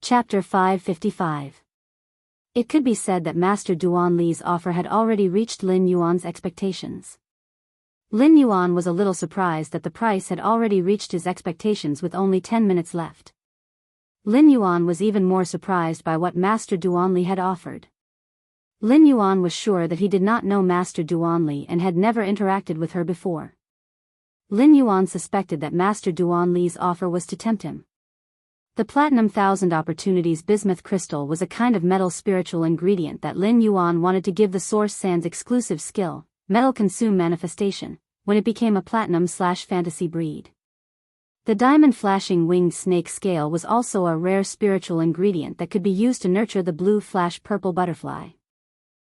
Chapter 555. It could be said that Master Duan Li's offer had already reached Lin Yuan's expectations. Lin Yuan was a little surprised that the price had already reached his expectations with only 10 minutes left. Lin Yuan was even more surprised by what Master Duan Li had offered. Lin Yuan was sure that he did not know Master Duan Li and had never interacted with her before. Lin Yuan suspected that Master Duan Li's offer was to tempt him. The Platinum Thousand Opportunities bismuth crystal was a kind of metal spiritual ingredient that Lin Yuan wanted to give the Source Sand's exclusive skill, Metal Consume Manifestation, when it became a platinum/fantasy breed. The diamond flashing winged snake scale was also a rare spiritual ingredient that could be used to nurture the blue flash purple butterfly.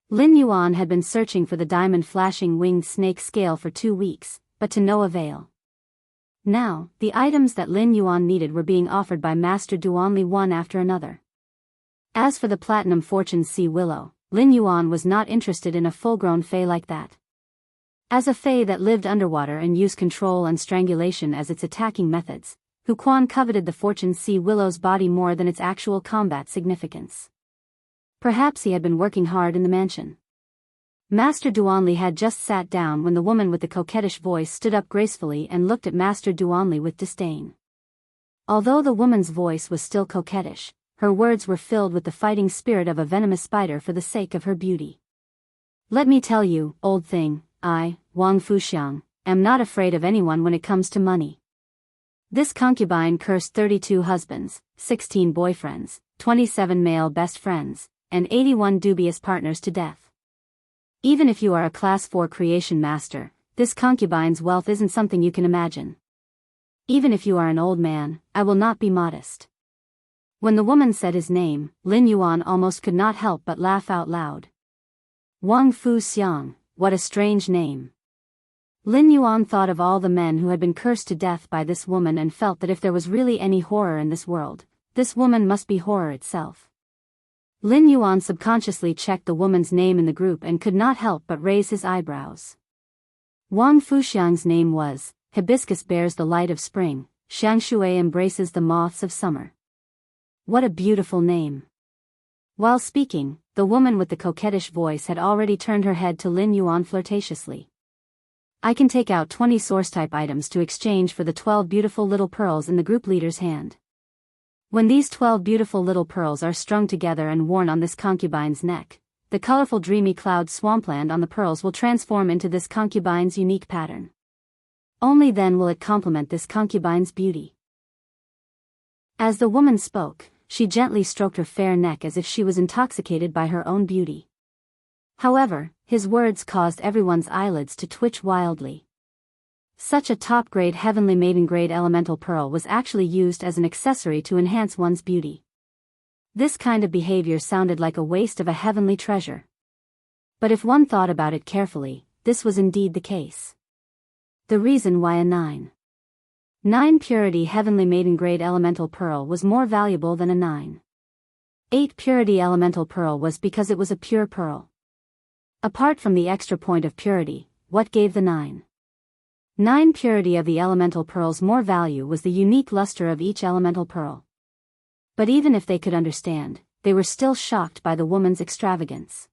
Lin Yuan had been searching for the diamond flashing winged snake scale for 2 weeks, but to no avail. Now, the items that Lin Yuan needed were being offered by Master Duan Li one after another. As for the Platinum Fortune Sea Willow, Lin Yuan was not interested in a full-grown fae like that. As a fae that lived underwater and used control and strangulation as its attacking methods, Hu Quan coveted the Fortune Sea Willow's body more than its actual combat significance. Perhaps he had been working hard in the mansion. Master Duan Li had just sat down when the woman with the coquettish voice stood up gracefully and looked at Master Duan Li with disdain. Although the woman's voice was still coquettish, her words were filled with the fighting spirit of a venomous spider for the sake of her beauty. Let me tell you, old thing, I, Wang Fuxiang, am not afraid of anyone when it comes to money. This concubine cursed 32 husbands, 16 boyfriends, 27 male best friends, and 81 dubious partners to death. Even if you are a Class 4 creation master, this concubine's wealth isn't something you can imagine. Even if you are an old man, I will not be modest. When the woman said his name, Lin Yuan almost could not help but laugh out loud. Wang Fuxiang, what a strange name. Lin Yuan thought of all the men who had been cursed to death by this woman and felt that if there was really any horror in this world, this woman must be horror itself. Lin Yuan subconsciously checked the woman's name in the group and could not help but raise his eyebrows. Wang Fuxiang's name was, Hibiscus bears the light of spring, Xiangshui embraces the moths of summer. What a beautiful name. While speaking, the woman with the coquettish voice had already turned her head to Lin Yuan flirtatiously. I can take out 20 source-type items to exchange for the 12 beautiful little pearls in the group leader's hand. When these 12 beautiful little pearls are strung together and worn on this concubine's neck, the colorful dreamy cloud swampland on the pearls will transform into this concubine's unique pattern. Only then will it complement this concubine's beauty. As the woman spoke, she gently stroked her fair neck as if she was intoxicated by her own beauty. However, his words caused everyone's eyelids to twitch wildly. Such a top-grade heavenly maiden-grade elemental pearl was actually used as an accessory to enhance one's beauty. This kind of behavior sounded like a waste of a heavenly treasure. But if one thought about it carefully, this was indeed the case. The reason why a 9 purity heavenly maiden-grade elemental pearl was more valuable than a 9 purity elemental pearl was because it was a pure pearl. Apart from the extra point of purity, what gave the 9 purity of the elemental pearls more value was the unique luster of each elemental pearl. But even if they could understand, they were still shocked by the woman's extravagance.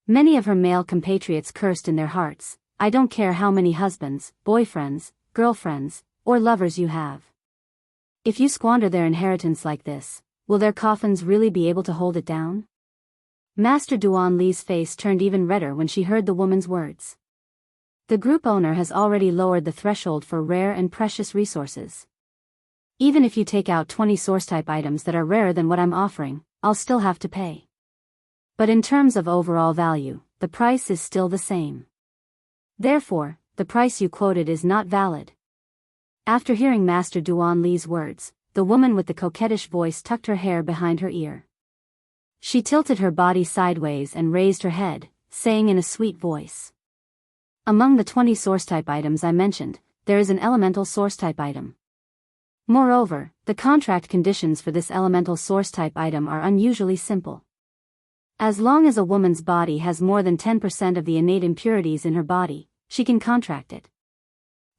Many of her male compatriots cursed in their hearts, I don't care how many husbands, boyfriends, girlfriends, or lovers you have. If you squander their inheritance like this, will their coffins really be able to hold it down? Master Duan Li's face turned even redder when she heard the woman's words. The group owner has already lowered the threshold for rare and precious resources. Even if you take out 20 source-type items that are rarer than what I'm offering, I'll still have to pay. But in terms of overall value, the price is still the same. Therefore, the price you quoted is not valid. After hearing Master Duan Li's words, the woman with the coquettish voice tucked her hair behind her ear. She tilted her body sideways and raised her head, saying in a sweet voice. Among the 20 source-type items I mentioned, there is an elemental source-type item. Moreover, the contract conditions for this elemental source-type item are unusually simple. As long as a woman's body has more than 10% of the innate impurities in her body, she can contract it.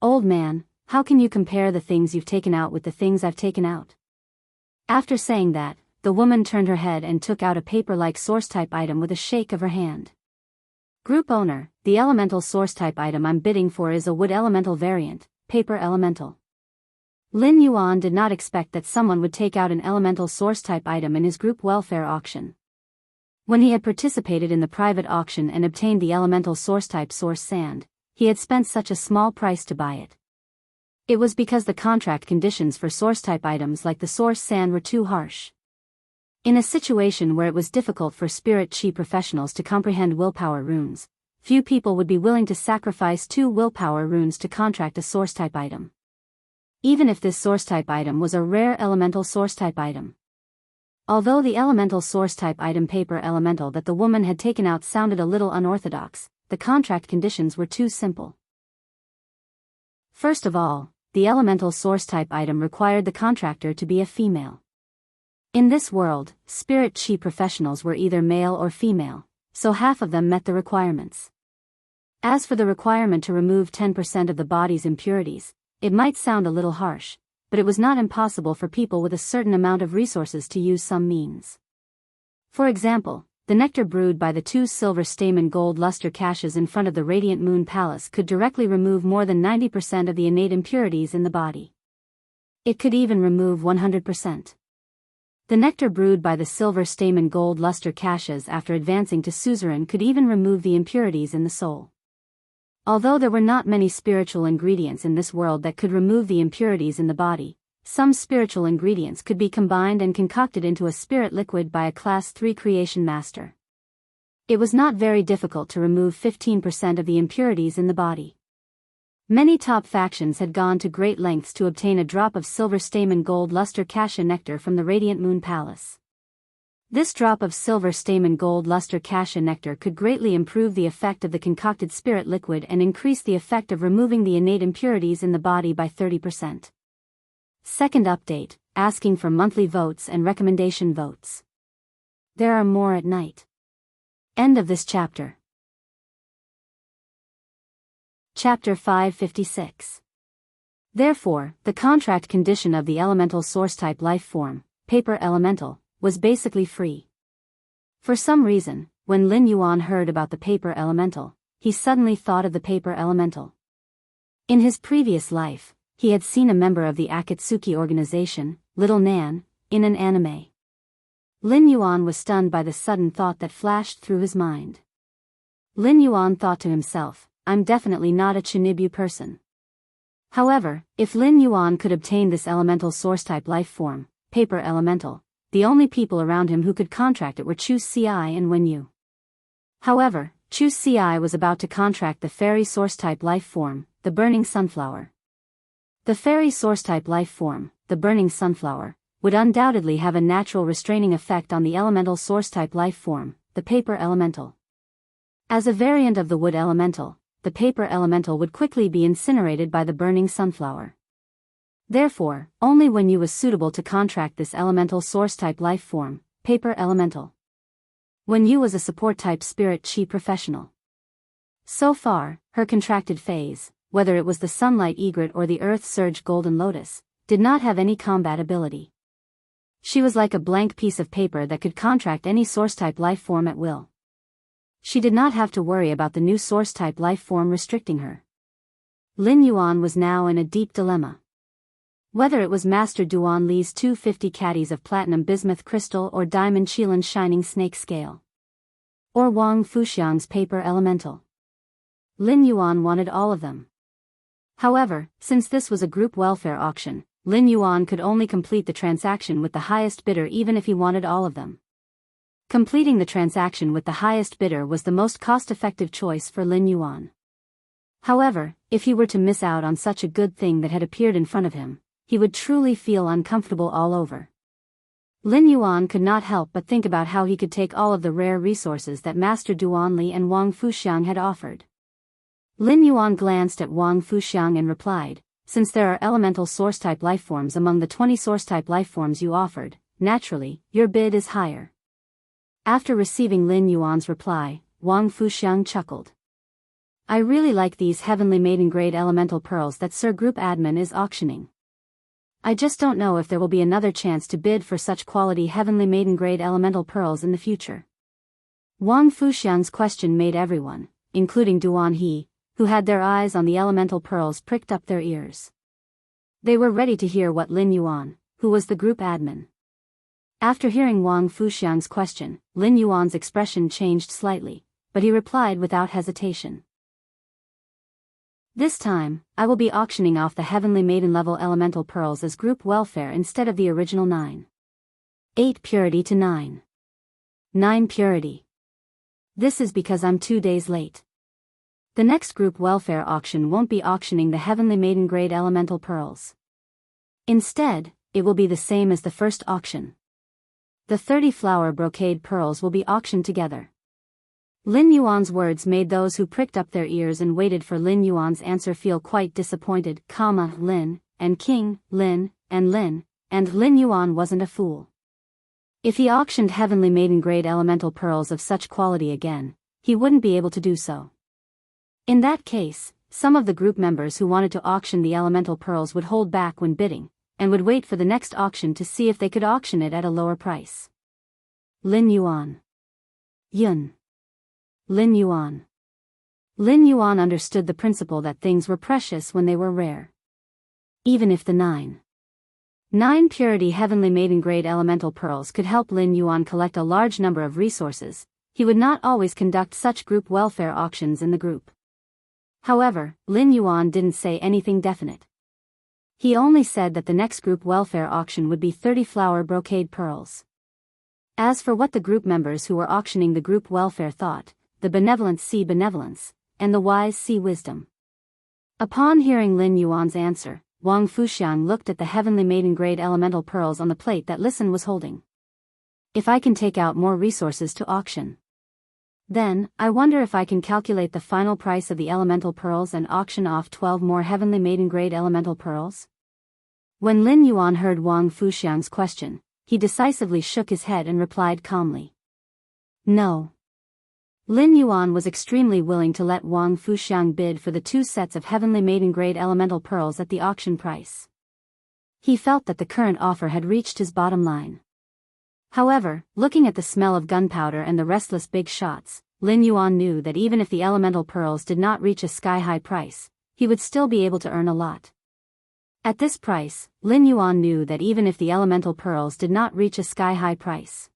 Old man, how can you compare the things you've taken out with the things I've taken out? After saying that, the woman turned her head and took out a paper-like source-type item with a shake of her hand. Group owner, the elemental source-type item I'm bidding for is a wood elemental variant, paper elemental. Lin Yuan did not expect that someone would take out an elemental source-type item in his group welfare auction. When he had participated in the private auction and obtained the elemental source-type source sand, he had spent such a small price to buy it. It was because the contract conditions for source-type items like the source sand were too harsh. In a situation where it was difficult for spirit chi professionals to comprehend willpower runes, few people would be willing to sacrifice 2 willpower runes to contract a source-type item. Even if this source-type item was a rare elemental source-type item. Although the elemental source-type item paper elemental that the woman had taken out sounded a little unorthodox, the contract conditions were too simple. First of all, the elemental source-type item required the contractor to be a female. In this world, spirit chi professionals were either male or female, so half of them met the requirements. As for the requirement to remove 10% of the body's impurities, it might sound a little harsh, but it was not impossible for people with a certain amount of resources to use some means. For example, the nectar brewed by the 2 silver stamen gold luster caches in front of the Radiant Moon Palace could directly remove more than 90% of the innate impurities in the body. It could even remove 100%. The nectar brewed by the silver stamen gold luster caches after advancing to suzerain could even remove the impurities in the soul. Although there were not many spiritual ingredients in this world that could remove the impurities in the body, some spiritual ingredients could be combined and concocted into a spirit liquid by a Class 3 creation master. It was not very difficult to remove 15% of the impurities in the body. Many top factions had gone to great lengths to obtain a drop of silver stamen gold luster cassia nectar from the Radiant Moon Palace. This drop of silver stamen gold luster cassia nectar could greatly improve the effect of the concocted spirit liquid and increase the effect of removing the innate impurities in the body by 30%. Second update, asking for monthly votes and recommendation votes. There are more at night. End of this chapter. Chapter 556. Therefore, the contract condition of the elemental source-type life form, paper elemental, was basically free. For some reason, when Lin Yuan heard about the paper elemental, he suddenly thought of the paper elemental. In his previous life, he had seen a member of the Akatsuki organization, Little Nan, in an anime. Lin Yuan was stunned by the sudden thought that flashed through his mind. Lin Yuan thought to himself, I'm definitely not a Chinibu person. However, if Lin Yuan could obtain this elemental source-type life form, paper elemental, the only people around him who could contract it were Chu Ci and Wen Yu. However, Chu Ci was about to contract the fairy source-type life form, the burning sunflower. The fairy source-type life form, the burning sunflower, would undoubtedly have a natural restraining effect on the elemental source-type life form, the paper elemental. As a variant of the wood elemental, the paper elemental would quickly be incinerated by the burning sunflower. Therefore, only Wen Yu was suitable to contract this elemental source-type life form, paper elemental. Wen Yu was a support-type spirit chi professional. So far, her contracted phase, whether it was the sunlight egret or the earth surge golden lotus, did not have any combat ability. She was like a blank piece of paper that could contract any source-type life form at will. She did not have to worry about the new source-type life form restricting her. Lin Yuan was now in a deep dilemma. Whether it was Master Duan Li's 250 caddies of platinum bismuth crystal or diamond Qilin shining snake scale. Or Wang Fuxiang's paper elemental. Lin Yuan wanted all of them. However, since this was a group welfare auction, Lin Yuan could only complete the transaction with the highest bidder even if he wanted all of them. Completing the transaction with the highest bidder was the most cost-effective choice for Lin Yuan. However, if he were to miss out on such a good thing that had appeared in front of him, he would truly feel uncomfortable all over. Lin Yuan could not help but think about how he could take all of the rare resources that Master Duanli and Wang Fuxiang had offered. Lin Yuan glanced at Wang Fuxiang and replied, since there are elemental source-type lifeforms among the 20 source-type lifeforms you offered, naturally, your bid is higher. After receiving Lin Yuan's reply, Wang Fuxiang chuckled. I really like these heavenly maiden-grade elemental pearls that Sir Group Admin is auctioning. I just don't know if there will be another chance to bid for such quality heavenly maiden-grade elemental pearls in the future. Wang Fuxiang's question made everyone, including Duan He, who had their eyes on the elemental pearls, pricked up their ears. They were ready to hear what Lin Yuan, who was the group admin. After hearing Wang Fuxiang's question, Lin Yuan's expression changed slightly, but he replied without hesitation. This time, I will be auctioning off the heavenly maiden-level elemental pearls as group welfare instead of the original 9. 8 purity to 9. 9 purity. This is because I'm 2 days late. The next group welfare auction won't be auctioning the heavenly maiden-grade elemental pearls. Instead, it will be the same as the first auction. The 30 flower brocade pearls will be auctioned together. Lin Yuan's words made those who pricked up their ears and waited for Lin Yuan's answer feel quite disappointed, Lin, and King, Lin, and Lin Yuan wasn't a fool. If he auctioned heavenly maiden-grade elemental pearls of such quality again, he wouldn't be able to do so. In that case, some of the group members who wanted to auction the elemental pearls would hold back when bidding, and would wait for the next auction to see if they could auction it at a lower price. Lin Yuan. Yun. Lin Yuan. Lin Yuan understood the principle that things were precious when they were rare. Even if the 9 purity heavenly maiden-grade elemental pearls could help Lin Yuan collect a large number of resources, he would not always conduct such group welfare auctions in the group. However, Lin Yuan didn't say anything definite. He only said that the next group welfare auction would be 30 flower brocade pearls. As for what the group members who were auctioning the group welfare thought, the benevolent see benevolence, and the wise see wisdom. Upon hearing Lin Yuan's answer, Wang Fuxiang looked at the heavenly maiden-grade elemental pearls on the plate that Listen was holding. If I can take out more resources to auction, then, I wonder if I can calculate the final price of the elemental pearls and auction off 12 more heavenly maiden-grade elemental pearls? When Lin Yuan heard Wang Fuxiang's question, he decisively shook his head and replied calmly. No. Lin Yuan was extremely willing to let Wang Fuxiang bid for the 2 sets of heavenly maiden-grade elemental pearls at the auction price. He felt that the current offer had reached his bottom line. However, looking at the smell of gunpowder and the restless big shots, Lin Yuan knew that even if the elemental pearls did not reach a sky-high price, he would still be able to earn a lot. At this price, Lin Yuan knew that even if the elemental pearls did not reach a sky-high price,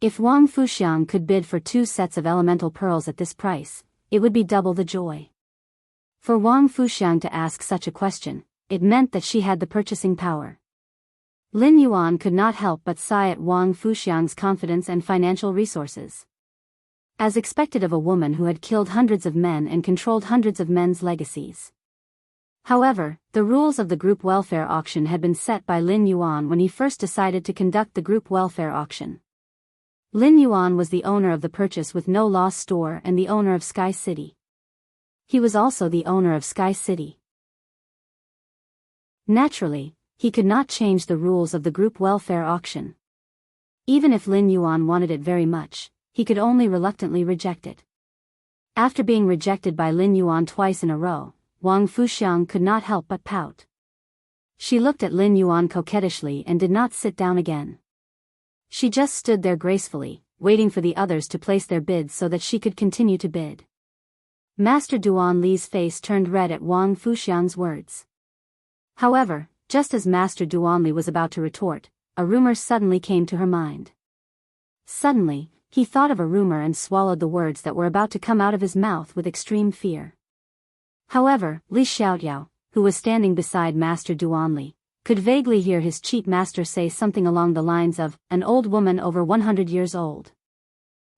if Wang Fuxiang could bid for 2 sets of elemental pearls at this price, it would be double the joy. For Wang Fuxiang to ask such a question, it meant that she had the purchasing power. Lin Yuan could not help but sigh at Wang Fuxiang's confidence and financial resources. As expected of a woman who had killed hundreds of men and controlled hundreds of men's legacies. However, the rules of the group welfare auction had been set by Lin Yuan when he first decided to conduct the group welfare auction. Lin Yuan was the owner of the Purchase with No Loss store and the owner of Sky City. He was also the owner of Sky City. Naturally, he could not change the rules of the group welfare auction. Even if Lin Yuan wanted it very much, he could only reluctantly reject it. After being rejected by Lin Yuan twice in a row, Wang Fuxiang could not help but pout. She looked at Lin Yuan coquettishly and did not sit down again. She just stood there gracefully, waiting for the others to place their bids so that she could continue to bid. Master Duan Li's face turned red at Wang Fuxiang's words. However, just as Master Duan Li was about to retort, a rumor suddenly came to her mind. Suddenly, he thought of a rumor and swallowed the words that were about to come out of his mouth with extreme fear. However, Li Xiaoyao, who was standing beside Master Duan Li, could vaguely hear his chief master say something along the lines of, an old woman over 100 years old.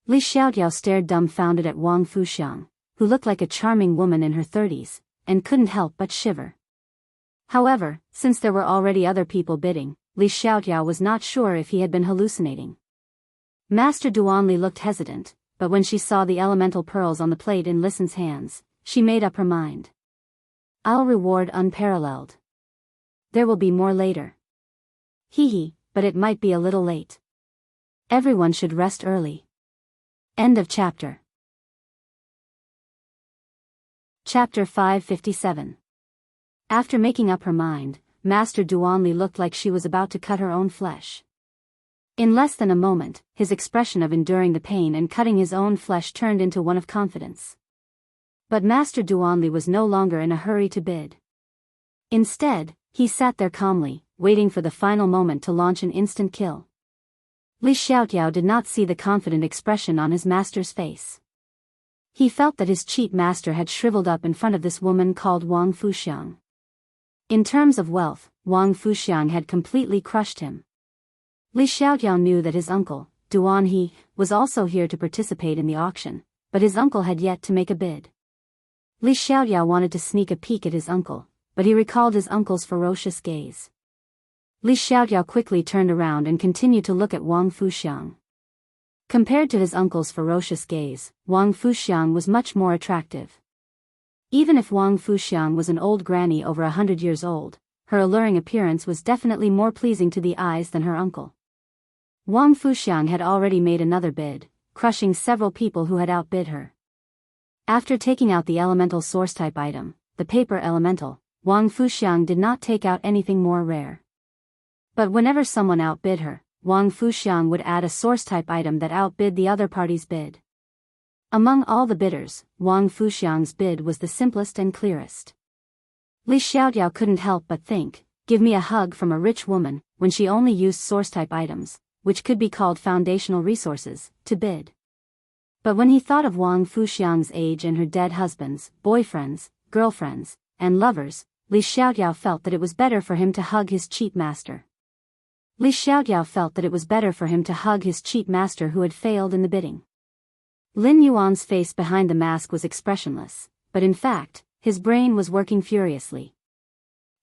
Li Xiaoyao stared dumbfounded at Wang Fuxiang, who looked like a charming woman in her 30s, and couldn't help but shiver. However, since there were already other people bidding, Li Xiaoyao was not sure if he had been hallucinating. Master Duan Li looked hesitant, but when she saw the elemental pearls on the plate in Listen's hands, she made up her mind. I'll reward unparalleled. There will be more later. Hee, but it might be a little late. Everyone should rest early. End of chapter. Chapter 557. After making up her mind, Master Duanli looked like she was about to cut her own flesh. In less than a moment, his expression of enduring the pain and cutting his own flesh turned into one of confidence. But Master Duanli was no longer in a hurry to bid. Instead, he sat there calmly, waiting for the final moment to launch an instant kill. Li Xiaotiao did not see the confident expression on his master's face. He felt that his cheap master had shriveled up in front of this woman called Wang Fuxiang. In terms of wealth, Wang Fuxiang had completely crushed him. Li Xiaotiao knew that his uncle, Duan He, was also here to participate in the auction, but his uncle had yet to make a bid. Li Xiaotiao wanted to sneak a peek at his uncle, but he recalled his uncle's ferocious gaze. Li Xiaotiao quickly turned around and continued to look at Wang Fuxiang. Compared to his uncle's ferocious gaze, Wang Fuxiang was much more attractive. Even if Wang Fuxiang was an old granny over 100 years old, her alluring appearance was definitely more pleasing to the eyes than her uncle. Wang Fuxiang had already made another bid, crushing several people who had outbid her. After taking out the elemental source-type item, the paper elemental, Wang Fuxiang did not take out anything more rare. But whenever someone outbid her, Wang Fuxiang would add a source-type item that outbid the other party's bid. Among all the bidders, Wang Fuxiang's bid was the simplest and clearest. Li Xiaotiao couldn't help but think, give me a hug from a rich woman, when she only used source-type items, which could be called foundational resources, to bid. But when he thought of Wang Fuxiang's age and her dead husbands, boyfriends, girlfriends, and lovers, Li Xiaotiao felt that it was better for him to hug his cheap master. Li Xiaotiao felt that it was better for him to hug his cheap master who had failed in the bidding. Lin Yuan's face behind the mask was expressionless, but in fact, his brain was working furiously.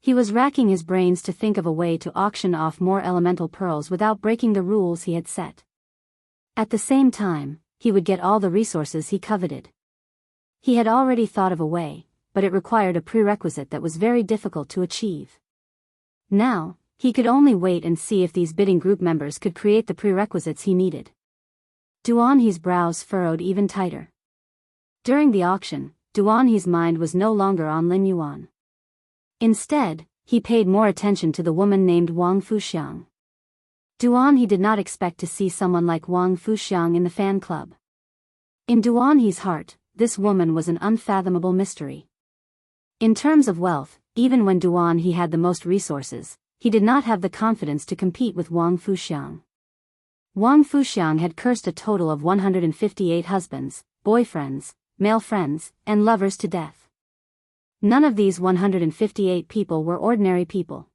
He was racking his brains to think of a way to auction off more elemental pearls without breaking the rules he had set. At the same time, he would get all the resources he coveted. He had already thought of a way, but it required a prerequisite that was very difficult to achieve. Now, he could only wait and see if these bidding group members could create the prerequisites he needed. Duan He's brows furrowed even tighter. During the auction, Duan He's mind was no longer on Lin Yuan. Instead, he paid more attention to the woman named Wang Fuxiang. Duan He did not expect to see someone like Wang Fuxiang in the fan club. In Duan He's heart, this woman was an unfathomable mystery. In terms of wealth, even when Duan He had the most resources, he did not have the confidence to compete with Wang Fuxiang. Wang Fuxiang had cursed a total of 158 husbands, boyfriends, male friends, and lovers to death. None of these 158 people were ordinary people.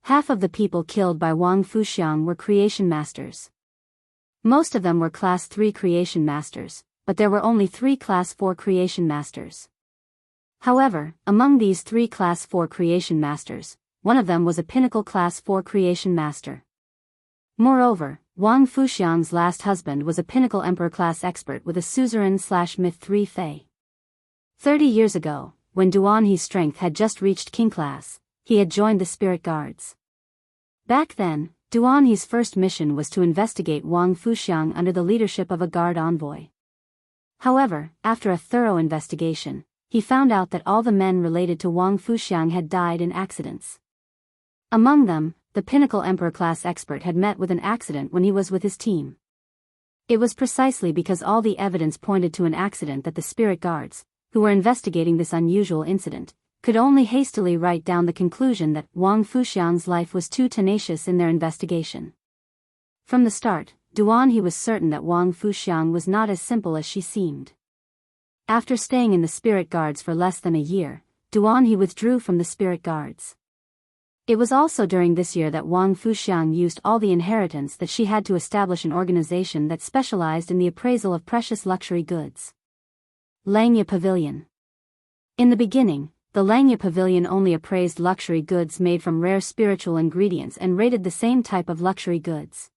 Half of the people killed by Wang Fuxiang were creation masters. Most of them were Class 3 creation masters, but there were only 3 Class 4 creation masters. However, among these 3 Class 4 creation masters, one of them was a pinnacle Class 4 creation master. Moreover, Wang Fuxiang's last husband was a pinnacle Emperor class expert with a suzerain/myth 3 Fei. 30 years ago, when Duan He's strength had just reached king class, he had joined the spirit guards. Back then, Duan He's first mission was to investigate Wang Fuxiang under the leadership of a guard envoy. However, after a thorough investigation, he found out that all the men related to Wang Fuxiang had died in accidents. Among them, the pinnacle Emperor class expert had met with an accident when he was with his team. It was precisely because all the evidence pointed to an accident that the spirit guards, who were investigating this unusual incident, could only hastily write down the conclusion that Wang Fuxiang's life was too tenacious in their investigation. From the start, Duan He was certain that Wang Fuxiang was not as simple as she seemed. After staying in the spirit guards for less than a year, Duan He withdrew from the spirit guards. It was also during this year that Wang Fuxiang used all the inheritance that she had to establish an organization that specialized in the appraisal of precious luxury goods. Langya Pavilion. In the beginning, the Langya Pavilion only appraised luxury goods made from rare spiritual ingredients and rated the same type of luxury goods.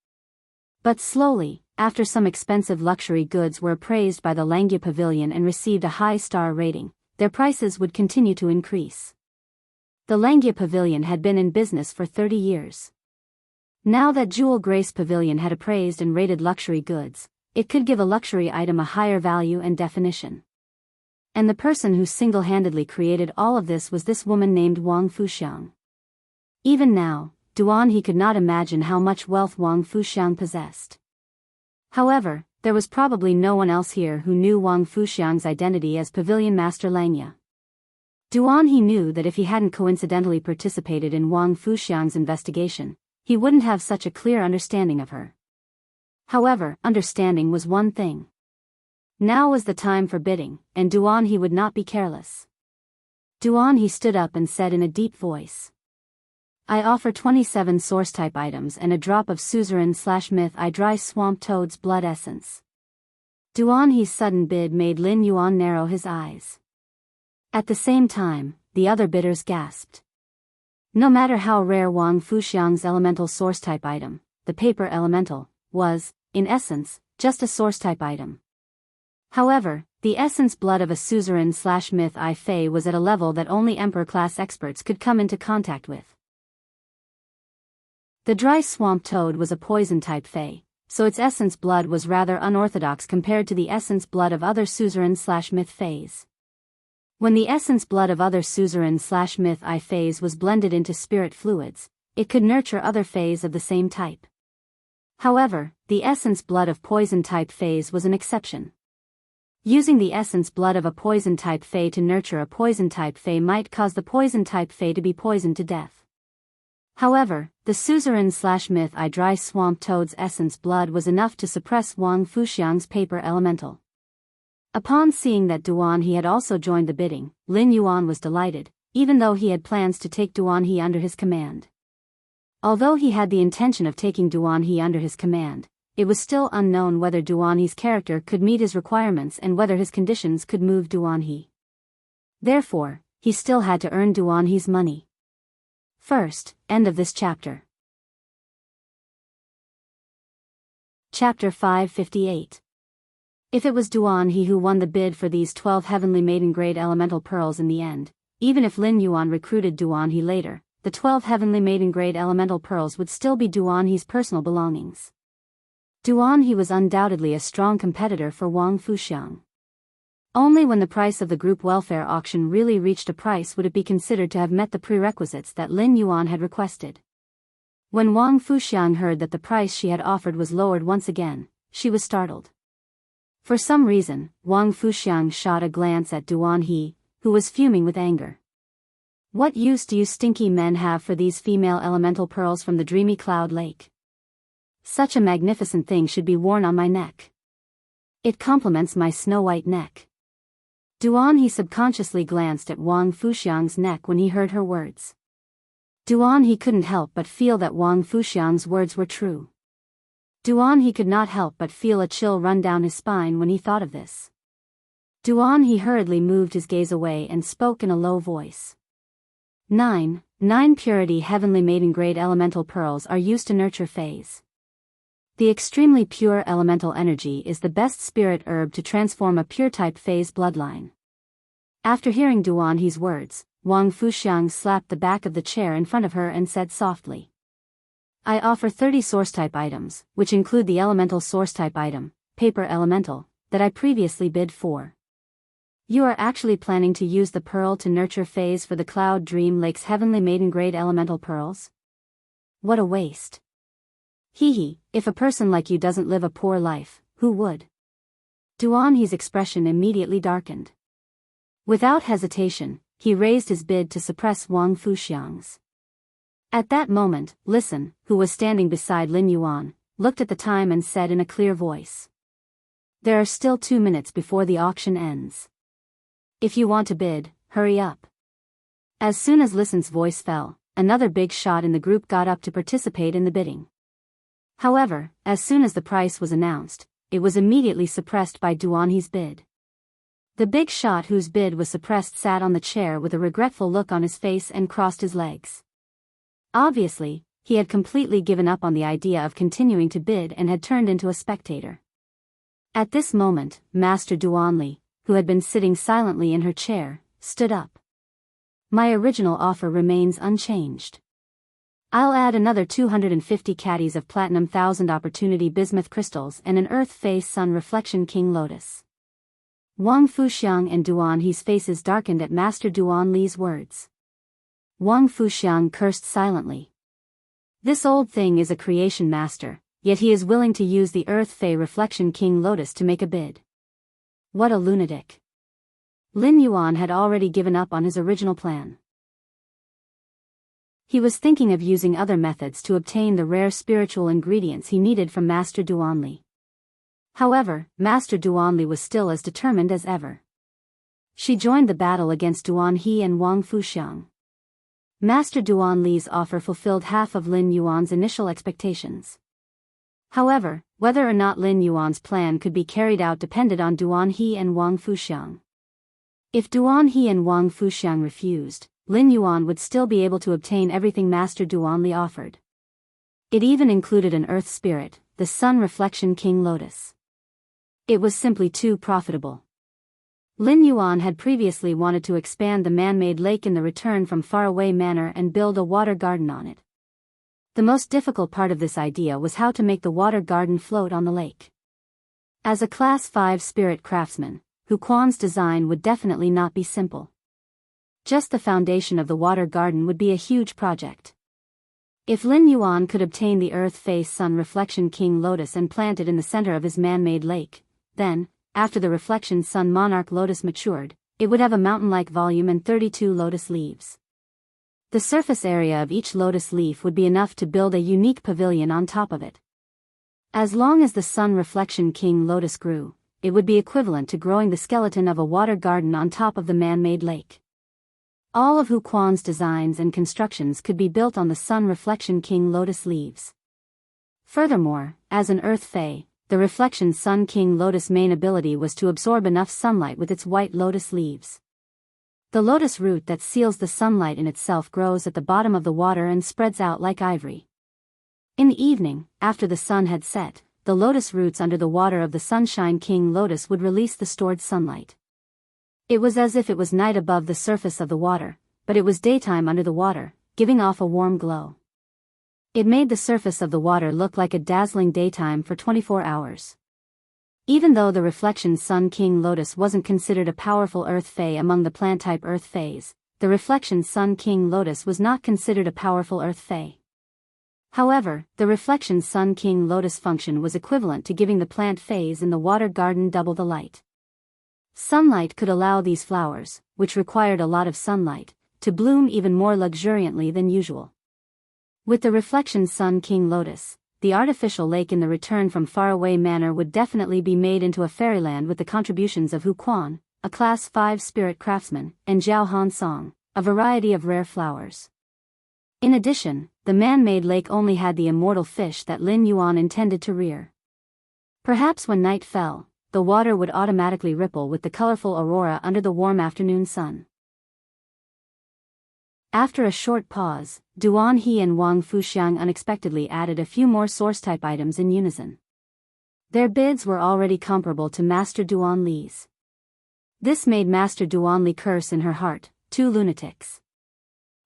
But slowly, after some expensive luxury goods were appraised by the Langya Pavilion and received a high star rating, their prices would continue to increase. The Langya Pavilion had been in business for 30 years. Now that Jewel Grace Pavilion had appraised and rated luxury goods, it could give a luxury item a higher value and definition. And the person who single-handedly created all of this was this woman named Wang Fuxiang. Even now, Duan He could not imagine how much wealth Wang Fuxiang possessed. However, there was probably no one else here who knew Wang Fuxiang's identity as Pavilion Master Langya. Duan He knew that if he hadn't coincidentally participated in Wang Fuxiang's investigation, he wouldn't have such a clear understanding of her. However, understanding was one thing. Now was the time for bidding, and Duan He would not be careless. Duan He stood up and said in a deep voice, "I offer 27 source-type items and a drop of suzerain/myth I dry swamp toad's blood essence." Duan He's sudden bid made Lin Yuan narrow his eyes. At the same time, the other bidders gasped. No matter how rare Wang Fuxiang's elemental source-type item, the paper elemental, was, in essence, just a source-type item. However, the essence blood of a suzerain/myth I Fei was at a level that only Emperor-class experts could come into contact with. The dry swamp toad was a poison-type Fei, so its essence blood was rather unorthodox compared to the essence blood of other suzerain/myth Feis. When the essence blood of other suzerain/myth I Feis was blended into spirit fluids, it could nurture other Feis of the same type. However, the essence blood of poison-type Feis was an exception. Using the essence blood of a poison-type Fei to nurture a poison-type Fei might cause the poison-type Fei to be poisoned to death. However, the suzerain/myth I dry swamp toad's essence blood was enough to suppress Wang Fuxiang's paper elemental. Upon seeing that Duan He had also joined the bidding, Lin Yuan was delighted, even though he had plans to take Duan He under his command. Although he had the intention of taking Duan He under his command, it was still unknown whether Duan He's character could meet his requirements and whether his conditions could move Duan He. Therefore, he still had to earn Duan He's money. First, end of this chapter. Chapter 558. If it was Duan He who won the bid for these 12 heavenly maiden-grade elemental pearls in the end, even if Lin Yuan recruited Duan He later, the 12 heavenly maiden-grade elemental pearls would still be Duan He's personal belongings. Duan He was undoubtedly a strong competitor for Wang Fuxiang. Only when the price of the group welfare auction really reached a price would it be considered to have met the prerequisites that Lin Yuan had requested. When Wang Fuxiang heard that the price she had offered was lowered once again, she was startled. For some reason, Wang Fuxiang shot a glance at Duan He, who was fuming with anger. "What use do you stinky men have for these female elemental pearls from the dreamy cloud lake? Such a magnificent thing should be worn on my neck. It complements my snow-white neck." Duan He subconsciously glanced at Wang Fuxiang's neck when he heard her words. Duan He couldn't help but feel that Wang Fuxiang's words were true. Duan He could not help but feel a chill run down his spine when he thought of this. Duan He hurriedly moved his gaze away and spoke in a low voice. Nine purity heavenly maiden-grade elemental pearls are used to nurture Feis. The extremely pure elemental energy is the best spirit herb to transform a pure-type Feis bloodline. After hearing Duan He's words, Wang Fuxiang slapped the back of the chair in front of her and said softly, "I offer 30 source-type items, which include the elemental source-type item, paper elemental, that I previously bid for. You are actually planning to use the pearl to nurture Feis for the Cloud Dream Lake's heavenly maiden-grade elemental pearls? What a waste. Hee, if a person like you doesn't live a poor life, who would?" Duan He's expression immediately darkened. Without hesitation, he raised his bid to suppress Wang Fuxiang's. At that moment, Listen, who was standing beside Lin Yuan, looked at the time and said in a clear voice, "There are still 2 minutes before the auction ends. If you want to bid, hurry up." As soon as Listen's voice fell, another big shot in the group got up to participate in the bidding. However, as soon as the price was announced, it was immediately suppressed by Duan He's bid. The big shot whose bid was suppressed sat on the chair with a regretful look on his face and crossed his legs. Obviously, he had completely given up on the idea of continuing to bid and had turned into a spectator. At this moment, Master Duanli, who had been sitting silently in her chair, stood up. "My original offer remains unchanged. I'll add another 250 caddies of platinum 1000 opportunity bismuth crystals and an earth phase sun reflection king lotus. Wang Fuxiang and Duan He's faces darkened at Master Duan Li's words. Wang Fuxiang cursed silently. This old thing is a creation master, yet he is willing to use the Earth Fey Reflection King Lotus to make a bid. What a lunatic. Lin Yuan had already given up on his original plan. He was thinking of using other methods to obtain the rare spiritual ingredients he needed from Master Duanli. However, Master Duanli was still as determined as ever. She joined the battle against Duan He and Wang Fuxiang. Master Duanli's offer fulfilled half of Lin Yuan's initial expectations. However, whether or not Lin Yuan's plan could be carried out depended on Duan He and Wang Fuxiang. If Duan He and Wang Fuxiang refused, Lin Yuan would still be able to obtain everything Master Duanli offered. It even included an earth spirit, the Sun Reflection King Lotus. It was simply too profitable. Lin Yuan had previously wanted to expand the man-made lake in the return from faraway manor and build a water garden on it. The most difficult part of this idea was how to make the water garden float on the lake. As a Class 5 spirit craftsman, Hu Quan's design would definitely not be simple. Just the foundation of the water garden would be a huge project. If Lin Yuan could obtain the Earth Face Sun Reflection King Lotus and plant it in the center of his man-made lake, then, after the Reflection Sun Monarch Lotus matured, it would have a mountain-like volume and 32 lotus leaves. The surface area of each lotus leaf would be enough to build a unique pavilion on top of it. As long as the Sun Reflection King Lotus grew, it would be equivalent to growing the skeleton of a water garden on top of the man-made lake. All of Hu Quan's designs and constructions could be built on the Sun Reflection King Lotus leaves. Furthermore, as an Earth Fae, the Reflection Sun King Lotus' main ability was to absorb enough sunlight with its white lotus leaves. The lotus root that seals the sunlight in itself grows at the bottom of the water and spreads out like ivory. In the evening, after the sun had set, the lotus roots under the water of the Sunshine King Lotus would release the stored sunlight. It was as if it was night above the surface of the water, but it was daytime under the water, giving off a warm glow. It made the surface of the water look like a dazzling daytime for 24 hours. Even though the Reflection Sun King Lotus wasn't considered a powerful Earth Fae among the plant-type Earth Faes, the Reflection Sun King Lotus was not considered a powerful Earth Fae. However, the Reflection Sun King Lotus function was equivalent to giving the plant phase in the water garden double the light. Sunlight could allow these flowers, which required a lot of sunlight, to bloom even more luxuriantly than usual. With the Reflection Sun King Lotus, the artificial lake in the return from faraway manor would definitely be made into a fairyland with the contributions of Hu Quan, a Class 5 spirit craftsman, and Zhao Han Song, a variety of rare flowers. In addition, the man-made lake only had the immortal fish that Lin Yuan intended to rear. Perhaps when night fell, the water would automatically ripple with the colorful aurora under the warm afternoon sun. After a short pause, Duan He and Wang Fuxiang unexpectedly added a few more source-type items in unison. Their bids were already comparable to Master Duan Li's. This made Master Duan Li curse in her heart, two lunatics.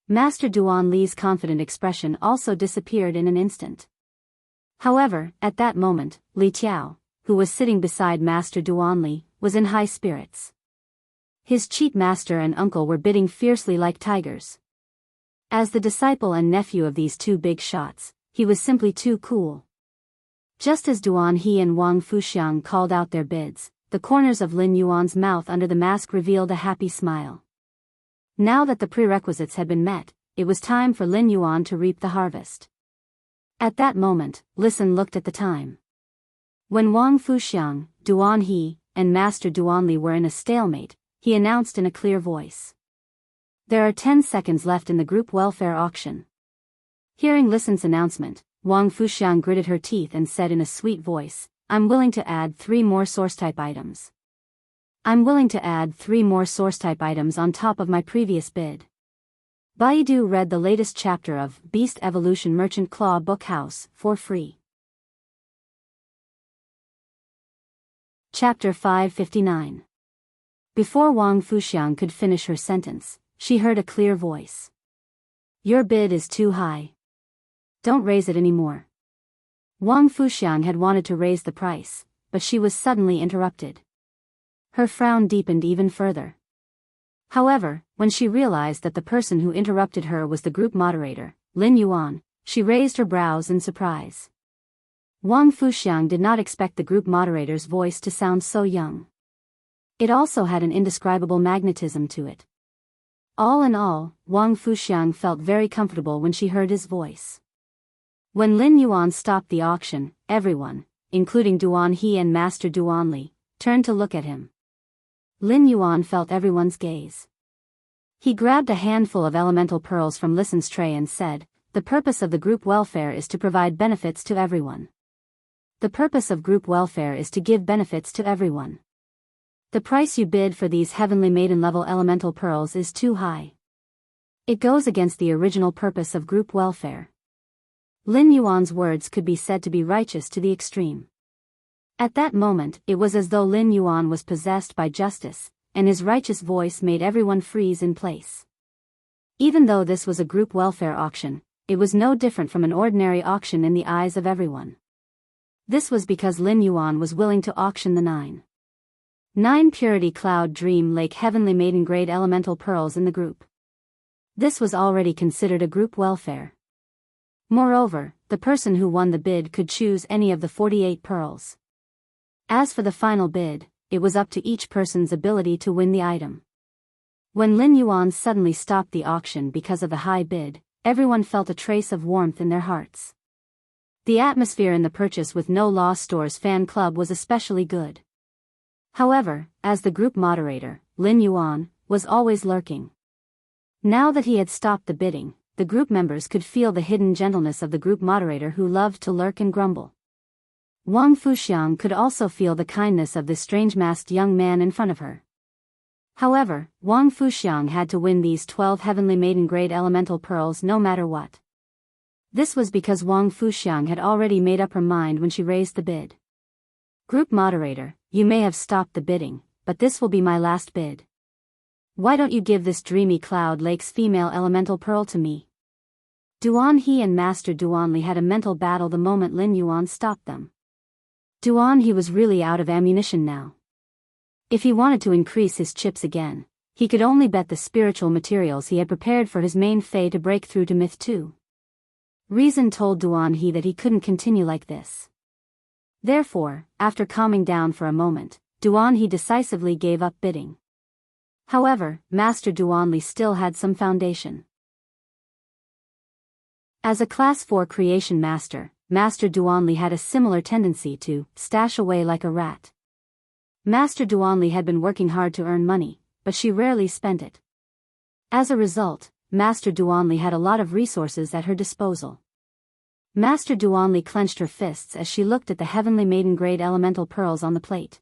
Master Duan Li's confident expression also disappeared in an instant. However, at that moment, Li Tiao, who was sitting beside Master Duan Li, was in high spirits. His cheat master and uncle were bidding fiercely like tigers. As the disciple and nephew of these two big shots, he was simply too cool. Just as Duan He and Wang Fuxiang called out their bids, the corners of Lin Yuan's mouth under the mask revealed a happy smile. Now that the prerequisites had been met, it was time for Lin Yuan to reap the harvest. At that moment, Listen looked at the time. When Wang Fuxiang, Duan He, and Master Duan Li were in a stalemate, he announced in a clear voice. There are 10 seconds left in the group welfare auction. Hearing Listen's announcement, Wang Fuxiang gritted her teeth and said in a sweet voice, I'm willing to add 3 more source-type items. I'm willing to add 3 more source-type items on top of my previous bid. Baidu read the latest chapter of Beast Evolution Merchant Claw Book House for free. Chapter 559. Before Wang Fuxiang could finish her sentence, she heard a clear voice. Your bid is too high. Don't raise it anymore. Wang Fuxiang had wanted to raise the price, but she was suddenly interrupted. Her frown deepened even further. However, when she realized that the person who interrupted her was the group moderator, Lin Yuan, she raised her brows in surprise. Wang Fuxiang did not expect the group moderator's voice to sound so young. It also had an indescribable magnetism to it. All in all, Wang Fuxiang felt very comfortable when she heard his voice. When Lin Yuan stopped the auction, everyone, including Duan He and Master Duan Li, turned to look at him. Lin Yuan felt everyone's gaze. He grabbed a handful of elemental pearls from Listen's tray and said, "The purpose of the group welfare is to provide benefits to everyone. The purpose of group welfare is to give benefits to everyone. The price you bid for these heavenly maiden-level elemental pearls is too high. It goes against the original purpose of group welfare." Lin Yuan's words could be said to be righteous to the extreme. At that moment, it was as though Lin Yuan was possessed by justice, and his righteous voice made everyone freeze in place. Even though this was a group welfare auction, it was no different from an ordinary auction in the eyes of everyone. This was because Lin Yuan was willing to auction the 9 Purity Cloud Dream Lake Heavenly Maiden Grade Elemental Pearls in the group. This was already considered a group welfare. Moreover, the person who won the bid could choose any of the 48 pearls. As for the final bid, it was up to each person's ability to win the item. When Lin Yuan suddenly stopped the auction because of the high bid, everyone felt a trace of warmth in their hearts. The atmosphere in the Purchase with No Loss Stores fan club was especially good. However, as the group moderator, Lin Yuan was always lurking. Now that he had stopped the bidding, the group members could feel the hidden gentleness of the group moderator who loved to lurk and grumble. Wang Fuxiang could also feel the kindness of this strange masked young man in front of her. However, Wang Fuxiang had to win these 12 heavenly maiden grade elemental pearls no matter what. This was because Wang Fuxiang had already made up her mind when she raised the bid. "Group moderator, you may have stopped the bidding, but this will be my last bid. Why don't you give this Dreamy Cloud Lake's female elemental pearl to me?" Duan He and Master Duan Li had a mental battle the moment Lin Yuan stopped them. Duan He was really out of ammunition now. If he wanted to increase his chips again, he could only bet the spiritual materials he had prepared for his main Fae to break through to Myth 2. Reason told Duan He that he couldn't continue like this. Therefore, after calming down for a moment, Duan He decisively gave up bidding. However, Master Duan Li still had some foundation. As a Class 4 creation master, Master Duan Li had a similar tendency to stash away like a rat. Master Duan Li had been working hard to earn money, but she rarely spent it. As a result, Master Duan Li had a lot of resources at her disposal. Master Duan Li clenched her fists as she looked at the heavenly maiden grade elemental pearls on the plate.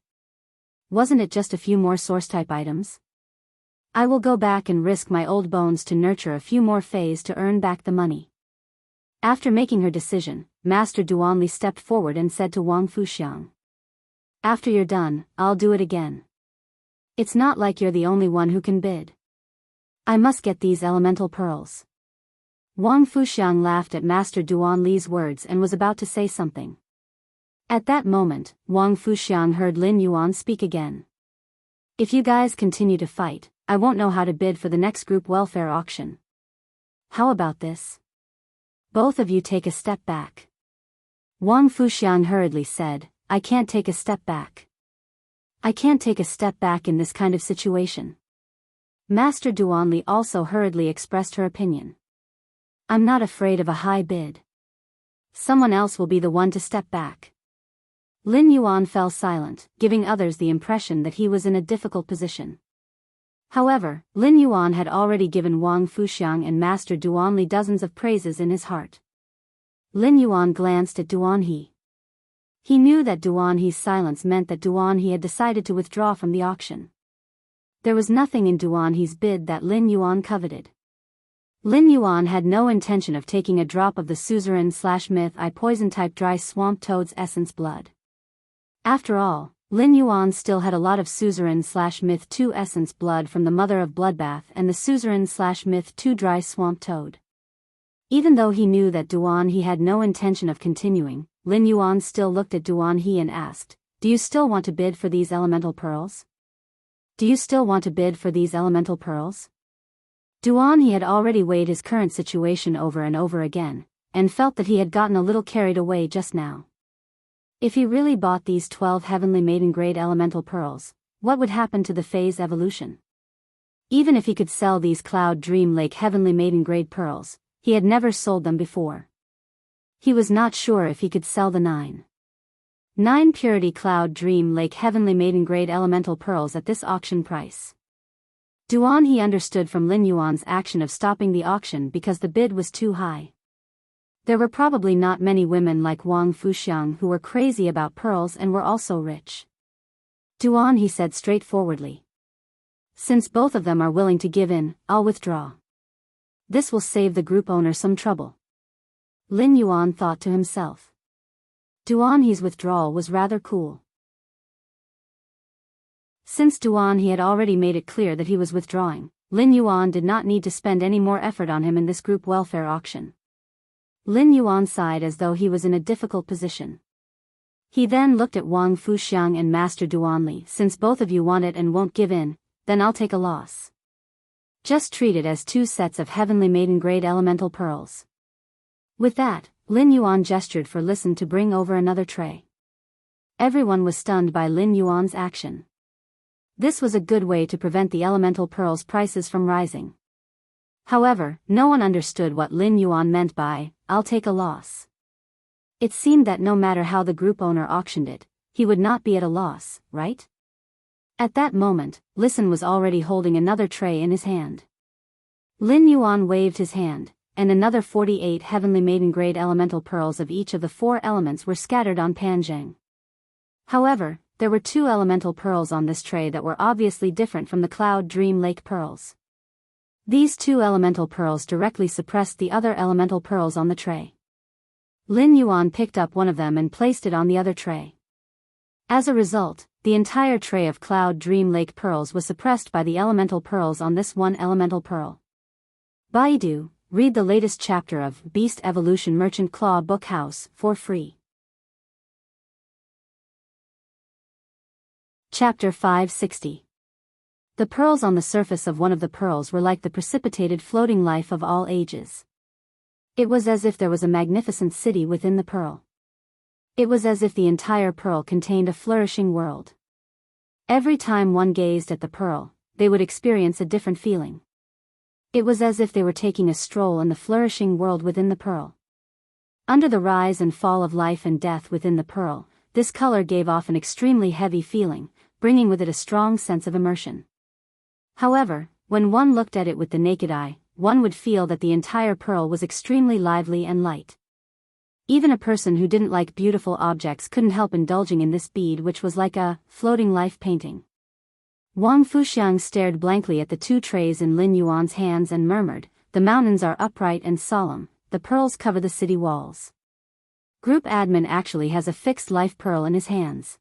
Wasn't it just a few more source-type items? I will go back and risk my old bones to nurture a few more Faes to earn back the money. After making her decision, Master Duan Li stepped forward and said to Wang Fuxiang, "After you're done, I'll do it again. It's not like you're the only one who can bid. I must get these elemental pearls." Wang Fuxiang laughed at Master Duan Li's words and was about to say something. At that moment, Wang Fuxiang heard Lin Yuan speak again. "If you guys continue to fight, I won't know how to bid for the next group welfare auction. How about this? Both of you take a step back." Wang Fuxiang hurriedly said, "I can't take a step back. I can't take a step back in this kind of situation." Master Duan Li also hurriedly expressed her opinion. "I'm not afraid of a high bid. Someone else will be the one to step back." Lin Yuan fell silent, giving others the impression that he was in a difficult position. However, Lin Yuan had already given Wang Fuxiang and Master Duan Li dozens of praises in his heart. Lin Yuan glanced at Duan He. He knew that Duan He's silence meant that Duan He had decided to withdraw from the auction. There was nothing in Duan He's bid that Lin Yuan coveted. Lin Yuan had no intention of taking a drop of the Suzerain/Myth I poison-type dry swamp toad's essence blood. After all, Lin Yuan still had a lot of Suzerain/Myth 2 essence blood from the Mother of Bloodbath and the Suzerain/Myth 2 dry swamp toad. Even though he knew that Duan He had no intention of continuing, Lin Yuan still looked at Duan He and asked, "Do you still want to bid for these elemental pearls?" Do you still want to bid for these elemental pearls? Duan he had already weighed his current situation over and over again, and felt that he had gotten a little carried away just now. If he really bought these 12 heavenly maiden-grade elemental pearls, what would happen to the phase evolution? Even if he could sell these Cloud Dream Lake heavenly maiden-grade pearls, he had never sold them before. He was not sure if he could sell the 9 purity Cloud Dream Lake heavenly maiden-grade elemental pearls at this auction price. Duan he understood from Lin Yuan's action of stopping the auction because the bid was too high. There were probably not many women like Wang Fuxiang who were crazy about pearls and were also rich. Duan he said straightforwardly. Since both of them are willing to give in, I'll withdraw. This will save the group owner some trouble. Lin Yuan thought to himself. Duan he's withdrawal was rather cool. Since Duan he had already made it clear that he was withdrawing, Lin Yuan did not need to spend any more effort on him in this group welfare auction. Lin Yuan sighed as though he was in a difficult position. He then looked at Wang Fuxiang and Master Duanli. Since both of you want it and won't give in, then I'll take a loss. Just treat it as 2 sets of heavenly maiden-grade elemental pearls. With that, Lin Yuan gestured for Listen to bring over another tray. Everyone was stunned by Lin Yuan's action. This was a good way to prevent the elemental pearls' prices from rising. However, no one understood what Lin Yuan meant by, I'll take a loss. It seemed that no matter how the group owner auctioned it, he would not be at a loss, right? At that moment, Listen was already holding another tray in his hand. Lin Yuan waved his hand, and another 48 heavenly maiden-grade elemental pearls of each of the 4 elements were scattered on Panzheng. However, there were 2 elemental pearls on this tray that were obviously different from the Cloud Dream Lake pearls. These 2 elemental pearls directly suppressed the other elemental pearls on the tray. Lin Yuan picked up one of them and placed it on the other tray. As a result, the entire tray of Cloud Dream Lake pearls was suppressed by the elemental pearls on this one elemental pearl. Baidu, read the latest chapter of Beast Evolution Merchant Claw Book House for free. Chapter 560. The pearls on the surface of one of the pearls were like the precipitated floating life of all ages. It was as if there was a magnificent city within the pearl. It was as if the entire pearl contained a flourishing world. Every time one gazed at the pearl, they would experience a different feeling. It was as if they were taking a stroll in the flourishing world within the pearl. Under the rise and fall of life and death within the pearl, this color gave off an extremely heavy feeling, bringing with it a strong sense of immersion. However, when one looked at it with the naked eye, one would feel that the entire pearl was extremely lively and light. Even a person who didn't like beautiful objects couldn't help indulging in this bead, which was like a floating life painting. Wang Fuxiang stared blankly at the 2 trays in Lin Yuan's hands and murmured, "The mountains are upright and solemn, the pearls cover the city walls." Group admin actually has a fixed life pearl in his hands.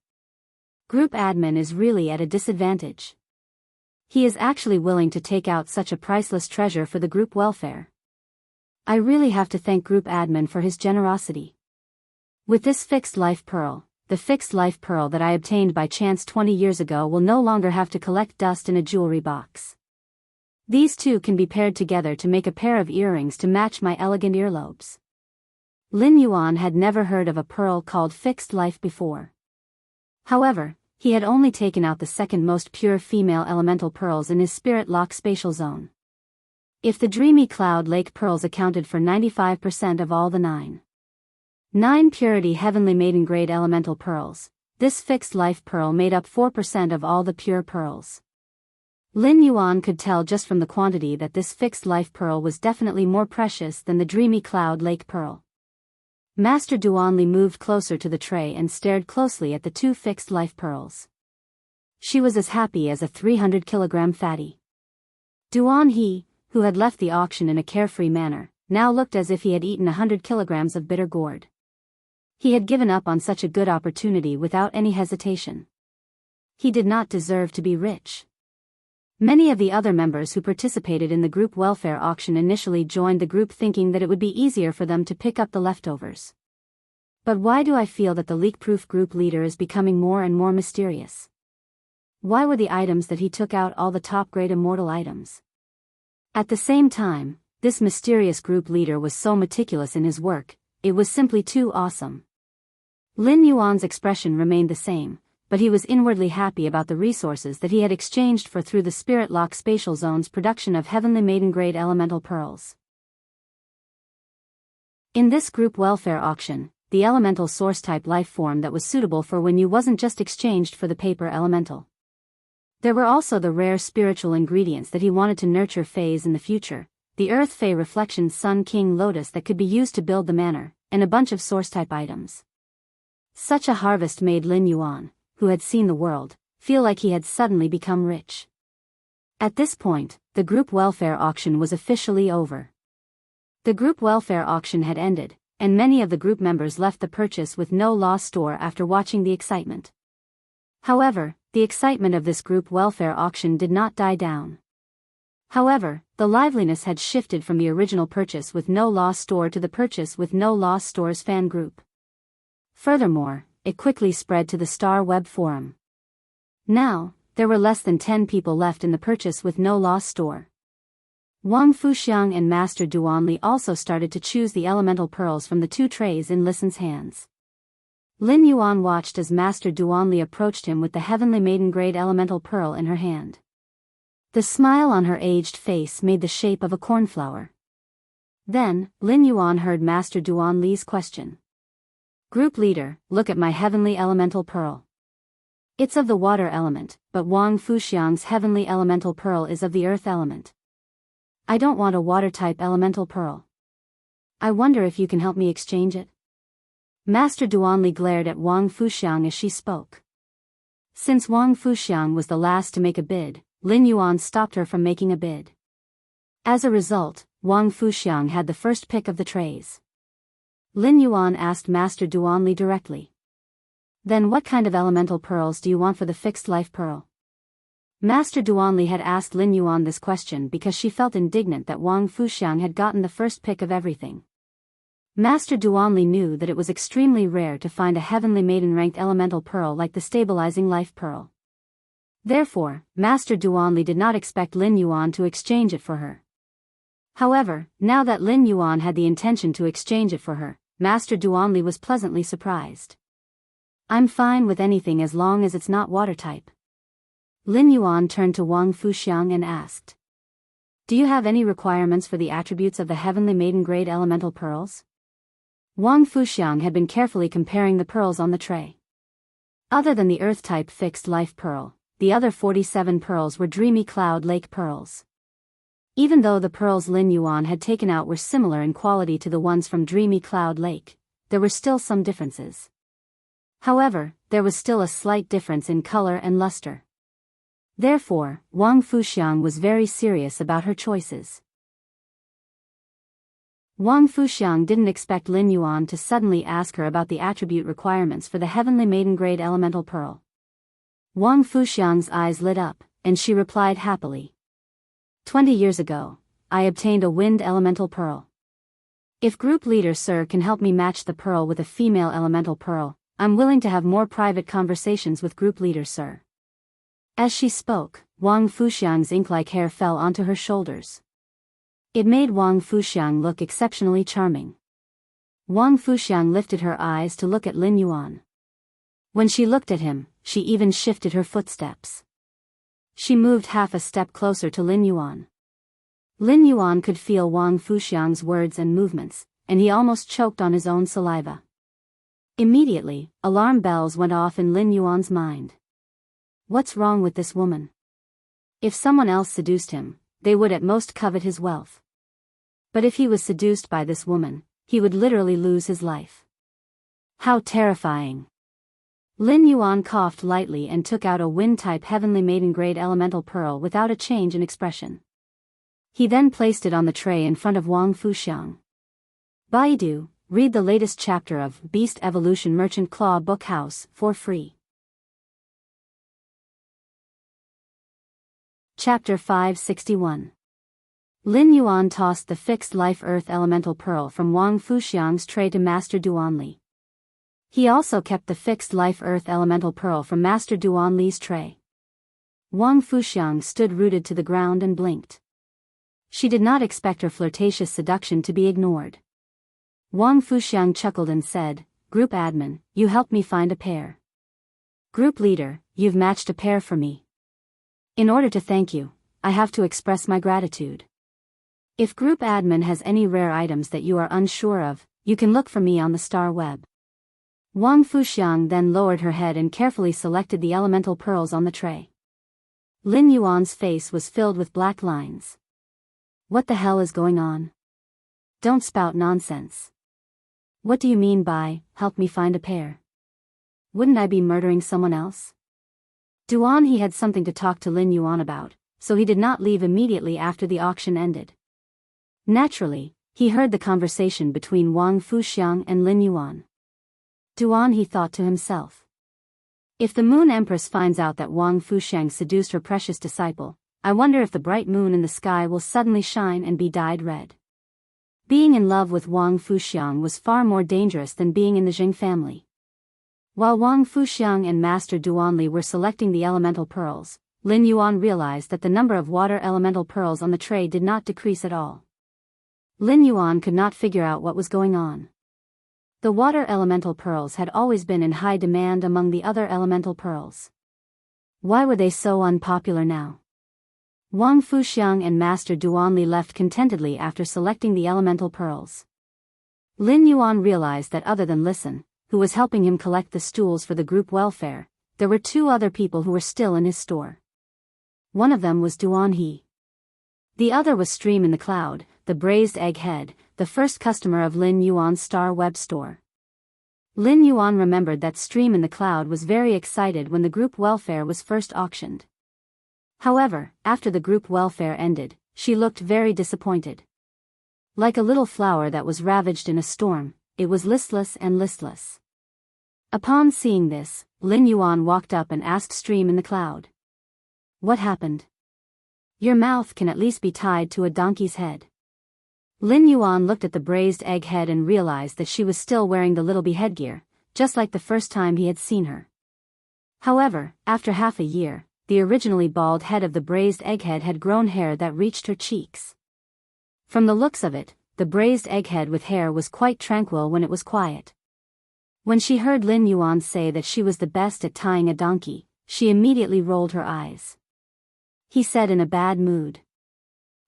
Group admin is really at a disadvantage. He is actually willing to take out such a priceless treasure for the group welfare. I really have to thank group admin for his generosity. With this fixed life pearl, the fixed life pearl that I obtained by chance 20 years ago will no longer have to collect dust in a jewelry box. These 2 can be paired together to make a pair of earrings to match my elegant earlobes. Lin Yuan had never heard of a pearl called fixed life before. However, he had only taken out the second most pure female elemental pearls in his spirit lock spatial zone. If the dreamy Cloud Lake pearls accounted for 95% of all the 9 purity heavenly maiden-grade elemental pearls, this fixed life pearl made up 4% of all the pure pearls. Lin Yuan could tell just from the quantity that this fixed life pearl was definitely more precious than the dreamy Cloud Lake pearl. Master Duanli moved closer to the tray and stared closely at the 2 fixed life pearls. She was as happy as a 300-kilogram fatty. Duan he, who had left the auction in a carefree manner, now looked as if he had eaten 100 kilograms of bitter gourd. He had given up on such a good opportunity without any hesitation. He did not deserve to be rich. Many of the other members who participated in the group welfare auction initially joined the group thinking that it would be easier for them to pick up the leftovers. But why do I feel that the leak-proof group leader is becoming more and more mysterious? Why were the items that he took out all the top-grade immortal items? At the same time, this mysterious group leader was so meticulous in his work, it was simply too awesome. Lin Yuan's expression remained the same, but he was inwardly happy about the resources that he had exchanged for through the Spirit Lock Spatial Zone's production of Heavenly Maiden-grade elemental pearls. In this group welfare auction, the elemental source-type life form that was suitable for Wen Yu wasn't just exchanged for the paper elemental. There were also the rare spiritual ingredients that he wanted to nurture phase in the future, the Earth Fey Reflection Sun King Lotus that could be used to build the manor, and a bunch of source-type items. Such a harvest made Lin Yuan, who had seen the world, feel like he had suddenly become rich. At this point, the group welfare auction was officially over. The group welfare auction had ended, and many of the group members left the purchase with no loss store after watching the excitement. However, the excitement of this group welfare auction did not die down. However, the liveliness had shifted from the original purchase with no loss store to the purchase with no loss store's fan group. Furthermore, it quickly spread to the Star Web forum. Now, there were less than 10 people left in the purchase with no loss store. Wang Fuxiang and Master Duanli also started to choose the elemental pearls from the 2 trays in Listen's hands. Lin Yuan watched as Master Duanli approached him with the Heavenly Maiden-grade elemental pearl in her hand. The smile on her aged face made the shape of a cornflower. Then, Lin Yuan heard Master Duanli's question. Group leader, look at my heavenly elemental pearl. It's of the water element, but Wang Fuxiang's heavenly elemental pearl is of the earth element. I don't want a water-type elemental pearl. I wonder if you can help me exchange it? Master Duanli glared at Wang Fuxiang as she spoke. Since Wang Fuxiang was the last to make a bid, Lin Yuan stopped her from making a bid. As a result, Wang Fuxiang had the first pick of the trays. Lin Yuan asked Master Duanli directly. Then what kind of elemental pearls do you want for the fixed life pearl? Master Duanli had asked Lin Yuan this question because she felt indignant that Wang Fuxiang had gotten the first pick of everything. Master Duanli knew that it was extremely rare to find a Heavenly Maiden-ranked elemental pearl like the Stabilizing Life Pearl. Therefore, Master Duanli did not expect Lin Yuan to exchange it for her. However, now that Lin Yuan had the intention to exchange it for her, Master Duanli was pleasantly surprised. I'm fine with anything as long as it's not water-type. Lin Yuan turned to Wang Fuxiang and asked. Do you have any requirements for the attributes of the Heavenly Maiden-grade elemental pearls? Wang Fuxiang had been carefully comparing the pearls on the tray. Other than the Earth-type fixed life pearl, the other 47 pearls were Dreamy Cloud Lake pearls. Even though the pearls Lin Yuan had taken out were similar in quality to the ones from Dreamy Cloud Lake, there were still some differences. However, there was still a slight difference in color and luster. Therefore, Wang Fuxiang was very serious about her choices. Wang Fuxiang didn't expect Lin Yuan to suddenly ask her about the attribute requirements for the Heavenly Maiden-grade elemental pearl. Wang Fuxiang's eyes lit up, and she replied happily. 20 years ago, I obtained a wind elemental pearl. If group leader Sir can help me match the pearl with a female elemental pearl, I'm willing to have more private conversations with group leader Sir. As she spoke, Wang Fuxiang's ink-like hair fell onto her shoulders. It made Wang Fuxiang look exceptionally charming. Wang Fuxiang lifted her eyes to look at Lin Yuan. When she looked at him, she even shifted her footsteps. She moved half a step closer to Lin Yuan. Lin Yuan could feel Wang Fuxiang's words and movements, and he almost choked on his own saliva. Immediately, alarm bells went off in Lin Yuan's mind. What's wrong with this woman? If someone else seduced him, they would at most covet his wealth. But if he was seduced by this woman, he would literally lose his life. How terrifying! Lin Yuan coughed lightly and took out a wind-type Heavenly Maiden-grade elemental pearl without a change in expression. He then placed it on the tray in front of Wang Fuxiang. Baidu, read the latest chapter of Beast Evolution Merchant Claw Book House for free. Chapter 561. Lin Yuan tossed the fixed life earth elemental pearl from Wang Fuxiang's tray to Master Duanli. He also kept the fixed life earth elemental pearl from Master Duanli's tray. Wang Fuxiang stood rooted to the ground and blinked. She did not expect her flirtatious seduction to be ignored. Wang Fuxiang chuckled and said, "Group admin, you helped me find a pair. Group leader, you've matched a pair for me. In order to thank you, I have to express my gratitude. If group admin has any rare items that you are unsure of, you can look for me on the star web." Wang Fuxiang then lowered her head and carefully selected the elemental pearls on the tray. Lin Yuan's face was filled with black lines. What the hell is going on? Don't spout nonsense. What do you mean by, help me find a pair? Wouldn't I be murdering someone else? Duan he had something to talk to Lin Yuan about, so he did not leave immediately after the auction ended. Naturally, he heard the conversation between Wang Fuxiang and Lin Yuan. Duan he thought to himself. If the Moon Empress finds out that Wang Fuxiang seduced her precious disciple, I wonder if the bright moon in the sky will suddenly shine and be dyed red. Being in love with Wang Fuxiang was far more dangerous than being in the Jing family. While Wang Fuxiang and Master Duanli were selecting the elemental pearls, Lin Yuan realized that the number of water elemental pearls on the tray did not decrease at all. Lin Yuan could not figure out what was going on. The water elemental pearls had always been in high demand among the other elemental pearls. Why were they so unpopular now? Wang Fuxiang and Master Duanli left contentedly after selecting the elemental pearls. Lin Yuan realized that other than Listen, who was helping him collect the stools for the group welfare, there were two other people who were still in his store. One of them was Duan He. The other was Stream in the Cloud, the braised egghead, the first customer of Lin Yuan's Star Web store. Lin Yuan remembered that Stream in the Cloud was very excited when the group welfare was first auctioned. However, after the group welfare ended, she looked very disappointed. Like a little flower that was ravaged in a storm, it was listless and listless. Upon seeing this, Lin Yuan walked up and asked Stream in the Cloud. What happened? Your mouth can at least be tied to a donkey's head. Lin Yuan looked at the braised egg head and realized that she was still wearing the little bee headgear, just like the first time he had seen her. However, after half a year, the originally bald head of the braised egghead had grown hair that reached her cheeks. From the looks of it, the braised egghead with hair was quite tranquil when it was quiet. When she heard Lin Yuan say that she was the best at tying a donkey, she immediately rolled her eyes. He said in a bad mood.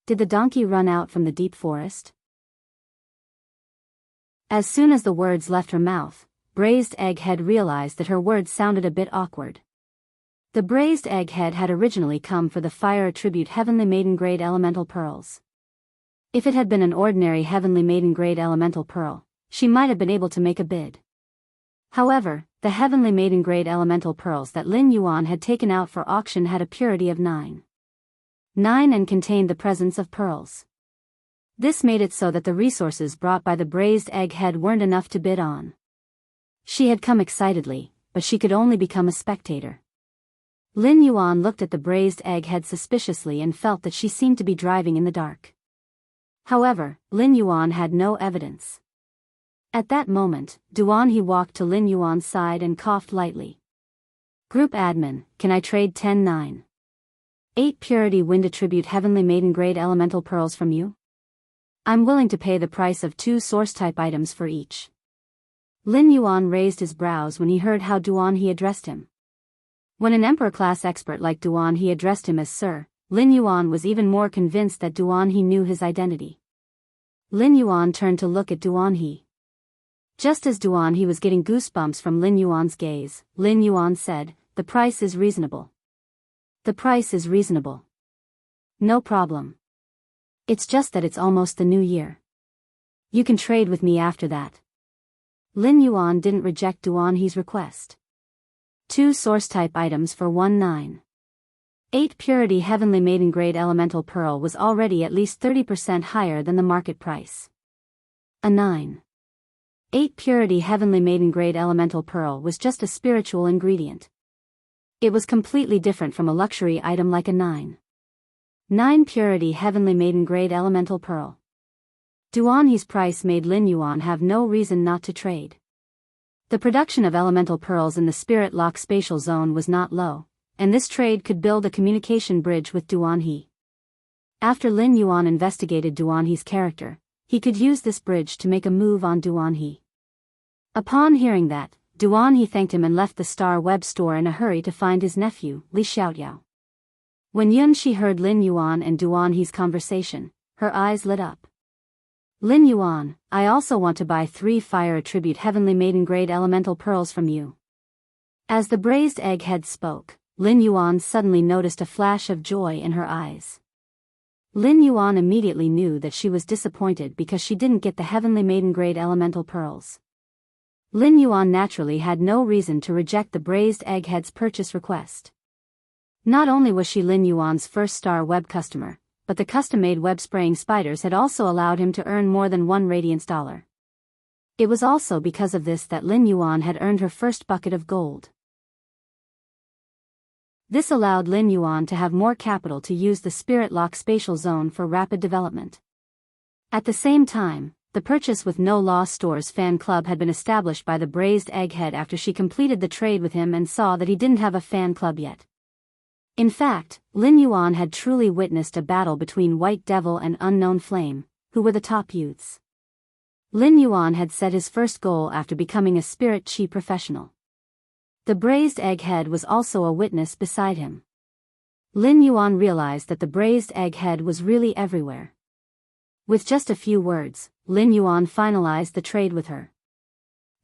Did the donkey run out from the deep forest? As soon as the words left her mouth, Braised Egghead realized that her words sounded a bit awkward. The Braised Egghead had originally come for the Fire Attribute Heavenly Maiden Grade Elemental Pearls. If it had been an ordinary Heavenly Maiden Grade Elemental Pearl, she might have been able to make a bid. However, the Heavenly Maiden Grade Elemental Pearls that Lin Yuan had taken out for auction had a purity of 9 and contained the presence of pearls. This made it so that the resources brought by the Braised Egghead weren't enough to bid on. She had come excitedly, but she could only become a spectator. Lin Yuan looked at the Braised Egghead suspiciously and felt that she seemed to be driving in the dark. However, Lin Yuan had no evidence. At that moment, Duan He walked to Lin Yuan's side and coughed lightly. Group admin, can I trade 10-9? 8 Purity Wind Attribute Heavenly Maiden Grade Elemental Pearls from you? I'm willing to pay the price of 2 source-type items for each. Lin Yuan raised his brows when he heard how Duan He addressed him. When an Emperor-class expert like Duan He addressed him as Sir, Lin Yuan was even more convinced that Duan He knew his identity. Lin Yuan turned to look at Duan He. Just as Duan He was getting goosebumps from Lin Yuan's gaze, Lin Yuan said, "The price is reasonable. The price is reasonable. No problem. It's just that it's almost the new year. You can trade with me after that." Lin Yuan didn't reject Duan He's request. 2 source-type items for 1-9. 8 Purity Heavenly Maiden Grade Elemental Pearl was already at least 30% higher than the market price. A 9. 8 Purity Heavenly Maiden Grade Elemental Pearl was just a spiritual ingredient. It was completely different from a luxury item like a 9 Purity Heavenly Maiden Grade Elemental Pearl. Duan He's price made Lin Yuan have no reason not to trade. The production of elemental pearls in the Spirit Lock spatial zone was not low, and this trade could build a communication bridge with Duanhe. After Lin Yuan investigated Duanhe's character, he could use this bridge to make a move on Duanhe. Upon hearing that, Duanhe thanked him and left the Star Web store in a hurry to find his nephew, Li Xiaoyao. When Yunxi heard Lin Yuan and Duanhe's conversation, her eyes lit up. Lin Yuan, I also want to buy 3 fire attribute heavenly maiden grade elemental pearls from you. As the braised egghead spoke, Lin Yuan suddenly noticed a flash of joy in her eyes. Lin Yuan immediately knew that she was disappointed because she didn't get the heavenly maiden grade elemental pearls. Lin Yuan naturally had no reason to reject the braised egghead's purchase request. Not only was she Lin Yuan's first Star Web customer, but the custom-made web-spraying spiders had also allowed him to earn more than 1 Radiance dollar. It was also because of this that Lin Yuan had earned her first bucket of gold. This allowed Lin Yuan to have more capital to use the Spirit Lock Spatial Zone for rapid development. At the same time, the purchase with No Law Stores fan club had been established by the braised egghead after she completed the trade with him and saw that he didn't have a fan club yet. In fact, Lin Yuan had truly witnessed a battle between White Devil and Unknown Flame, who were the top youths. Lin Yuan had set his first goal after becoming a spirit chi professional. The braised egghead was also a witness beside him. Lin Yuan realized that the braised egghead was really everywhere. With just a few words, Lin Yuan finalized the trade with her.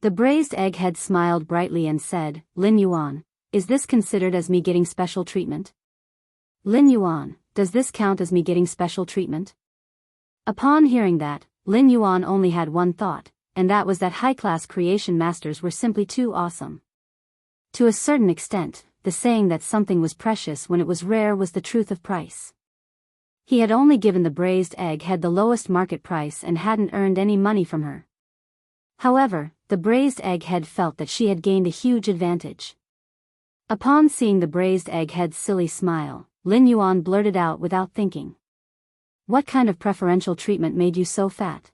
The braised egghead smiled brightly and said, Lin Yuan, is this considered as me getting special treatment? Lin Yuan, does this count as me getting special treatment? Upon hearing that, Lin Yuan only had one thought, and that was that high-class creation masters were simply too awesome. To a certain extent, the saying that something was precious when it was rare was the truth of price. He had only given the braised egghead the lowest market price and hadn't earned any money from her. However, the braised egghead felt that she had gained a huge advantage. Upon seeing the braised egghead's silly smile, Lin Yuan blurted out without thinking. What kind of preferential treatment made you so fat?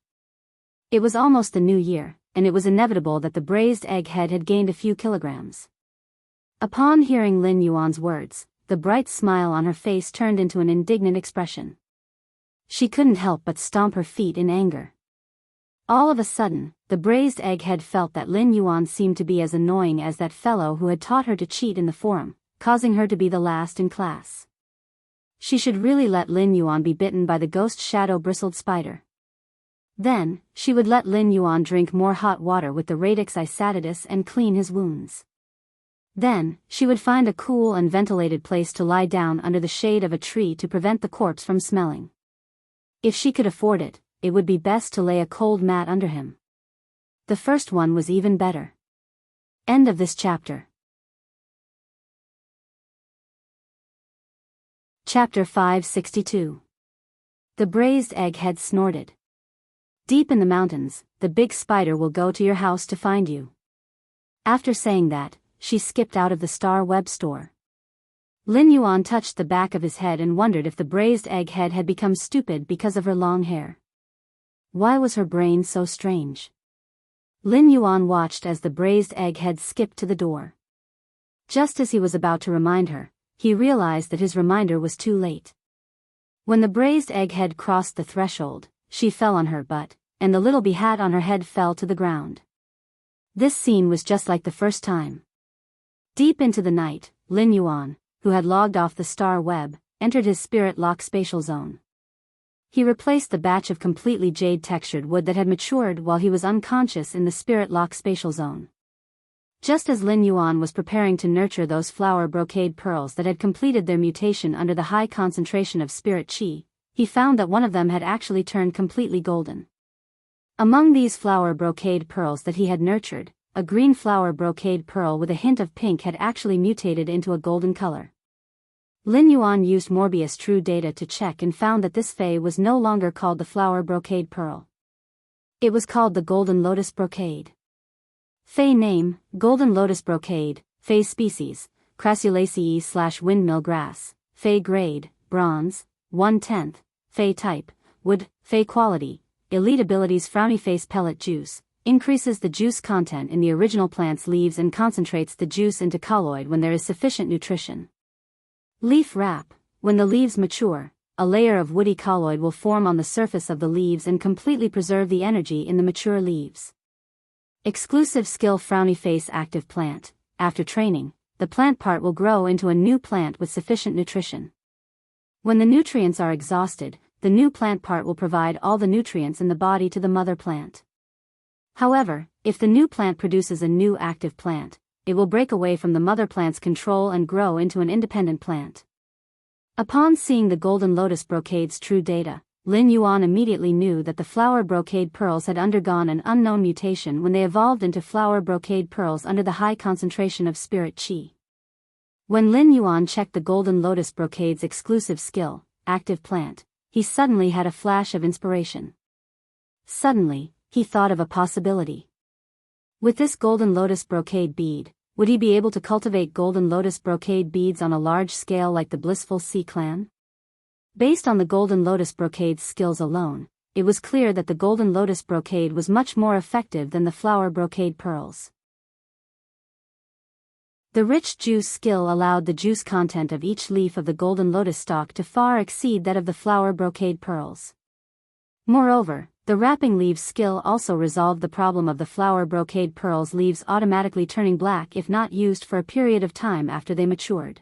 It was almost the new year, and it was inevitable that the braised egghead had gained a few kilograms. Upon hearing Lin Yuan's words, the bright smile on her face turned into an indignant expression. She couldn't help but stomp her feet in anger. All of a sudden, the braised egghead felt that Lin Yuan seemed to be as annoying as that fellow who had taught her to cheat in the forum, causing her to be the last in class. She should really let Lin Yuan be bitten by the ghost shadow-bristled spider. Then, she would let Lin Yuan drink more hot water with the radix isatitis and clean his wounds. Then, she would find a cool and ventilated place to lie down under the shade of a tree to prevent the corpse from smelling. If she could afford it, it would be best to lay a cold mat under him. The first one was even better. End of this chapter. Chapter 562. The braised egghead snorted. Deep in the mountains, the big spider will go to your house to find you. After saying that, she skipped out of the Star Web store. Lin Yuan touched the back of his head and wondered if the braised egghead had become stupid because of her long hair. Why was her brain so strange? Lin Yuan watched as the braised egghead skipped to the door. Just as he was about to remind her, he realized that his reminder was too late. When the braised egghead crossed the threshold, she fell on her butt, and the little bee hat on her head fell to the ground. This scene was just like the first time. Deep into the night, Lin Yuan, who had logged off the Star Web, entered his Spirit Lock Spatial Zone. He replaced the batch of completely jade-textured wood that had matured while he was unconscious in the Spirit Lock Spatial Zone. Just as Lin Yuan was preparing to nurture those flower brocade pearls that had completed their mutation under the high concentration of spirit chi, he found that one of them had actually turned completely golden. Among these flower brocade pearls that he had nurtured, a green flower brocade pearl with a hint of pink had actually mutated into a golden color. Lin Yuan used Morbius True Data to check and found that this fei was no longer called the flower brocade pearl. It was called the golden lotus brocade. Fei name, golden lotus brocade, Fei species, Crassulaceae/windmill grass, Fei grade, bronze, 1/10, Fei type, wood, Fei quality, elite abilities frowny face pellet juice, increases the juice content in the original plant's leaves and concentrates the juice into colloid when there is sufficient nutrition. Leaf wrap. When the leaves mature, a layer of woody colloid will form on the surface of the leaves and completely preserve the energy in the mature leaves. Exclusive skill. Frowny face. Active plant. After training, the plant part will grow into a new plant with sufficient nutrition. When the nutrients are exhausted, the new plant part will provide all the nutrients in the body to the mother plant. However, if the new plant produces a new active plant, it will break away from the mother plant's control and grow into an independent plant. Upon seeing the golden lotus brocade's true data, Lin Yuan immediately knew that the flower brocade pearls had undergone an unknown mutation when they evolved into flower brocade pearls under the high concentration of spirit qi. When Lin Yuan checked the golden lotus brocade's exclusive skill, active plant, he suddenly had a flash of inspiration. Suddenly, he thought of a possibility. With this golden lotus brocade bead, would he be able to cultivate golden lotus brocade beads on a large scale like the blissful Sea clan? Based on the golden lotus brocade's skills alone, it was clear that the golden lotus brocade was much more effective than the flower brocade pearls. The rich juice skill allowed the juice content of each leaf of the golden lotus stalk to far exceed that of the flower brocade pearls. Moreover, the wrapping leaves skill also resolved the problem of the flower brocade pearls leaves automatically turning black if not used for a period of time after they matured.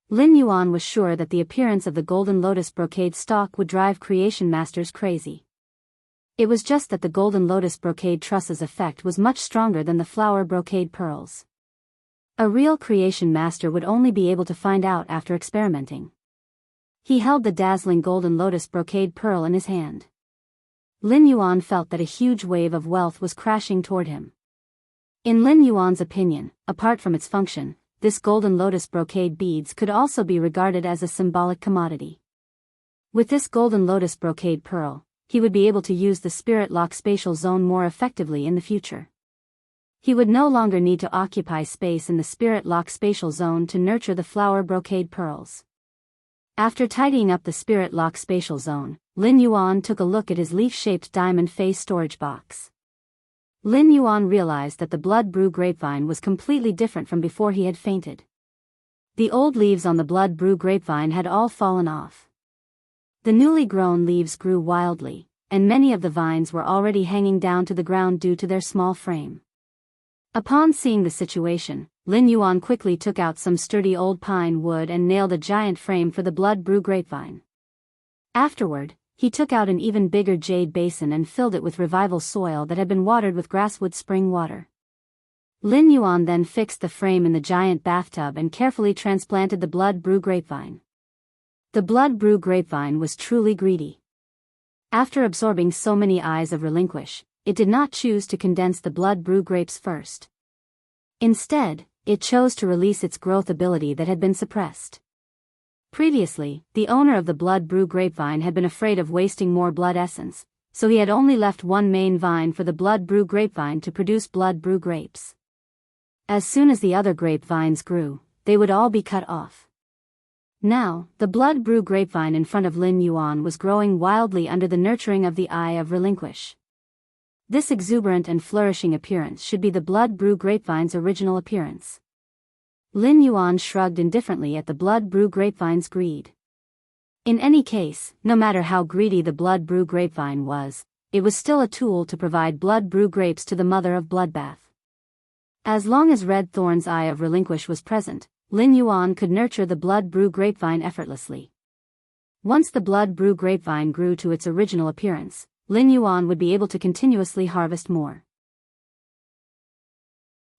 Lin Yuan was sure that the appearance of the golden lotus brocade stalk would drive creation masters crazy. It was just that the golden lotus brocade truss's effect was much stronger than the flower brocade pearls. A real creation master would only be able to find out after experimenting. He held the dazzling golden lotus brocade pearl in his hand. Lin Yuan felt that a huge wave of wealth was crashing toward him. In Lin Yuan's opinion, apart from its function, this golden lotus brocade beads could also be regarded as a symbolic commodity. With this golden lotus brocade pearl, he would be able to use the spirit lock spatial zone more effectively in the future. He would no longer need to occupy space in the spirit lock spatial zone to nurture the flower brocade pearls. After tidying up the spirit lock spatial zone, Lin Yuan took a look at his leaf-shaped diamond face storage box. Lin Yuan realized that the blood brew grapevine was completely different from before he had fainted. The old leaves on the blood brew grapevine had all fallen off. The newly grown leaves grew wildly, and many of the vines were already hanging down to the ground due to their small frame. Upon seeing the situation, Lin Yuan quickly took out some sturdy old pine wood and nailed a giant frame for the blood brew grapevine. Afterward, he took out an even bigger jade basin and filled it with revival soil that had been watered with grasswood spring water. Lin Yuan then fixed the frame in the giant bathtub and carefully transplanted the blood brew grapevine. The blood brew grapevine was truly greedy. After absorbing so many eyes of relinquish, it did not choose to condense the blood brew grapes first. Instead, it chose to release its growth ability that had been suppressed. Previously, the owner of the blood brew grapevine had been afraid of wasting more blood essence, so he had only left one main vine for the blood brew grapevine to produce blood brew grapes. As soon as the other grapevines grew, they would all be cut off. Now, the blood brew grapevine in front of Lin Yuan was growing wildly under the nurturing of the eye of relinquish. This exuberant and flourishing appearance should be the blood brew grapevine's original appearance. Lin Yuan shrugged indifferently at the blood brew grapevine's greed. In any case, no matter how greedy the blood brew grapevine was, it was still a tool to provide blood brew grapes to the mother of bloodbath. As long as Red Thorn's eye of relinquish was present, Lin Yuan could nurture the blood brew grapevine effortlessly. Once the blood brew grapevine grew to its original appearance, Lin Yuan would be able to continuously harvest more.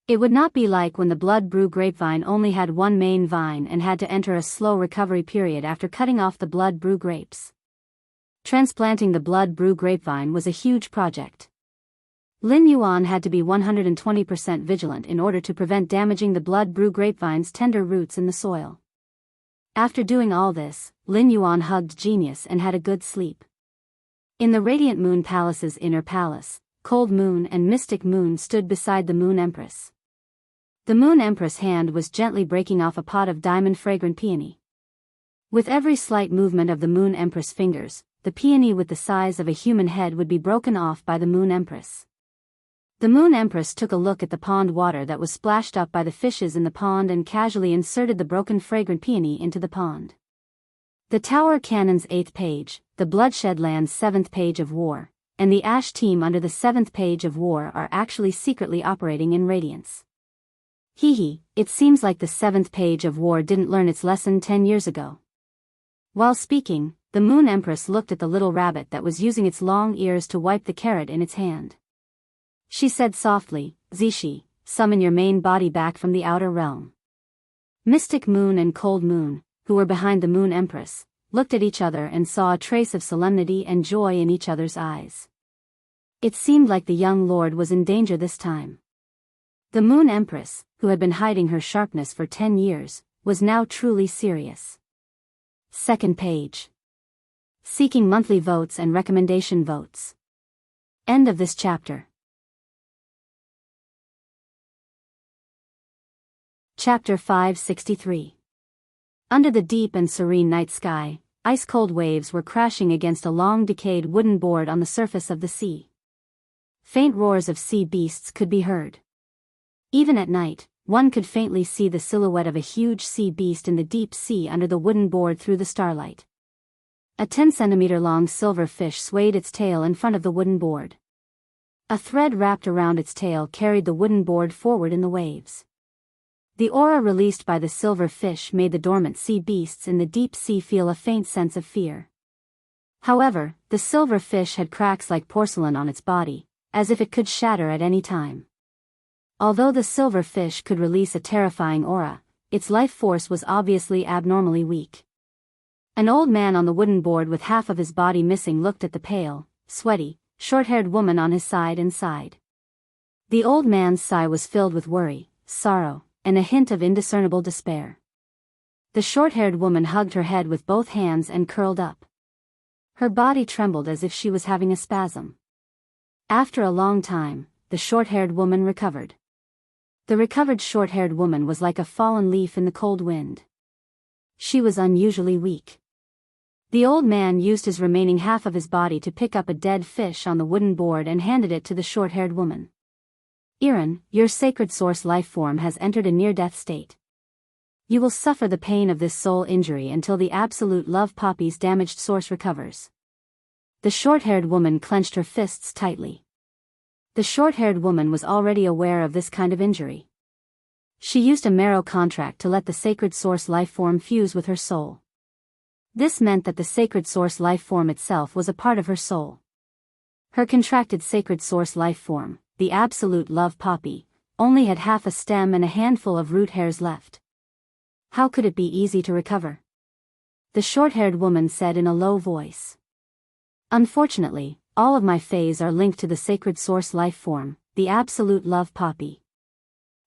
It would not be like when the blood brew grapevine only had one main vine and had to enter a slow recovery period after cutting off the blood brew grapes. Transplanting the blood brew grapevine was a huge project. Lin Yuan had to be 120% vigilant in order to prevent damaging the blood brew grapevine's tender roots in the soil. After doing all this, Lin Yuan hugged genius and had a good sleep. In the Radiant Moon Palace's inner palace, Cold Moon and Mystic Moon stood beside the Moon Empress. The Moon Empress' hand was gently breaking off a pot of diamond fragrant peony. With every slight movement of the Moon Empress' fingers, the peony with the size of a human head would be broken off by the Moon Empress. The Moon Empress took a look at the pond water that was splashed up by the fishes in the pond and casually inserted the broken fragrant peony into the pond. The Tower Cannon's 8th page, the Bloodshed Land's 7th page of war, and the Ash team under the 7th page of war are actually secretly operating in Radiance. Hee, it seems like the 7th page of war didn't learn its lesson 10 years ago. While speaking, the Moon Empress looked at the little rabbit that was using its long ears to wipe the carrot in its hand. She said softly, Zishi, summon your main body back from the outer realm. Mystic Moon and Cold Moon, who were behind the Moon Empress, looked at each other and saw a trace of solemnity and joy in each other's eyes. It seemed like the young lord was in danger this time. The Moon Empress, who had been hiding her sharpness for 10 years, was now truly serious. 2nd page. Seeking monthly votes and recommendation votes. End of this chapter. Chapter 563. Under the deep and serene night sky, ice-cold waves were crashing against a long decayed wooden board on the surface of the sea. Faint roars of sea beasts could be heard. Even at night, one could faintly see the silhouette of a huge sea beast in the deep sea under the wooden board through the starlight. A 10-centimeter-long silver fish swayed its tail in front of the wooden board. A thread wrapped around its tail carried the wooden board forward in the waves. The aura released by the silver fish made the dormant sea beasts in the deep sea feel a faint sense of fear. However, the silver fish had cracks like porcelain on its body, as if it could shatter at any time. Although the silver fish could release a terrifying aura, its life force was obviously abnormally weak. An old man on the wooden board with half of his body missing looked at the pale, sweaty, short-haired woman on his side and sighed. The old man's sigh was filled with worry, sorrow, and a hint of indiscernible despair. The short-haired woman hugged her head with both hands and curled up. Her body trembled as if she was having a spasm. After a long time, the short-haired woman recovered. The recovered short-haired woman was like a fallen leaf in the cold wind. She was unusually weak. The old man used his remaining half of his body to pick up a dead fish on the wooden board and handed it to the short-haired woman. Iran, your sacred source life form has entered a near-death state. You will suffer the pain of this soul injury until the absolute love poppy's damaged source recovers. The short-haired woman clenched her fists tightly. The short-haired woman was already aware of this kind of injury. She used a marrow contract to let the sacred source life form fuse with her soul. This meant that the sacred source life form itself was a part of her soul. Her contracted sacred source life form, the absolute love poppy, only had half a stem and a handful of root hairs left. How could it be easy to recover? The short-haired woman said in a low voice. Unfortunately, all of my phase are linked to the sacred source life form, the absolute love poppy.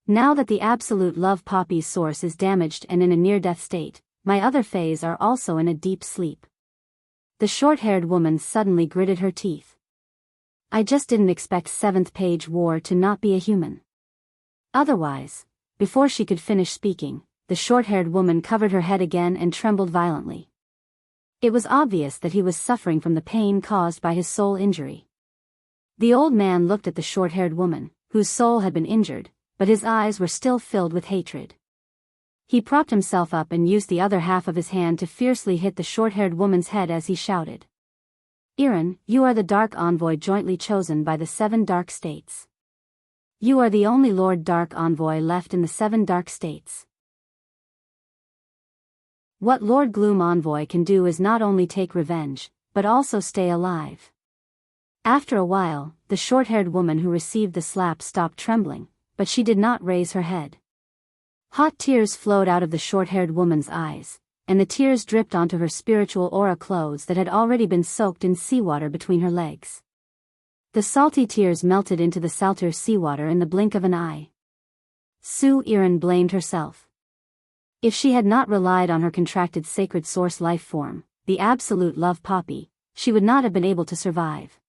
Now that the absolute love poppy's source is damaged and in a near-death state, my other phase are also in a deep sleep. The short-haired woman suddenly gritted her teeth. I just didn't expect 7th page war to not be a human. Otherwise, before she could finish speaking, the short-haired woman covered her head again and trembled violently. It was obvious that he was suffering from the pain caused by his soul injury. The old man looked at the short-haired woman, whose soul had been injured, but his eyes were still filled with hatred. He propped himself up and used the other half of his hand to fiercely hit the short-haired woman's head as he shouted. Iran, you are the Dark Envoy jointly chosen by the 7 Dark States. You are the only Lord Dark Envoy left in the 7 Dark States. What Lord Gloom Envoy can do is not only take revenge, but also stay alive. After a while, the short-haired woman who received the slap stopped trembling, but she did not raise her head. Hot tears flowed out of the short-haired woman's eyes, and the tears dripped onto her spiritual aura clothes that had already been soaked in seawater between her legs. The salty tears melted into the salter seawater in the blink of an eye. Su Iran blamed herself. If she had not relied on her contracted sacred source life form, the absolute love poppy, she would not have been able to survive.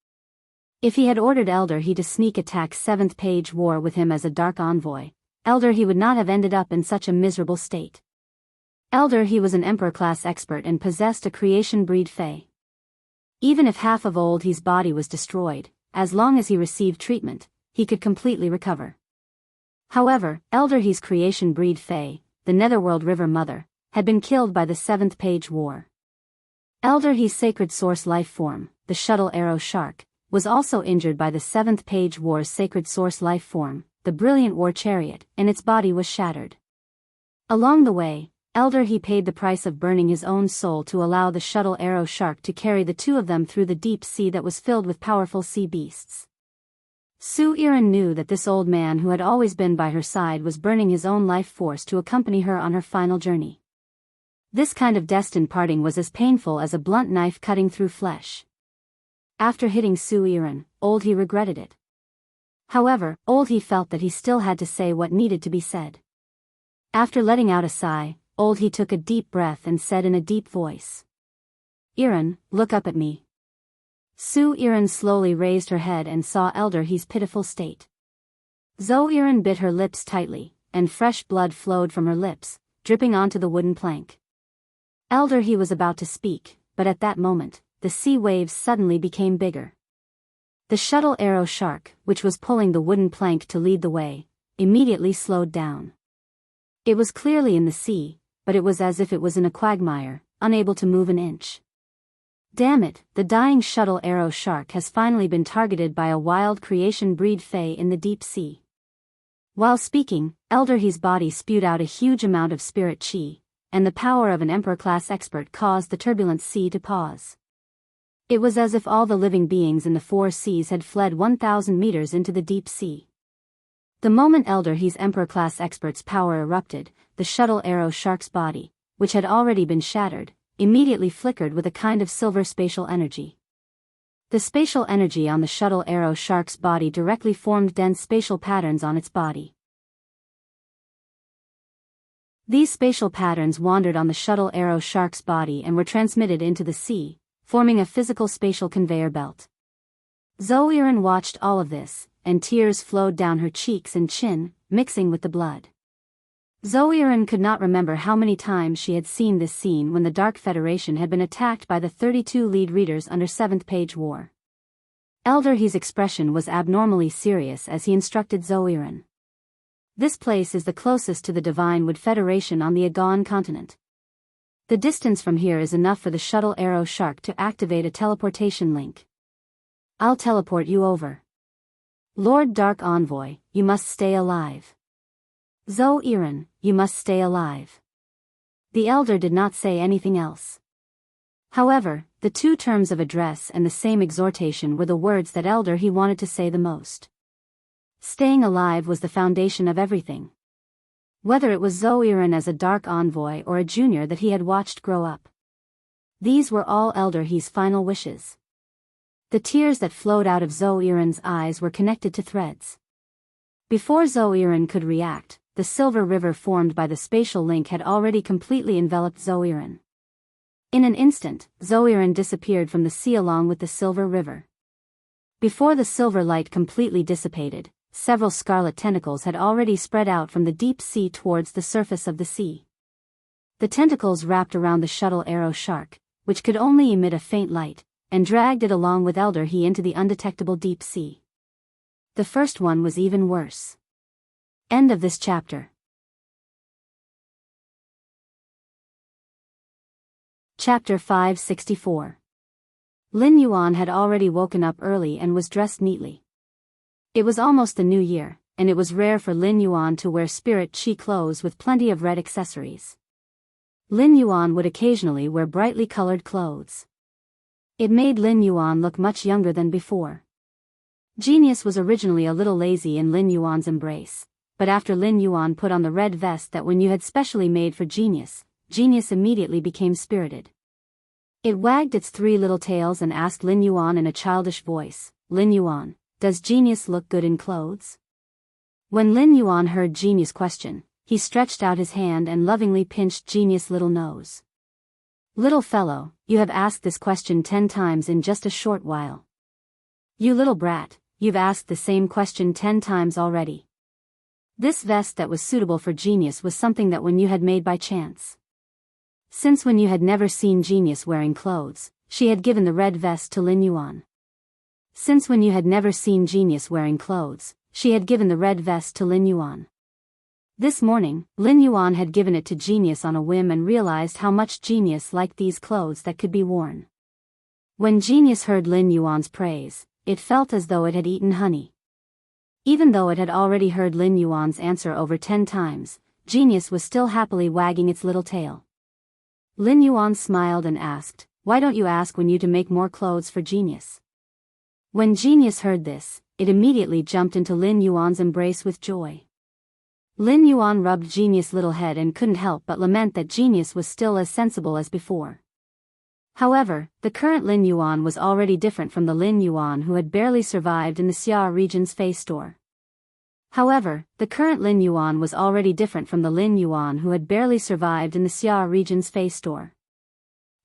If he had ordered Elder He to sneak attack 7th page war with him as a Dark Envoy, Elder He would not have ended up in such a miserable state. Elder He was an Emperor-class expert and possessed a creation breed Fae. Even if half of Old He's body was destroyed, as long as he received treatment, he could completely recover. However, Elder He's creation breed Fae, the Netherworld River Mother, had been killed by the 7th Page War. Elder He's sacred source life form, the Shuttle Arrow Shark, was also injured by the 7th Page War's sacred source life form, the Brilliant War Chariot, and its body was shattered. Along the way, Elder He paid the price of burning his own soul to allow the Shuttle Arrow Shark to carry the two of them through the deep sea that was filled with powerful sea beasts. Su Iran knew that this old man who had always been by her side was burning his own life force to accompany her on her final journey. This kind of destined parting was as painful as a blunt knife cutting through flesh. After hitting Su Iran, Old He regretted it. However, Old He felt that he still had to say what needed to be said. After letting out a sigh, Old He took a deep breath and said in a deep voice, "Iran, look up at me." Su Iran slowly raised her head and saw Elder He's pitiful state. Zo Iran bit her lips tightly, and fresh blood flowed from her lips, dripping onto the wooden plank. Elder He was about to speak, but at that moment, the sea waves suddenly became bigger. The Shuttle Arrow Shark, which was pulling the wooden plank to lead the way, immediately slowed down. It was clearly in the sea, but it was as if it was in a quagmire, unable to move an inch. Damn it, the dying Shuttle Arrow Shark has finally been targeted by a wild creation breed Fae in the deep sea. While speaking, Elder He's body spewed out a huge amount of spirit chi, and the power of an Emperor-class expert caused the turbulent sea to pause. It was as if all the living beings in the 4 seas had fled 1,000 meters into the deep sea. The moment Elder He's Emperor-class expert's power erupted, the Shuttle Arrow Shark's body, which had already been shattered, immediately flickered with a kind of silver spatial energy. The spatial energy on the Shuttle Arrow Shark's body directly formed dense spatial patterns on its body. These spatial patterns wandered on the Shuttle Arrow Shark's body and were transmitted into the sea, forming a physical spatial conveyor belt. Zo Iran watched all of this, and tears flowed down her cheeks and chin, mixing with the blood. Zo Iran could not remember how many times she had seen this scene when the Dark Federation had been attacked by the 32 lead readers under 7th Page War. Elder He's expression was abnormally serious as he instructed Zo Iran. This place is the closest to the Divine Wood Federation on the Agon continent. The distance from here is enough for the Shuttle Arrow Shark to activate a teleportation link. I'll teleport you over. Lord Dark Envoy, you must stay alive. Zo Iran, you must stay alive. The elder did not say anything else. However, the two terms of address and the same exhortation were the words that Elder He wanted to say the most. Staying alive was the foundation of everything. Whether it was Zo Iran as a Dark Envoy or a junior that he had watched grow up. These were all Elder He's final wishes. The tears that flowed out of Zo Iran's eyes were connected to threads. Before Zo Iran could react, the silver river formed by the spatial link had already completely enveloped Zo Iran. In an instant, Zo Iran disappeared from the sea along with the silver river. Before the silver light completely dissipated, several scarlet tentacles had already spread out from the deep sea towards the surface of the sea. The tentacles wrapped around the Shuttle Arrow Shark, which could only emit a faint light, and dragged it along with Elder He into the undetectable deep sea. The first one was even worse. End of this chapter. Chapter 564. Lin Yuan had already woken up early and was dressed neatly. It was almost the new year, and it was rare for Lin Yuan to wear spirit chi clothes with plenty of red accessories. Lin Yuan would occasionally wear brightly colored clothes. It made Lin Yuan look much younger than before. Genius was originally a little lazy in Lin Yuan's embrace, but after Lin Yuan put on the red vest that Wen Yu had specially made for Genius, Genius immediately became spirited. It wagged its 3 little tails and asked Lin Yuan in a childish voice, "Lin Yuan, does Genius look good in clothes?" When Lin Yuan heard Genius' question, he stretched out his hand and lovingly pinched Genius' little nose. "Little fellow, you have asked this question 10 times in just a short while. You little brat, you've asked the same question 10 times already." This vest that was suitable for Genius was something that Wen Yu had made by chance. Since Wen Yu had never seen Genius wearing clothes, she had given the red vest to Lin Yuan. Since Wen Yu had never seen Genius wearing clothes, she had given the red vest to Lin Yuan. This morning, Lin Yuan had given it to Genius on a whim and realized how much Genius liked these clothes that could be worn. When Genius heard Lin Yuan's praise, it felt as though it had eaten honey. Even though it had already heard Lin Yuan's answer over 10 times, Genius was still happily wagging its little tail. Lin Yuan smiled and asked, "Why don't you ask when you to make more clothes for Genius?" When Genius heard this, it immediately jumped into Lin Yuan's embrace with joy. Lin Yuan rubbed Genius' little head and couldn't help but lament that Genius was still as sensible as before. However, the current Lin Yuan was already different from the Lin Yuan who had barely survived in the Xia region's face store.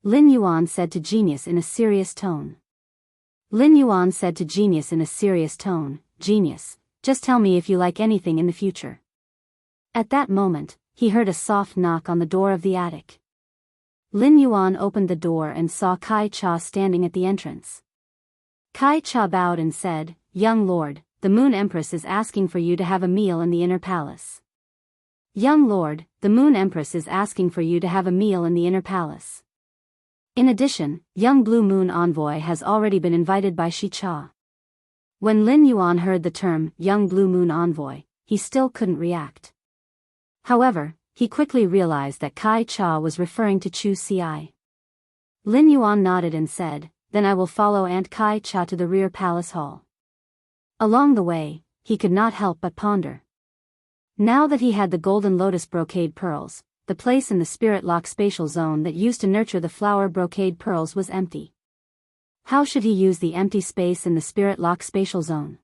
Lin Yuan said to Genius in a serious tone. "Genius, just tell me if you like anything in the future." At that moment, he heard a soft knock on the door of the attic. Lin Yuan opened the door and saw Kai Cha standing at the entrance. Kai Cha bowed and said, "Young lord, the Moon Empress is asking for you to have a meal in the inner palace." "Young lord, the Moon Empress is asking for you to have a meal in the inner palace. In addition, young Blue Moon Envoy has already been invited by Shi Cha." When Lin Yuan heard the term, young Blue Moon Envoy, he still couldn't react. However, he quickly realized that Kai Cha was referring to Chu Ci. Lin Yuan nodded and said, "Then I will follow Aunt Kai Cha to the rear palace hall." Along the way, he could not help but ponder. Now that he had the golden lotus brocade pearls, the place in the spirit lock spatial zone that used to nurture the flower brocade pearls was empty. How should he use the empty space in the spirit lock spatial zone?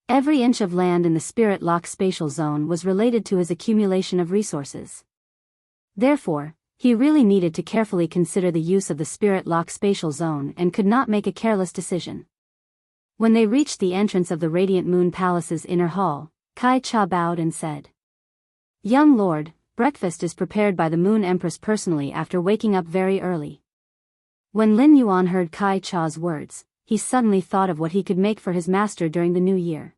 Every inch of land in the spirit lock spatial zone was related to his accumulation of resources. Therefore, he really needed to carefully consider the use of the spirit lock spatial zone and could not make a careless decision. When they reached the entrance of the Radiant Moon Palace's inner hall, Kai Cha bowed and said, "Young lord, breakfast is prepared by the Moon Empress personally after waking up very early." When Lin Yuan heard Kai Cha's words, he suddenly thought of what he could make for his master during the new year.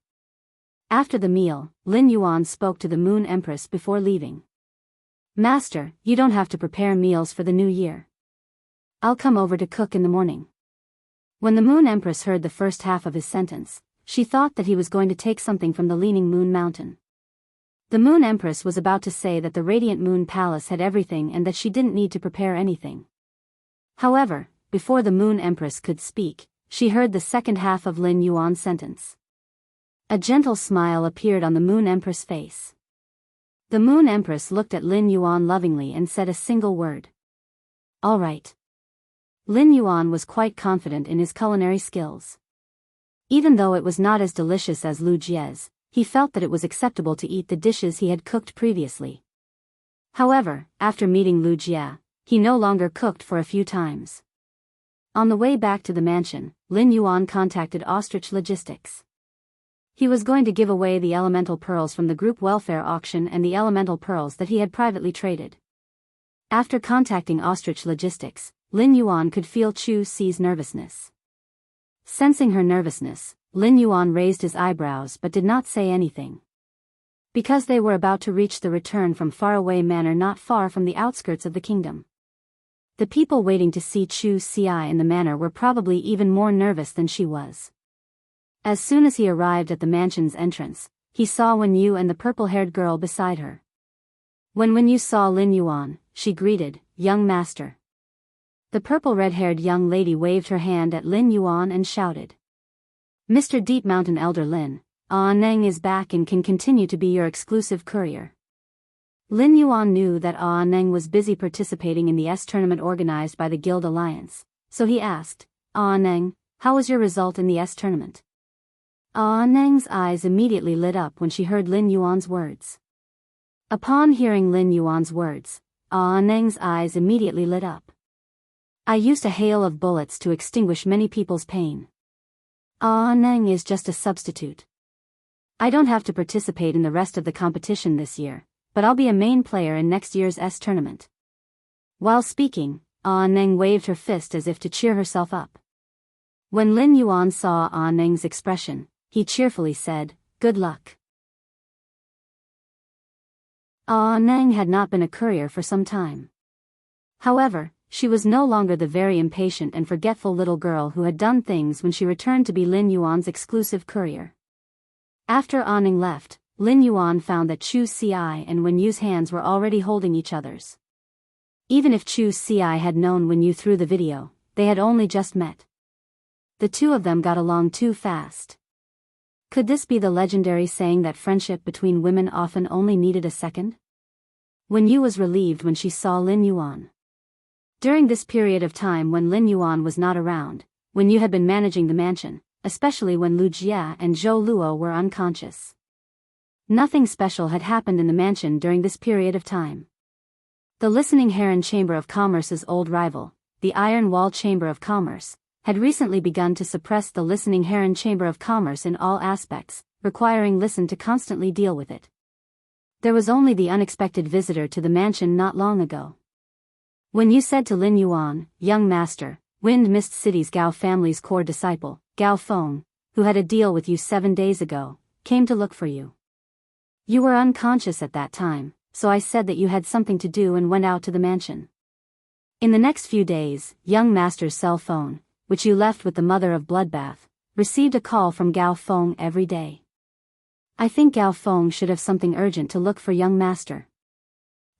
After the meal, Lin Yuan spoke to the Moon Empress before leaving. "Master, you don't have to prepare meals for the new year. I'll come over to cook in the morning." When the Moon Empress heard the first half of his sentence, she thought that he was going to take something from the Leaning Moon Mountain. The Moon Empress was about to say that the Radiant Moon Palace had everything and that she didn't need to prepare anything. However, before the Moon Empress could speak, she heard the second half of Lin Yuan's sentence. A gentle smile appeared on the Moon Empress' face. The Moon Empress looked at Lin Yuan lovingly and said a single word. "All right." Lin Yuan was quite confident in his culinary skills. Even though it was not as delicious as Lu Jie's, he felt that it was acceptable to eat the dishes he had cooked previously. However, after meeting Lu Jie, he no longer cooked for a few times. On the way back to the mansion, Lin Yuan contacted Ostrich Logistics. He was going to give away the elemental pearls from the group welfare auction and the elemental pearls that he had privately traded. After contacting Ostrich Logistics, Lin Yuan could feel Chu Ci's nervousness. Sensing her nervousness, Lin Yuan raised his eyebrows but did not say anything. Because they were about to reach the return from faraway manor not far from the outskirts of the kingdom. The people waiting to see Chu Ci in the manor were probably even more nervous than she was. As soon as he arrived at the mansion's entrance, he saw Wen Yu and the purple-haired girl beside her. When Wen Yu saw Lin Yuan, she greeted, "Young master." The purple-red-haired young lady waved her hand at Lin Yuan and shouted, "Mr. Deep Mountain Elder Lin, Neng is back and can continue to be your exclusive courier." Lin Yuan knew that Neng was busy participating in the S tournament organized by the Guild Alliance, so he asked, "Neng, how was your result in the S tournament?" Neng's eyes immediately lit up when she heard Lin Yuan's words. Upon hearing Lin Yuan's words, Neng's eyes immediately lit up. "I used a hail of bullets to extinguish many people's pain. Neng is just a substitute. I don't have to participate in the rest of the competition this year, but I'll be a main player in next year's S tournament." While speaking, Neng waved her fist as if to cheer herself up. When Lin Yuan saw Ah Neng's expression, he cheerfully said, "Good luck." Ah Neng had not been a courier for some time. However, she was no longer the very impatient and forgetful little girl who had done things when she returned to be Lin Yuan's exclusive courier. After Ah Neng left, Lin Yuan found that Chu Xi and Wen Yu's hands were already holding each other's. Even if Chu Xi had known Wen Yu through the video, they had only just met. The two of them got along too fast. Could this be the legendary saying that friendship between women often only needed a second? Wen Yu was relieved when she saw Lin Yuan. During this period of time when Lin Yuan was not around, Wen Yu had been managing the mansion, especially when Lu Jia and Zhou Luo were unconscious. Nothing special had happened in the mansion during this period of time. The Listening Heron Chamber of Commerce's old rival, the Iron Wall Chamber of Commerce, had recently begun to suppress the Listening Heron Chamber of Commerce in all aspects, requiring Listen to constantly deal with it. There was only the unexpected visitor to the mansion not long ago. When you said to Lin Yuan, "Young master, Wind Mist City's Gao family's core disciple, Gao Feng, who had a deal with you 7 days ago, came to look for you. You were unconscious at that time, so I said that you had something to do and went out to the mansion. In the next few days, young master's cell phone, which you left with the mother of Bloodbath, received a call from Gao Feng every day. I think Gao Feng should have something urgent to look for young master."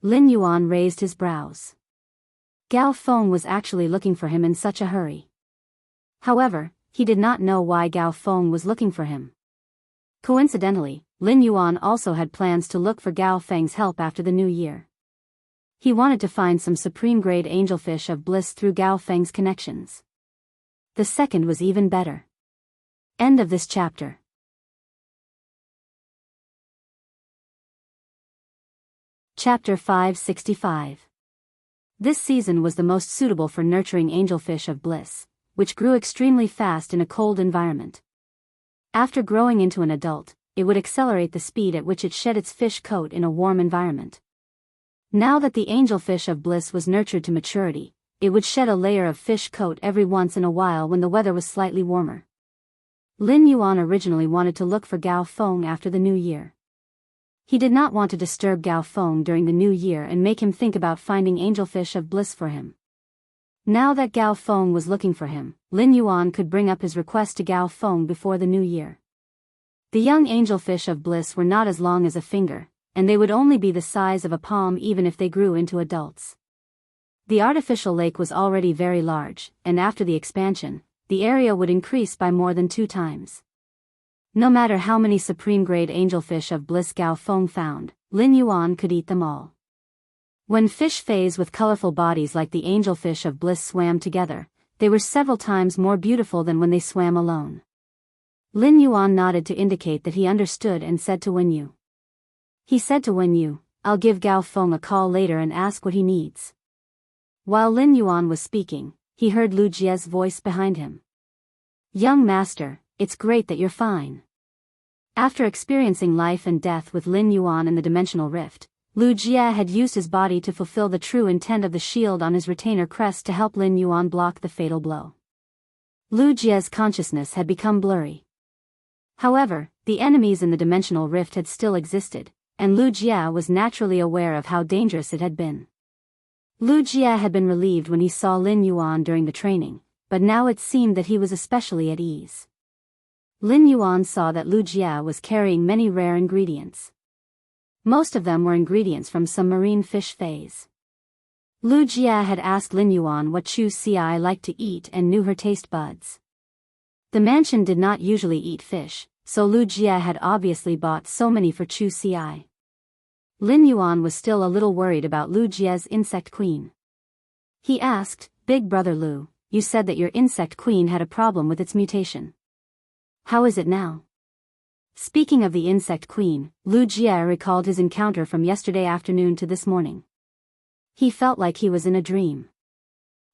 Lin Yuan raised his brows. Gao Feng was actually looking for him in such a hurry. However, he did not know why Gao Feng was looking for him. Coincidentally, Lin Yuan also had plans to look for Gao Feng's help after the new year. He wanted to find some supreme-grade angelfish of bliss through Gao Feng's connections. The second was even better. End of this chapter. Chapter 565. This season was the most suitable for nurturing angelfish of bliss, which grew extremely fast in a cold environment. After growing into an adult, it would accelerate the speed at which it shed its fish coat in a warm environment. Now that the angelfish of bliss was nurtured to maturity, it would shed a layer of fish coat every once in a while when the weather was slightly warmer. Lin Yuan originally wanted to look for Gao Feng after the new year. He did not want to disturb Gao Feng during the new year and make him think about finding angelfish of bliss for him. Now that Gao Feng was looking for him, Lin Yuan could bring up his request to Gao Feng before the new year. The young angelfish of bliss were not as long as a finger, and they would only be the size of a palm even if they grew into adults. The artificial lake was already very large, and after the expansion, the area would increase by more than 2 times. No matter how many supreme-grade angelfish of bliss Gao Feng found, Lin Yuan could eat them all. When fish phase with colorful bodies like the angelfish of bliss swam together, they were several times more beautiful than when they swam alone. Lin Yuan nodded to indicate that he understood and said to Wen Yu. He said to Wen Yu, "I'll give Gao Feng a call later and ask what he needs." While Lin Yuan was speaking, he heard Lu Jia's voice behind him. "Young master, it's great that you're fine." After experiencing life and death with Lin Yuan in the dimensional rift, Lu Jia had used his body to fulfill the true intent of the shield on his retainer crest to help Lin Yuan block the fatal blow. Lu Jia's consciousness had become blurry. However, the enemies in the dimensional rift had still existed, and Lu Jia was naturally aware of how dangerous it had been. Lu Jia had been relieved when he saw Lin Yuan during the training, but now it seemed that he was especially at ease. Lin Yuan saw that Lu Jia was carrying many rare ingredients. Most of them were ingredients from some marine fish phase. Lu Jia had asked Lin Yuan what Chu Xi liked to eat and knew her taste buds. The mansion did not usually eat fish, so Lu Jia had obviously bought so many for Chu Xi. Lin Yuan was still a little worried about Lu Jia's insect queen. He asked, "Big brother Lu, you said that your insect queen had a problem with its mutation. How is it now?" Speaking of the insect queen, Lu Jia recalled his encounter from yesterday afternoon to this morning. He felt like he was in a dream.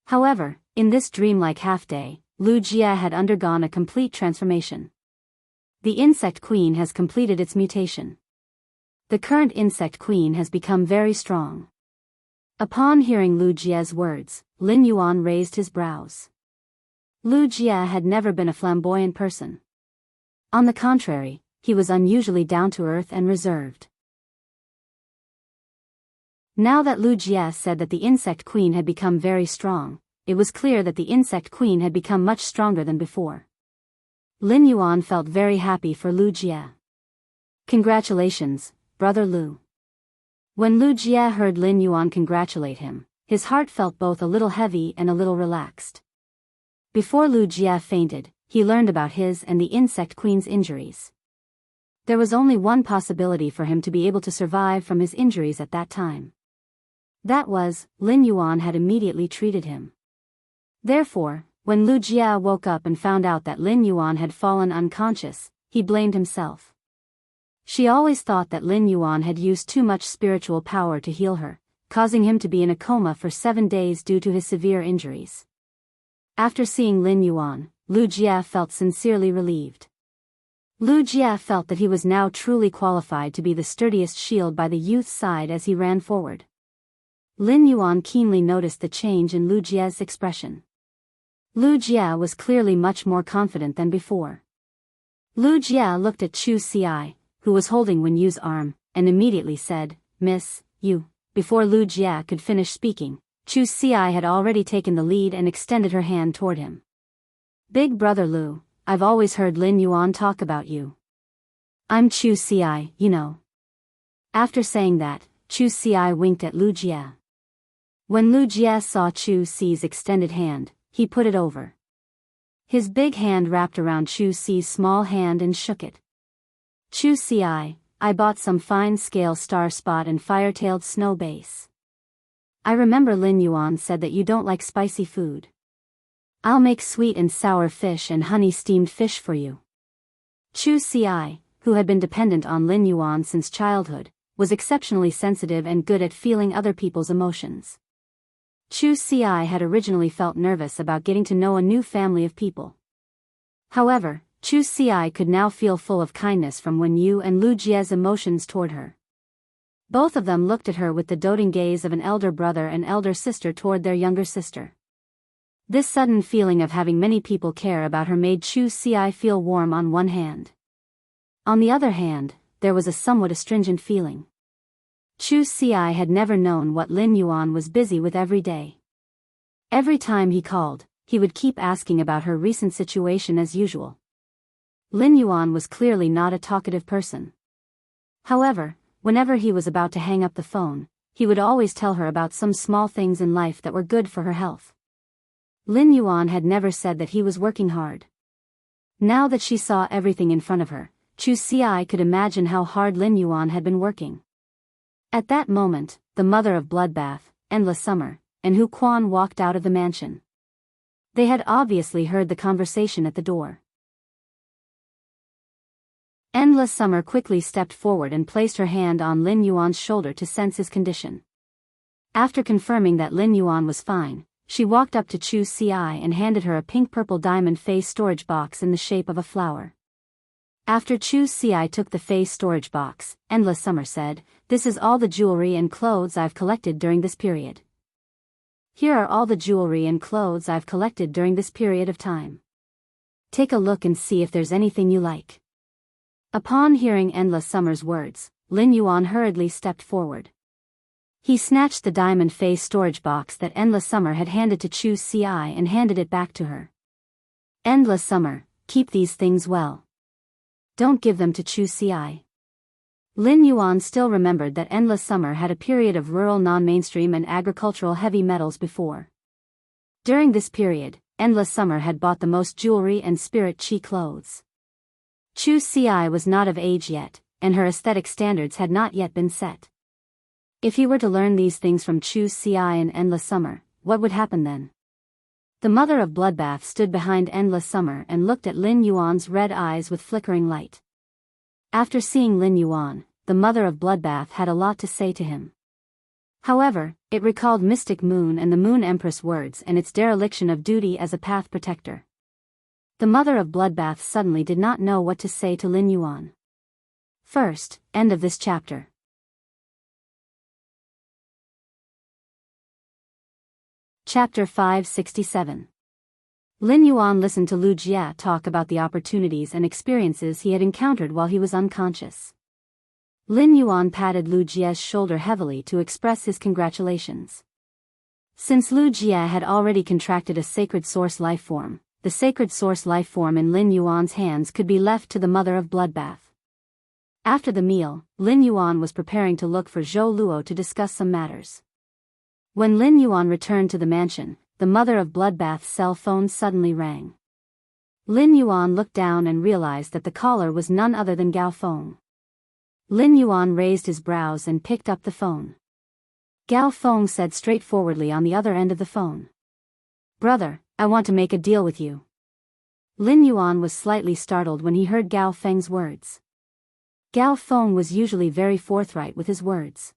However, in this dreamlike half-day, Lu Jia had undergone a complete transformation. The insect queen has completed its mutation. The current insect queen has become very strong. Upon hearing Lu Jia's words, Lin Yuan raised his brows. Lu Jie had never been a flamboyant person. On the contrary, he was unusually down-to-earth and reserved. Now that Lu Jie said that the insect queen had become very strong, it was clear that the insect queen had become much stronger than before. Lin Yuan felt very happy for Lu Jie. Congratulations, brother Lu. When Lu Jie heard Lin Yuan congratulate him, his heart felt both a little heavy and a little relaxed. Before Lu Jie fainted, he learned about his and the insect queen's injuries. There was only one possibility for him to be able to survive from his injuries at that time. That was, Lin Yuan had immediately treated him. Therefore, when Lu Jie woke up and found out that Lin Yuan had fallen unconscious, he blamed himself. She always thought that Lin Yuan had used too much spiritual power to heal her, causing him to be in a coma for 7 days due to his severe injuries. After seeing Lin Yuan, Lu Jie felt sincerely relieved. Lu Jie felt that he was now truly qualified to be the sturdiest shield by the youth's side as he ran forward. Lin Yuan keenly noticed the change in Lu Jie's expression. Lu Jie was clearly much more confident than before. Lu Jie looked at Chu Ci, who was holding Wen Yu's arm, and immediately said, "Miss Yu." Before Lu Jie could finish speaking, Chu Ci had already taken the lead and extended her hand toward him. "Big brother Lu, I've always heard Lin Yuan talk about you. I'm Chu Ci, you know." After saying that, Chu Ci winked at Lu Jie. When Lu Jie saw Chu Ci's extended hand, he put it over. His big hand wrapped around Chu Ci's small hand and shook it. "Chu Ci, I bought some fine scale star spot and fire-tailed snow base. I remember Lin Yuan said that you don't like spicy food. I'll make sweet and sour fish and honey steamed fish for you." Chu Ci, who had been dependent on Lin Yuan since childhood, was exceptionally sensitive and good at feeling other people's emotions. Chu Ci had originally felt nervous about getting to know a new family of people. However, Chu Ci could now feel full of kindness from Wen Yu and Lu Jie's emotions toward her. Both of them looked at her with the doting gaze of an elder brother and elder sister toward their younger sister. This sudden feeling of having many people care about her made Chu Ci feel warm on one hand. On the other hand, there was a somewhat astringent feeling. Chu Ci had never known what Lin Yuan was busy with every day. Every time he called, he would keep asking about her recent situation as usual. Lin Yuan was clearly not a talkative person. However, whenever he was about to hang up the phone, he would always tell her about some small things in life that were good for her health. Lin Yuan had never said that he was working hard. Now that she saw everything in front of her, Chu Ci could imagine how hard Lin Yuan had been working. At that moment, the mother of Bloodbath, Endless Summer, and Hu Quan walked out of the mansion. They had obviously heard the conversation at the door. Endless Summer quickly stepped forward and placed her hand on Lin Yuan's shoulder to sense his condition. After confirming that Lin Yuan was fine, she walked up to Chu Ci and handed her a pink-purple diamond face storage box in the shape of a flower. After Chu Ci took the face storage box, Endless Summer said, "This is all the jewelry and clothes I've collected during this period. Here are all the jewelry and clothes I've collected during this period of time. Take a look and see if there's anything you like." Upon hearing Endless Summer's words, Lin Yuan hurriedly stepped forward. He snatched the diamond face storage box that Endless Summer had handed to Chu Ci and handed it back to her. "Endless Summer, keep these things well. Don't give them to Chu Ci." Lin Yuan still remembered that Endless Summer had a period of rural non-mainstream and agricultural heavy metals before. During this period, Endless Summer had bought the most jewelry and spirit chi clothes. Chu Ci was not of age yet, and her aesthetic standards had not yet been set. If he were to learn these things from Chu Ci and Endless Summer, what would happen then? The mother of Bloodbath stood behind Endless Summer and looked at Lin Yuan's red eyes with flickering light. After seeing Lin Yuan, the mother of Bloodbath had a lot to say to him. However, it recalled Mystic Moon and the Moon Empress words and its dereliction of duty as a path protector. The mother of Bloodbath suddenly did not know what to say to Lin Yuan. First, end of this chapter. Chapter 567. Lin Yuan listened to Lu Jie talk about the opportunities and experiences he had encountered while he was unconscious. Lin Yuan patted Lu Jie's shoulder heavily to express his congratulations. Since Lu Jie had already contracted a sacred source life form, the sacred source life form in Lin Yuan's hands could be left to the mother of bloodbath. After the meal, Lin Yuan was preparing to look for Zhou Luo to discuss some matters. When Lin Yuan returned to the mansion, the mother of bloodbath's cell phone suddenly rang. Lin Yuan looked down and realized that the caller was none other than Gao Feng. Lin Yuan raised his brows and picked up the phone. Gao Feng said straightforwardly on the other end of the phone. "Brother, I want to make a deal with you." Lin Yuan was slightly startled when he heard Gao Feng's words. Gao Feng was usually very forthright with his words.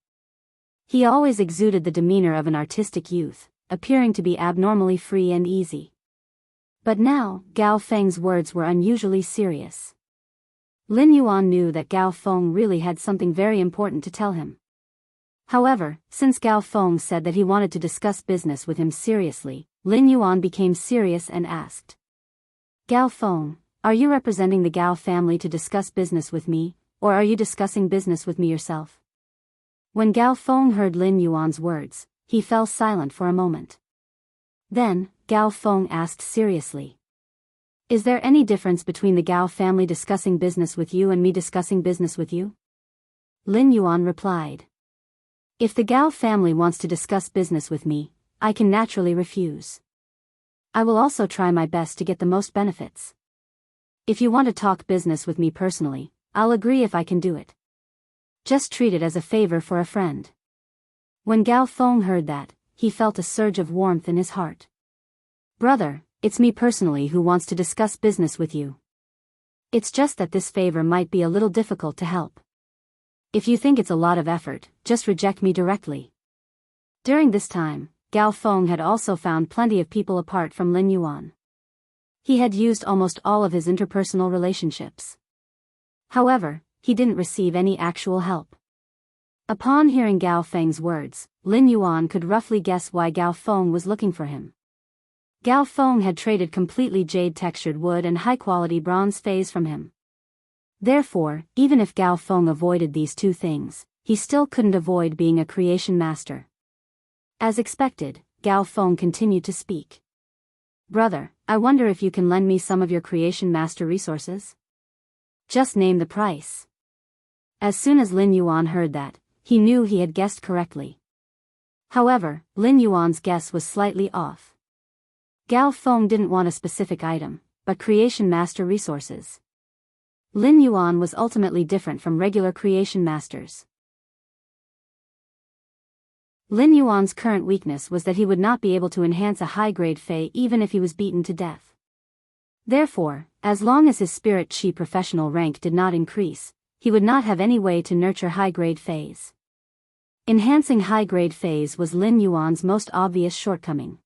He always exuded the demeanor of an artistic youth, appearing to be abnormally free and easy. But now, Gao Feng's words were unusually serious. Lin Yuan knew that Gao Feng really had something very important to tell him. However, since Gao Feng said that he wanted to discuss business with him seriously, Lin Yuan became serious and asked. "Gao Feng, are you representing the Gao family to discuss business with me, or are you discussing business with me yourself?" When Gao Feng heard Lin Yuan's words, he fell silent for a moment. Then, Gao Feng asked seriously. "Is there any difference between the Gao family discussing business with you and me discussing business with you?" Lin Yuan replied. "If the Gao family wants to discuss business with me, I can naturally refuse. I will also try my best to get the most benefits. If you want to talk business with me personally, I'll agree if I can do it. Just treat it as a favor for a friend." When Gao Feng heard that, he felt a surge of warmth in his heart. "Brother, it's me personally who wants to discuss business with you. It's just that this favor might be a little difficult to help. If you think it's a lot of effort, just reject me directly." During this time, Gao Feng had also found plenty of people apart from Lin Yuan. He had used almost all of his interpersonal relationships. However, he didn't receive any actual help. Upon hearing Gao Feng's words, Lin Yuan could roughly guess why Gao Feng was looking for him. Gao Feng had traded completely jade-textured wood and high-quality bronze phase from him. Therefore, even if Gao Feng avoided these two things, he still couldn't avoid being a creation master. As expected, Gao Feng continued to speak. "Brother, I wonder if you can lend me some of your creation master resources? Just name the price." As soon as Lin Yuan heard that, he knew he had guessed correctly. However, Lin Yuan's guess was slightly off. Gao Feng didn't want a specific item, but creation master resources. Lin Yuan was ultimately different from regular creation masters. Lin Yuan's current weakness was that he would not be able to enhance a high-grade Fey even if he was beaten to death. Therefore, as long as his spirit chi professional rank did not increase, he would not have any way to nurture high-grade Feys. Enhancing high-grade Feys was Lin Yuan's most obvious shortcoming.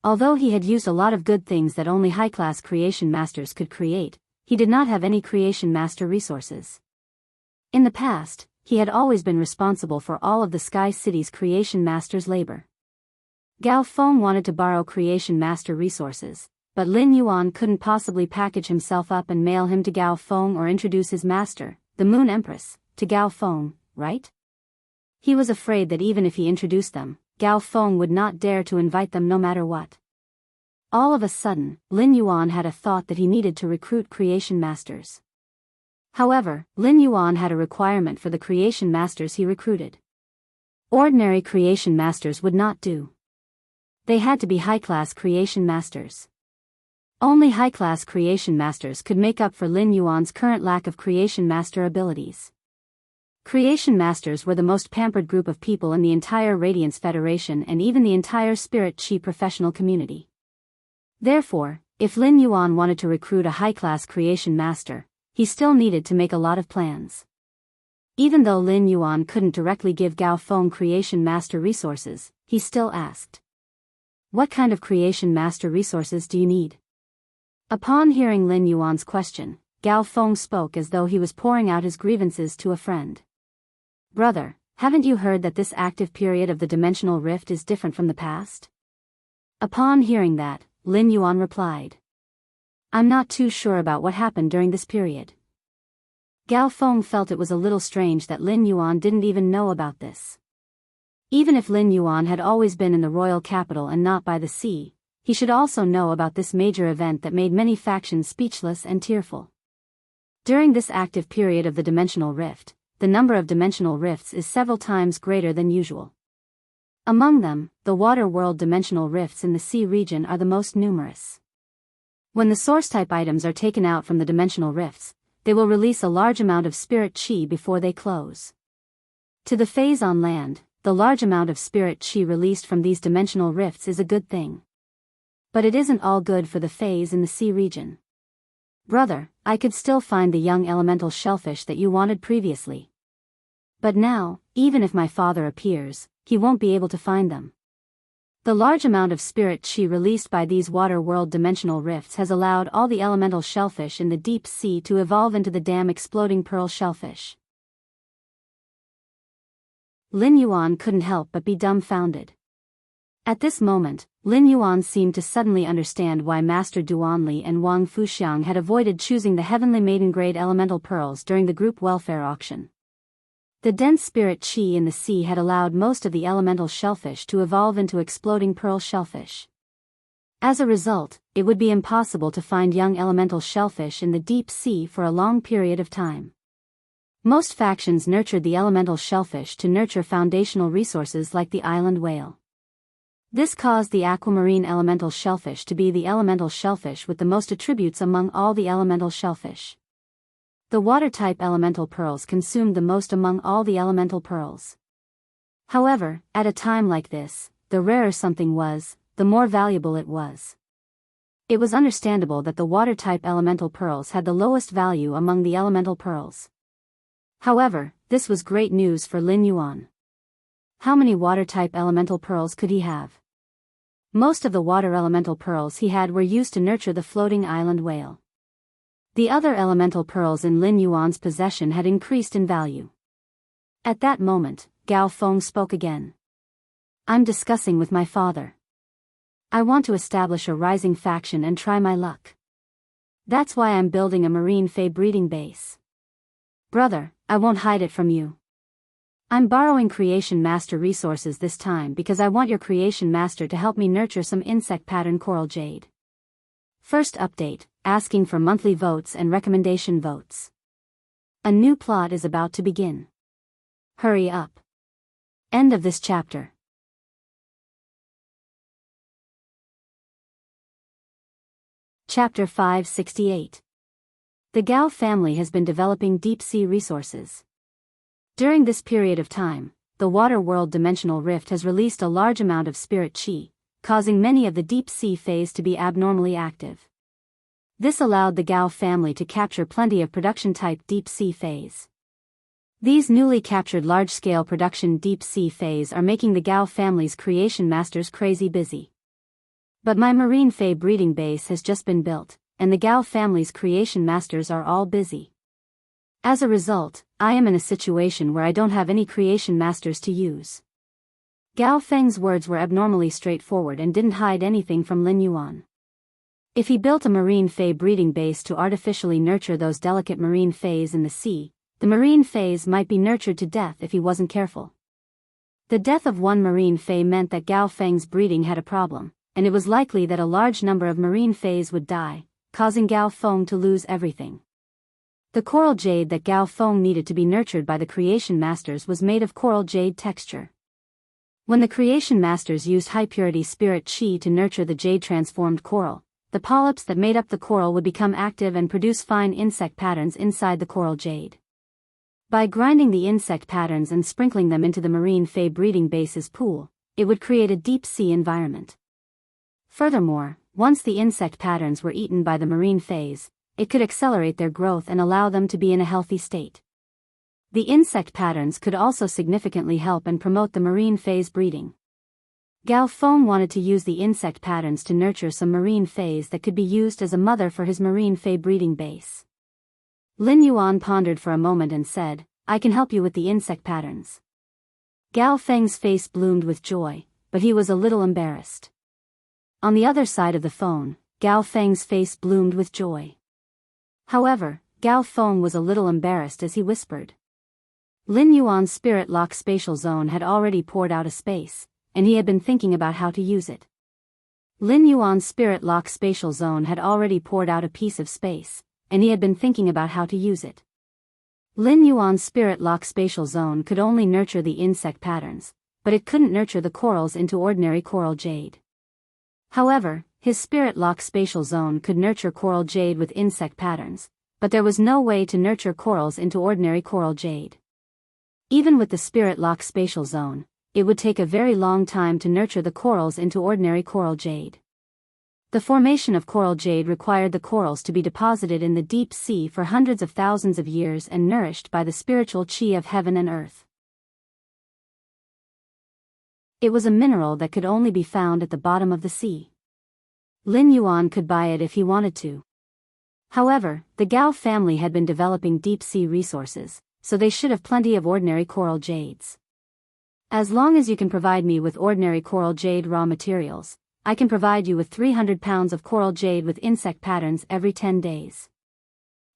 Although he had used a lot of good things that only high-class creation masters could create, he did not have any creation master resources. In the past, he had always been responsible for all of the Sky City's creation masters' labor. Gao Feng wanted to borrow creation master resources, but Lin Yuan couldn't possibly package himself up and mail him to Gao Feng or introduce his master, the Moon Empress, to Gao Feng, right? He was afraid that even if he introduced them, Gao Feng would not dare to invite them no matter what. All of a sudden, Lin Yuan had a thought that he needed to recruit creation masters. However, Lin Yuan had a requirement for the creation masters he recruited. Ordinary creation masters would not do. They had to be high-class creation masters. Only high-class creation masters could make up for Lin Yuan's current lack of creation master abilities. Creation masters were the most pampered group of people in the entire Radiance Federation and even the entire Spirit Chi professional community. Therefore, if Lin Yuan wanted to recruit a high-class creation master, he still needed to make a lot of plans. Even though Lin Yuan couldn't directly give Gao Feng creation master resources, he still asked. "What kind of creation master resources do you need?" Upon hearing Lin Yuan's question, Gao Feng spoke as though he was pouring out his grievances to a friend. "Brother, haven't you heard that this active period of the dimensional rift is different from the past?" Upon hearing that, Lin Yuan replied. I'm not too sure about what happened during this period. Gao Feng felt it was a little strange that Lin Yuan didn't even know about this. Even if Lin Yuan had always been in the royal capital and not by the sea, he should also know about this major event that made many factions speechless and tearful. During this active period of the dimensional rift, the number of dimensional rifts is several times greater than usual. Among them, the water world dimensional rifts in the sea region are the most numerous. When the source-type items are taken out from the dimensional rifts, they will release a large amount of spirit qi before they close. To the phase on land, the large amount of spirit qi released from these dimensional rifts is a good thing. But it isn't all good for the phase in the sea region. Brother, I could still find the young elemental shellfish that you wanted previously. But now, even if my father appears, he won't be able to find them. The large amount of spirit qi released by these water world dimensional rifts has allowed all the elemental shellfish in the deep sea to evolve into the damn exploding pearl shellfish. Lin Yuan couldn't help but be dumbfounded. At this moment, Lin Yuan seemed to suddenly understand why Master Duanli and Wang Fuxiang had avoided choosing the heavenly maiden-grade elemental pearls during the group welfare auction. The dense spirit qi in the sea had allowed most of the elemental shellfish to evolve into exploding pearl shellfish. As a result, it would be impossible to find young elemental shellfish in the deep sea for a long period of time. Most factions nurtured the elemental shellfish to nurture foundational resources like the island whale. This caused the aquamarine elemental shellfish to be the elemental shellfish with the most attributes among all the elemental shellfish. The water-type elemental pearls consumed the most among all the elemental pearls. However, at a time like this, the rarer something was, the more valuable it was. It was understandable that the water-type elemental pearls had the lowest value among the elemental pearls. However, this was great news for Lin Yuan. How many water-type elemental pearls could he have? Most of the water elemental pearls he had were used to nurture the floating island whale. The other elemental pearls in Lin Yuan's possession had increased in value. At that moment, Gao Feng spoke again. I'm discussing with my father. I want to establish a rising faction and try my luck. That's why I'm building a marine fae breeding base. Brother, I won't hide it from you. I'm borrowing Creation Master resources this time because I want your Creation Master to help me nurture some insect pattern coral jade. First update, asking for monthly votes and recommendation votes. A new plot is about to begin. Hurry up. End of this chapter. Chapter 568. The Gao family has been developing deep-sea resources. During this period of time, the water world dimensional rift has released a large amount of spirit qi, causing many of the deep-sea phase to be abnormally active. This allowed the Gao family to capture plenty of production-type deep-sea phase. These newly captured large-scale production deep-sea phase are making the Gao family's creation masters crazy busy. But my marine fae breeding base has just been built, and the Gao family's creation masters are all busy. As a result, I am in a situation where I don't have any creation masters to use. Gao Feng's words were abnormally straightforward and didn't hide anything from Lin Yuan. If he built a marine fae breeding base to artificially nurture those delicate marine faes in the sea, the marine faes might be nurtured to death if he wasn't careful. The death of one marine fae meant that Gao Feng's breeding had a problem, and it was likely that a large number of marine faes would die, causing Gao Feng to lose everything. The coral jade that Gao Feng needed to be nurtured by the creation masters was made of coral jade texture. When the creation masters used high-purity spirit qi to nurture the jade-transformed coral, the polyps that made up the coral would become active and produce fine insect patterns inside the coral jade. By grinding the insect patterns and sprinkling them into the marine fae breeding base's pool, it would create a deep-sea environment. Furthermore, once the insect patterns were eaten by the marine faes, it could accelerate their growth and allow them to be in a healthy state. The insect patterns could also significantly help and promote the marine faes breeding. Gao Feng wanted to use the insect patterns to nurture some marine faes that could be used as a mother for his marine fae breeding base. Lin Yuan pondered for a moment and said, I can help you with the insect patterns. Gao Feng's face bloomed with joy, but he was a little embarrassed. On the other side of the phone, Gao Feng's face bloomed with joy. However, Gao Feng was a little embarrassed as he whispered. Lin Yuan's spirit lock spatial zone had already poured out a space, and he had been thinking about how to use it. Lin Yuan's spirit lock spatial zone had already poured out a piece of space, and he had been thinking about how to use it. Lin Yuan's spirit lock spatial zone could only nurture the insect patterns, but it couldn't nurture the corals into ordinary coral jade. However, his spirit lock spatial zone could nurture coral jade with insect patterns, but there was no way to nurture corals into ordinary coral jade. Even with the spirit lock spatial zone, it would take a very long time to nurture the corals into ordinary coral jade. The formation of coral jade required the corals to be deposited in the deep sea for hundreds of thousands of years and nourished by the spiritual qi of heaven and earth. It was a mineral that could only be found at the bottom of the sea. Lin Yuan could buy it if he wanted to. However, the Gao family had been developing deep-sea resources, so they should have plenty of ordinary coral jades. As long as you can provide me with ordinary coral jade raw materials, I can provide you with 300 pounds of coral jade with insect patterns every 10 days.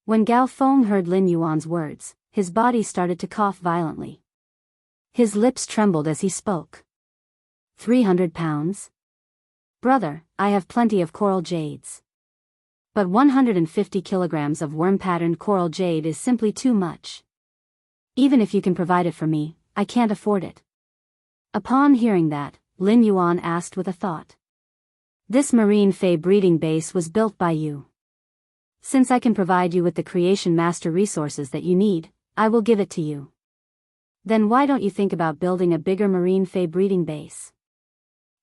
When Gao Feng heard Lin Yuan's words, his body started to cough violently. His lips trembled as he spoke. 300 pounds? Brother, I have plenty of coral jades. But 150 kilograms of worm-patterned coral jade is simply too much. Even if you can provide it for me, I can't afford it. Upon hearing that, Lin Yuan asked with a thought. This marine fey breeding base was built by you. Since I can provide you with the creation master resources that you need, I will give it to you. Then why don't you think about building a bigger marine fey breeding base?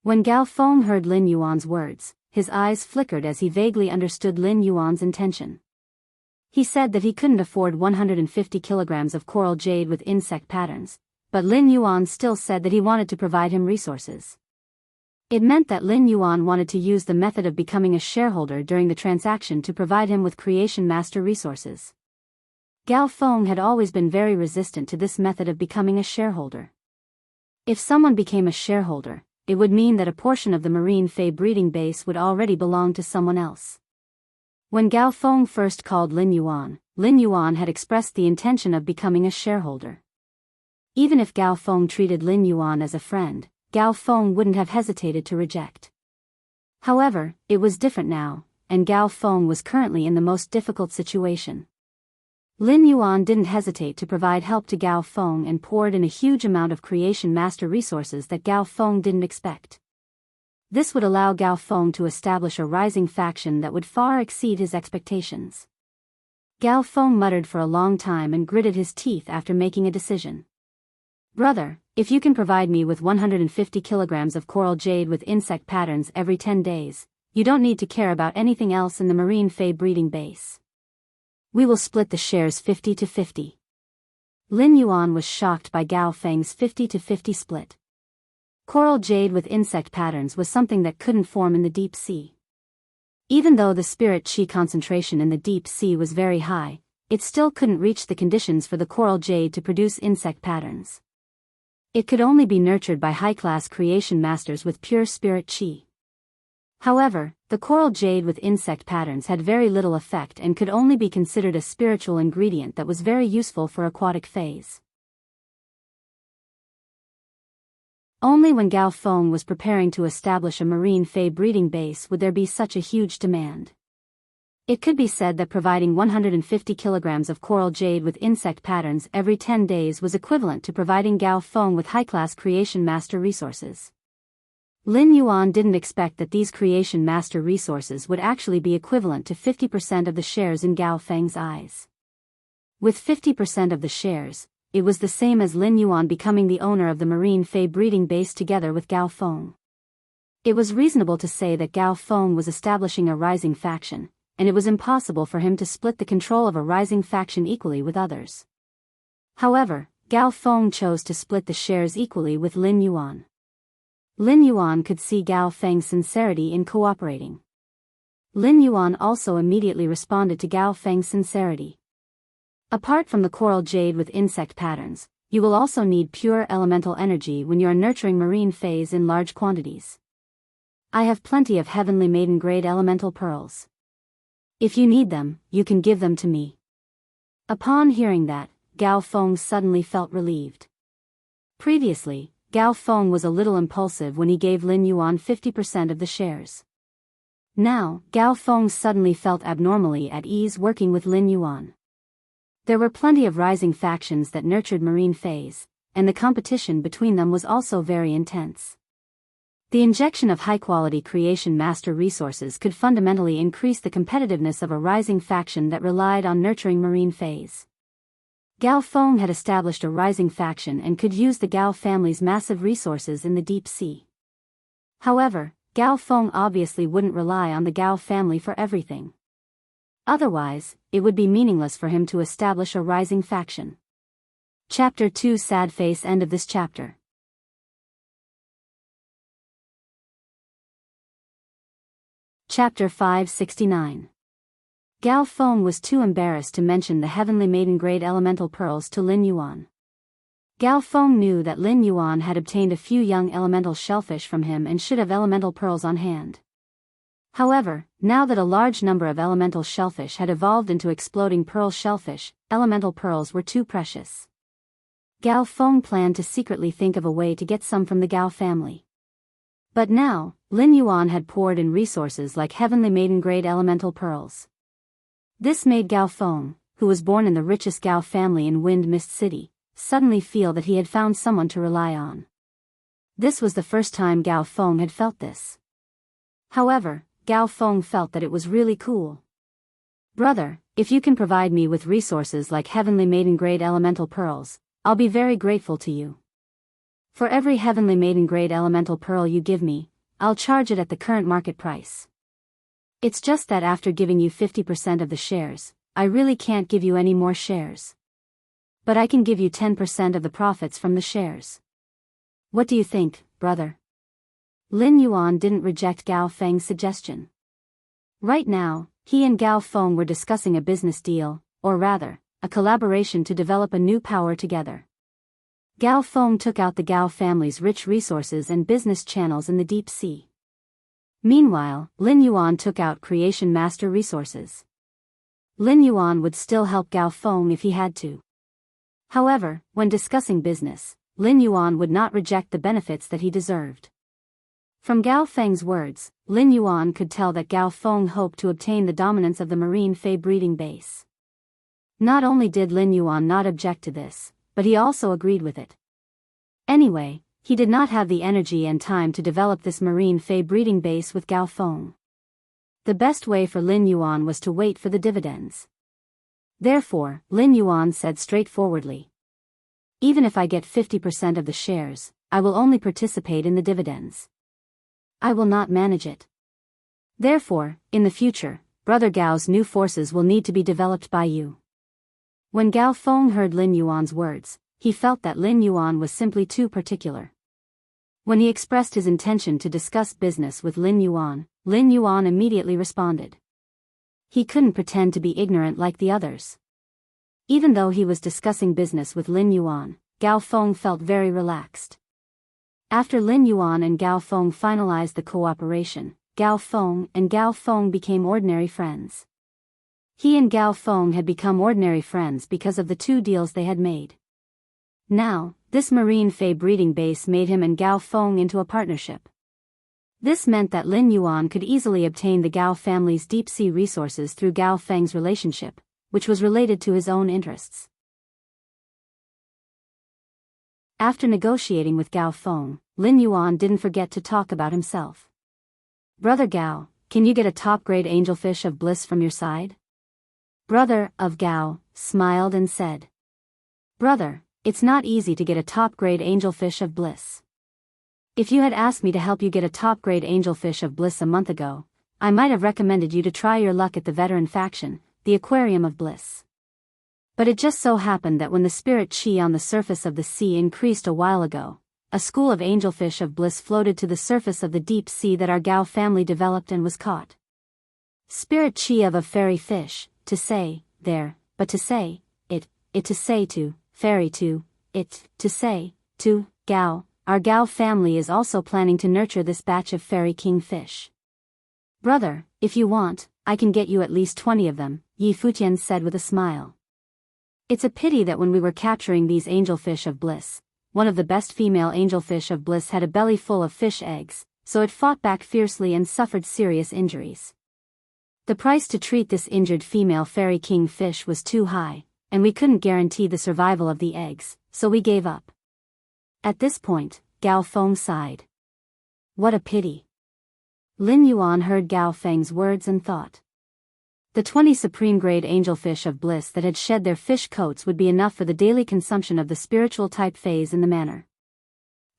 When Gao Feng heard Lin Yuan's words, his eyes flickered as he vaguely understood Lin Yuan's intention. He said that he couldn't afford 150 kilograms of coral jade with insect patterns, but Lin Yuan still said that he wanted to provide him resources. It meant that Lin Yuan wanted to use the method of becoming a shareholder during the transaction to provide him with creation master resources. Gao Feng had always been very resistant to this method of becoming a shareholder. If someone became a shareholder, it would mean that a portion of the marine fey breeding base would already belong to someone else. When Gao Feng first called Lin Yuan had expressed the intention of becoming a shareholder. Even if Gao Feng treated Lin Yuan as a friend, Gao Feng wouldn't have hesitated to reject. However, it was different now, and Gao Feng was currently in the most difficult situation. Lin Yuan didn't hesitate to provide help to Gao Feng and poured in a huge amount of creation master resources that Gao Feng didn't expect. This would allow Gao Feng to establish a rising faction that would far exceed his expectations. Gao Feng muttered for a long time and gritted his teeth after making a decision. Brother, if you can provide me with 150 kilograms of coral jade with insect patterns every 10 days, you don't need to care about anything else in the marine fey breeding base. We will split the shares 50-50. Lin Yuan was shocked by Gao Feng's 50-50 split. Coral jade with insect patterns was something that couldn't form in the deep sea. Even though the spirit qi concentration in the deep sea was very high, it still couldn't reach the conditions for the coral jade to produce insect patterns. It could only be nurtured by high-class creation masters with pure spirit qi. However, the coral jade with insect patterns had very little effect and could only be considered a spiritual ingredient that was very useful for aquatic phase. Only when Gao Feng was preparing to establish a marine fey breeding base would there be such a huge demand. It could be said that providing 150 kilograms of coral jade with insect patterns every 10 days was equivalent to providing Gao Feng with high-class creation master resources. Lin Yuan didn't expect that these creation master resources would actually be equivalent to 50% of the shares in Gao Feng's eyes. With 50% of the shares, it was the same as Lin Yuan becoming the owner of the marine fey breeding base together with Gao Feng. It was reasonable to say that Gao Feng was establishing a rising faction, and it was impossible for him to split the control of a rising faction equally with others. However, Gao Feng chose to split the shares equally with Lin Yuan. Lin Yuan could see Gao Feng's sincerity in cooperating. Lin Yuan also immediately responded to Gao Feng's sincerity. Apart from the coral jade with insect patterns, you will also need pure elemental energy when you are nurturing marine phase in large quantities. I have plenty of heavenly maiden-grade elemental pearls. If you need them, you can give them to me. Upon hearing that, Gao Feng suddenly felt relieved. Previously, Gao Feng was a little impulsive when he gave Lin Yuan 50% of the shares. Now, Gao Feng suddenly felt abnormally at ease working with Lin Yuan. There were plenty of rising factions that nurtured marine fays, and the competition between them was also very intense. The injection of high-quality creation master resources could fundamentally increase the competitiveness of a rising faction that relied on nurturing marine fays. Gao Feng had established a rising faction and could use the Gao family's massive resources in the deep sea. However, Gao Feng obviously wouldn't rely on the Gao family for everything. Otherwise, it would be meaningless for him to establish a rising faction. Chapter 2 Sad face. End of this chapter. Chapter 569. Gao Feng was too embarrassed to mention the heavenly maiden-grade elemental pearls to Lin Yuan. Gao Feng knew that Lin Yuan had obtained a few young elemental shellfish from him and should have elemental pearls on hand. However, now that a large number of elemental shellfish had evolved into exploding pearl shellfish, elemental pearls were too precious. Gao Feng planned to secretly think of a way to get some from the Gao family. But now, Lin Yuan had poured in resources like heavenly maiden-grade elemental pearls. This made Gao Feng, who was born in the richest Gao family in Wind Mist City, suddenly feel that he had found someone to rely on. This was the first time Gao Feng had felt this. However, Gao Feng felt that it was really cool. Brother, if you can provide me with resources like heavenly maiden-grade elemental pearls, I'll be very grateful to you. For every heavenly maiden-grade elemental pearl you give me, I'll charge it at the current market price. It's just that after giving you 50% of the shares, I really can't give you any more shares. But I can give you 10% of the profits from the shares. What do you think, brother? Lin Yuan didn't reject Gao Feng's suggestion. Right now, he and Gao Feng were discussing a business deal, or rather, a collaboration to develop a new power together. Gao Feng took out the Gao family's rich resources and business channels in the deep sea. Meanwhile, Lin Yuan took out creation master resources. Lin Yuan would still help Gao Feng if he had to. However, when discussing business, Lin Yuan would not reject the benefits that he deserved. From Gao Feng's words, Lin Yuan could tell that Gao Feng hoped to obtain the dominance of the marine fey breeding base. Not only did Lin Yuan not object to this, but he also agreed with it. Anyway, he did not have the energy and time to develop this marine fey breeding base with Gao Feng. The best way for Lin Yuan was to wait for the dividends. Therefore, Lin Yuan said straightforwardly, "Even if I get 50% of the shares, I will only participate in the dividends. I will not manage it. Therefore, in the future, Brother Gao's new forces will need to be developed by you." When Gao Feng heard Lin Yuan's words, he felt that Lin Yuan was simply too particular. When he expressed his intention to discuss business with Lin Yuan immediately responded. He couldn't pretend to be ignorant like the others. Even though he was discussing business with Lin Yuan, Gao Feng felt very relaxed. After Lin Yuan and Gao Feng finalized the cooperation, Gao Feng became ordinary friends. He and Gao Feng had become ordinary friends because of the two deals they had made. Now, this marine fey breeding base made him and Gao Feng into a partnership. This meant that Lin Yuan could easily obtain the Gao family's deep-sea resources through Gao Feng's relationship, which was related to his own interests. After negotiating with Gao Feng, Lin Yuan didn't forget to talk about himself. "Brother Gao, can you get a top-grade angelfish of bliss from your side?" Brother of Gao smiled and said, "Brother, it's not easy to get a top-grade angelfish of bliss. If you had asked me to help you get a top-grade angelfish of bliss a month ago, I might have recommended you to try your luck at the veteran faction, the Aquarium of Bliss. But it just so happened that when the spirit chi on the surface of the sea increased a while ago, a school of angelfish of bliss floated to the surface of the deep sea that our Gao family developed and was caught. Spirit chi of a fairy fish, to say, there, but to say, it to say to, fairy to, it, to say, to, Gao, our Gao family is also planning to nurture this batch of fairy king fish. Brother, if you want, I can get you at least 20 of them, Yi Futian said with a smile. It's a pity that when we were capturing these angelfish of bliss, one of the best female angelfish of bliss had a belly full of fish eggs, so it fought back fiercely and suffered serious injuries. The price to treat this injured female fairy king fish was too high, and we couldn't guarantee the survival of the eggs, so we gave up. At this point, Gao Feng sighed. What a pity. Lin Yuan heard Gao Feng's words and thought. The 20 supreme-grade angelfish of bliss that had shed their fish coats would be enough for the daily consumption of the spiritual type phase in the manor.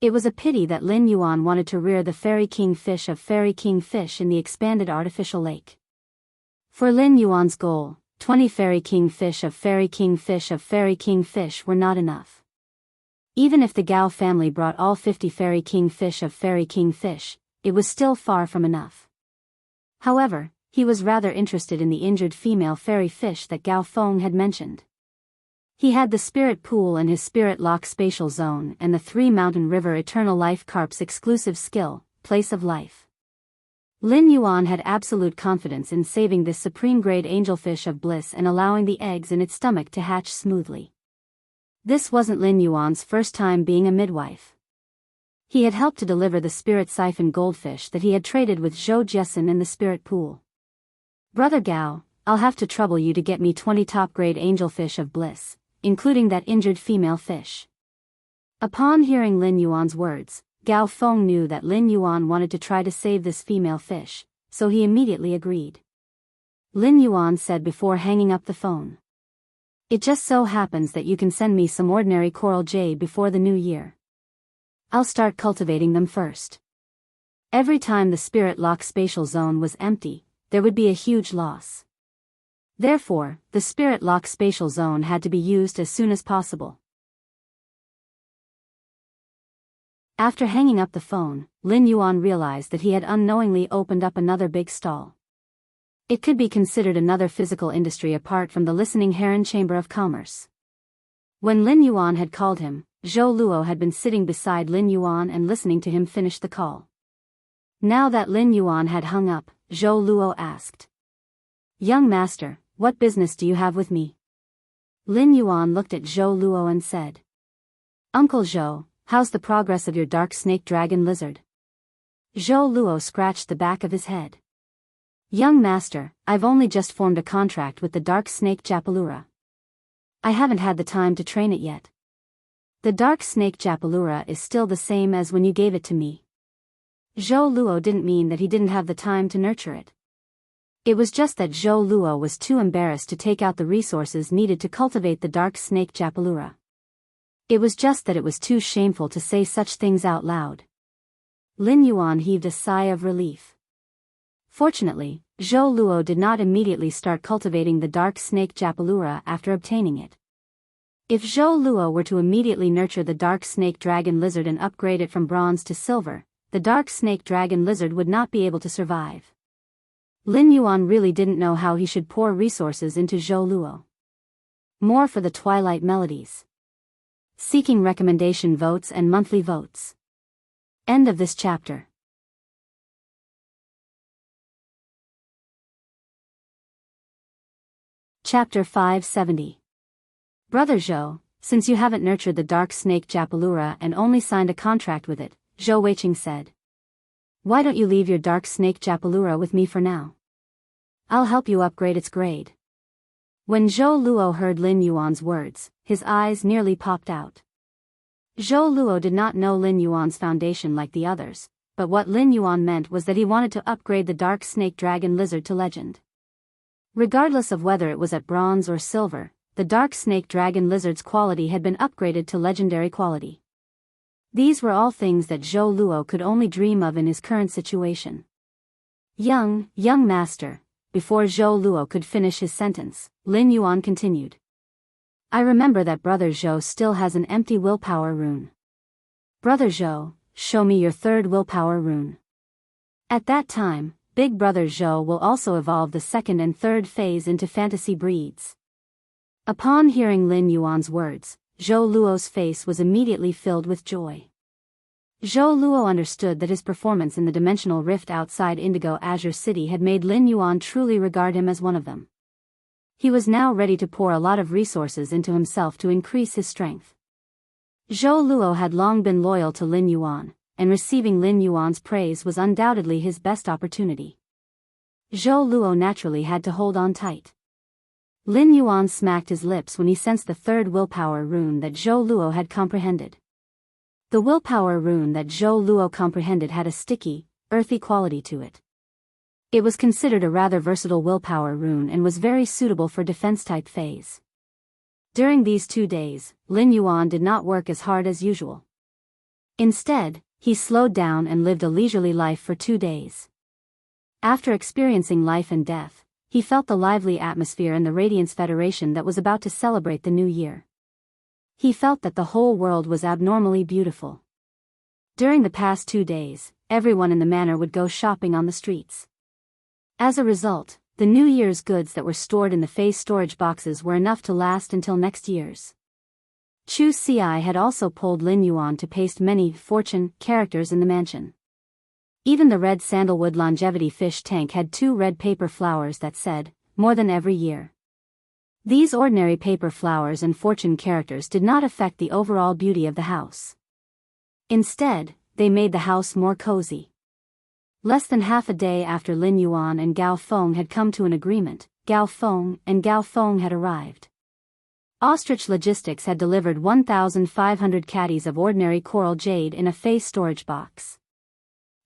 It was a pity that Lin Yuan wanted to rear the fairy king fish of fairy king fish in the expanded artificial lake. For Lin Yuan's goal, 20 fairy king fish of fairy king fish of fairy king fish were not enough. Even if the Gao family brought all 50 fairy king fish of fairy king fish, it was still far from enough. However, he was rather interested in the injured female fairy fish that Gao Feng had mentioned. He had the spirit pool and his spirit lock spatial zone and the 3 mountain river eternal life carp's exclusive skill, place of life. Lin Yuan had absolute confidence in saving this supreme-grade angelfish of bliss and allowing the eggs in its stomach to hatch smoothly. This wasn't Lin Yuan's first time being a midwife. He had helped to deliver the spirit siphon goldfish that he had traded with Zhou Jiesin in the spirit pool. Brother Gao, I'll have to trouble you to get me 20 top-grade angelfish of bliss, including that injured female fish. Upon hearing Lin Yuan's words, Gao Feng knew that Lin Yuan wanted to try to save this female fish, so he immediately agreed. Lin Yuan said before hanging up the phone. It just so happens that you can send me some ordinary coral jade before the new year. I'll start cultivating them first. Every time the spirit lock spatial zone was empty, there would be a huge loss. Therefore, the spirit lock spatial zone had to be used as soon as possible. After hanging up the phone, Lin Yuan realized that he had unknowingly opened up another big stall. It could be considered another physical industry apart from the listening Heron Chamber of Commerce. When Lin Yuan had called him, Zhou Luo had been sitting beside Lin Yuan and listening to him finish the call. Now that Lin Yuan had hung up, Zhou Luo asked. Young master, what business do you have with me? Lin Yuan looked at Zhou Luo and said. Uncle Zhou, how's the progress of your dark snake dragon lizard? Zhou Luo scratched the back of his head. Young master, I've only just formed a contract with the dark snake Japalura. I haven't had the time to train it yet. The dark snake Japalura is still the same as when you gave it to me. Zhou Luo didn't mean that he didn't have the time to nurture it. It was just that Zhou Luo was too embarrassed to take out the resources needed to cultivate the dark snake Japalura. It was just that it was too shameful to say such things out loud. Lin Yuan heaved a sigh of relief. Fortunately, Zhou Luo did not immediately start cultivating the dark snake Japalura after obtaining it. If Zhou Luo were to immediately nurture the dark snake dragon lizard and upgrade it from bronze to silver, the dark snake dragon lizard would not be able to survive. Lin Yuan really didn't know how he should pour resources into Zhou Luo. More for the Twilight Melodies. Seeking recommendation votes and monthly votes. End of this chapter. Chapter 570. Brother Zhou, since you haven't nurtured the dark snake Japalura and only signed a contract with it, Zhou Weiqing said. Why don't you leave your dark snake Japalura with me for now? I'll help you upgrade its grade. When Zhou Luo heard Lin Yuan's words, his eyes nearly popped out. Zhou Luo did not know Lin Yuan's foundation like the others, but what Lin Yuan meant was that he wanted to upgrade the dark snake dragon lizard to legend. Regardless of whether it was at bronze or silver, the dark snake dragon lizard's quality had been upgraded to legendary quality. These were all things that Zhou Luo could only dream of in his current situation. Young master, before Zhou Luo could finish his sentence, Lin Yuan continued. I remember that Brother Zhou still has an empty willpower rune. Brother Zhou, show me your third willpower rune. At that time, Big Brother Zhou will also evolve the second and third phase into fantasy breeds. Upon hearing Lin Yuan's words, Zhou Luo's face was immediately filled with joy. Zhou Luo understood that his performance in the dimensional rift outside Indigo Azure City had made Lin Yuan truly regard him as one of them. He was now ready to pour a lot of resources into himself to increase his strength. Zhou Luo had long been loyal to Lin Yuan, and receiving Lin Yuan's praise was undoubtedly his best opportunity. Zhou Luo naturally had to hold on tight. Lin Yuan smacked his lips when he sensed the third willpower rune that Zhou Luo had comprehended. The willpower rune that Zhou Luo comprehended had a sticky, earthy quality to it. It was considered a rather versatile willpower rune and was very suitable for defense-type phase. During these 2 days, Lin Yuan did not work as hard as usual. Instead, he slowed down and lived a leisurely life for 2 days. After experiencing life and death, he felt the lively atmosphere in the Radiance Federation that was about to celebrate the new year. He felt that the whole world was abnormally beautiful. During the past 2 days, everyone in the manor would go shopping on the streets. As a result, the New Year's goods that were stored in the face storage boxes were enough to last until next year's. Chu Ci had also pulled Lin Yuan to paste many fortune characters in the mansion. Even the red sandalwood longevity fish tank had 2 red paper flowers that said, "More than every year." These ordinary paper flowers and fortune characters did not affect the overall beauty of the house. Instead, they made the house more cozy. Less than half a day after Lin Yuan and Gao Feng had come to an agreement, Gao Feng had arrived. Ostrich Logistics had delivered 1,500 caddies of ordinary coral jade in a face storage box.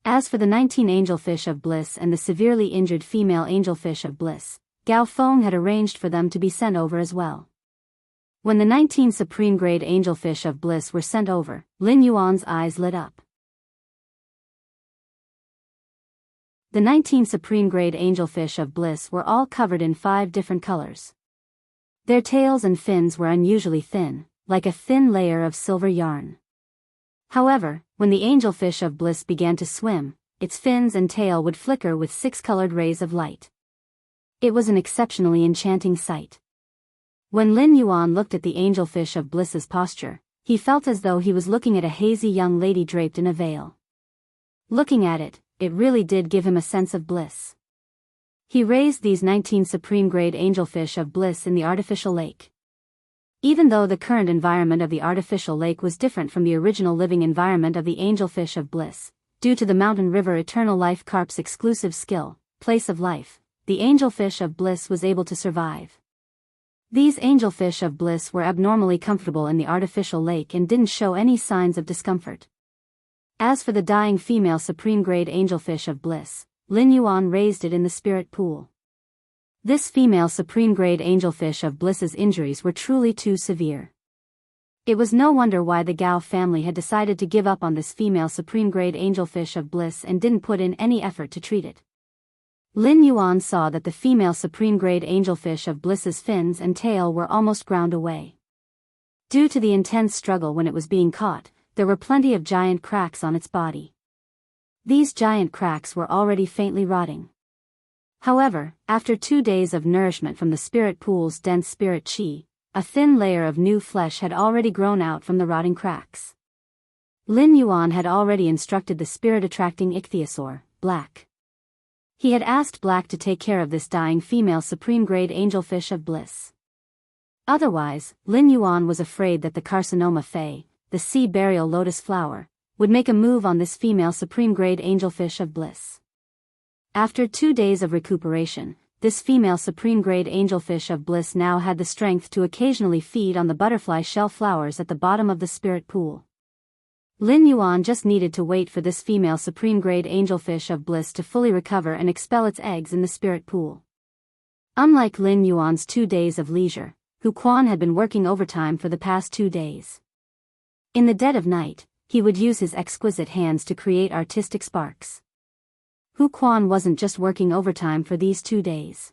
As for the 19 angelfish of bliss and the severely injured female angelfish of bliss, Gao Feng had arranged for them to be sent over as well. When the 19 supreme-grade angelfish of bliss were sent over, Lin Yuan's eyes lit up. The 19 supreme-grade angelfish of bliss were all covered in 5 different colors. Their tails and fins were unusually thin, like a thin layer of silver yarn. However, when the angelfish of bliss began to swim, its fins and tail would flicker with 6-colored rays of light. It was an exceptionally enchanting sight. When Lin Yuan looked at the angelfish of bliss's posture, he felt as though he was looking at a hazy young lady draped in a veil. Looking at it, it really did give him a sense of bliss. He raised these 19 supreme-grade angelfish of bliss in the artificial lake. Even though the current environment of the artificial lake was different from the original living environment of the angelfish of bliss, due to the mountain river eternal life carp's exclusive skill, place of life, the angelfish of bliss was able to survive. These angelfish of bliss were abnormally comfortable in the artificial lake and didn't show any signs of discomfort. As for the dying female supreme-grade angelfish of bliss, Lin Yuan raised it in the spirit pool. This female supreme-grade angelfish of bliss's injuries were truly too severe. It was no wonder why the Gao family had decided to give up on this female supreme-grade angelfish of bliss and didn't put in any effort to treat it. Lin Yuan saw that the female supreme-grade angelfish of bliss's fins and tail were almost ground away. Due to the intense struggle when it was being caught, there were plenty of giant cracks on its body. These giant cracks were already faintly rotting. However, after 2 days of nourishment from the spirit pool's dense spirit qi, a thin layer of new flesh had already grown out from the rotting cracks. Lin Yuan had already instructed the spirit-attracting ichthyosaur, Black. He had asked Black to take care of this dying female supreme-grade angelfish of bliss. Otherwise, Lin Yuan was afraid that the carcinoma fei, the sea burial lotus flower, would make a move on this female supreme-grade angelfish of bliss. After 2 days of recuperation, this female supreme-grade angelfish of bliss now had the strength to occasionally feed on the butterfly shell flowers at the bottom of the spirit pool. Lin Yuan just needed to wait for this female supreme-grade angelfish of bliss to fully recover and expel its eggs in the spirit pool. Unlike Lin Yuan's 2 days of leisure, Hu Quan had been working overtime for the past 2 days. In the dead of night, he would use his exquisite hands to create artistic sparks. Hu Quan wasn't just working overtime for these 2 days.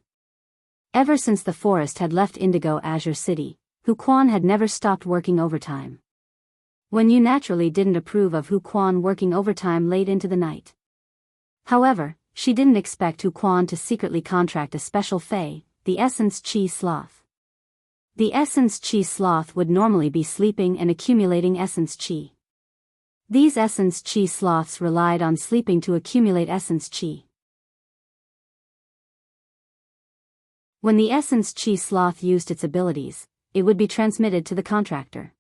Ever since the forest had left Indigo Azure City, Hu Quan had never stopped working overtime. Wen Yu naturally didn't approve of Hu Quan working overtime late into the night. However, she didn't expect Hu Quan to secretly contract a special fei, the Essence Qi Sloth. The Essence Qi Sloth would normally be sleeping and accumulating Essence Qi. These essence chi sloths relied on sleeping to accumulate essence chi. When the essence chi sloth used its abilities, it would be transmitted to the contractor.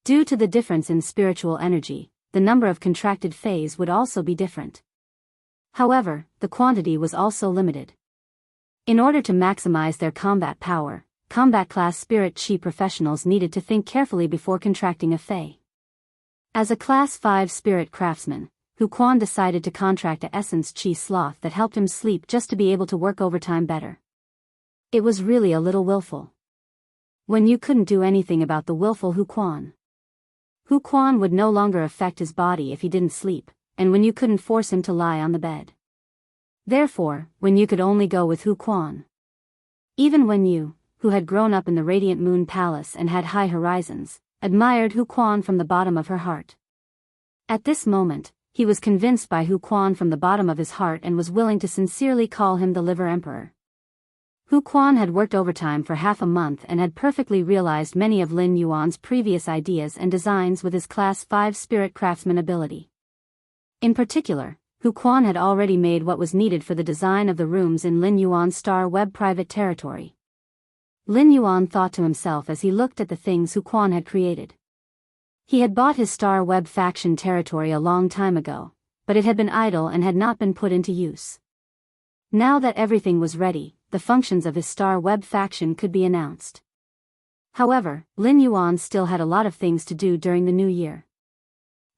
Due to the difference in spiritual energy, the number of contracted phase would also be different. However, the quantity was also limited. In order to maximize their combat power, combat class spirit chi professionals needed to think carefully before contracting a fey. As a class 5 spirit craftsman, Hu Quan decided to contract a essence chi sloth that helped him sleep just to be able to work overtime better. It was really a little willful. When you couldn't do anything about the willful Hu Quan would no longer affect his body if he didn't sleep, and when you couldn't force him to lie on the bed. Therefore, when you could only go with Hu Quan. Even when you, who had grown up in the Radiant Moon Palace and had high horizons, admired Hu Quan from the bottom of her heart. At this moment, he was convinced by Hu Quan from the bottom of his heart and was willing to sincerely call him the Liver Emperor. Hu Quan had worked overtime for half a month and had perfectly realized many of Lin Yuan's previous ideas and designs with his Class 5 Spirit Craftsman ability. In particular, Hu Quan had already made what was needed for the design of the rooms in Lin Yuan's Star Web private territory. Lin Yuan thought to himself as he looked at the things Hu Quan had created. He had bought his Star Web faction territory a long time ago, but it had been idle and had not been put into use. Now that everything was ready, the functions of his Star Web faction could be announced. However, Lin Yuan still had a lot of things to do during the new year.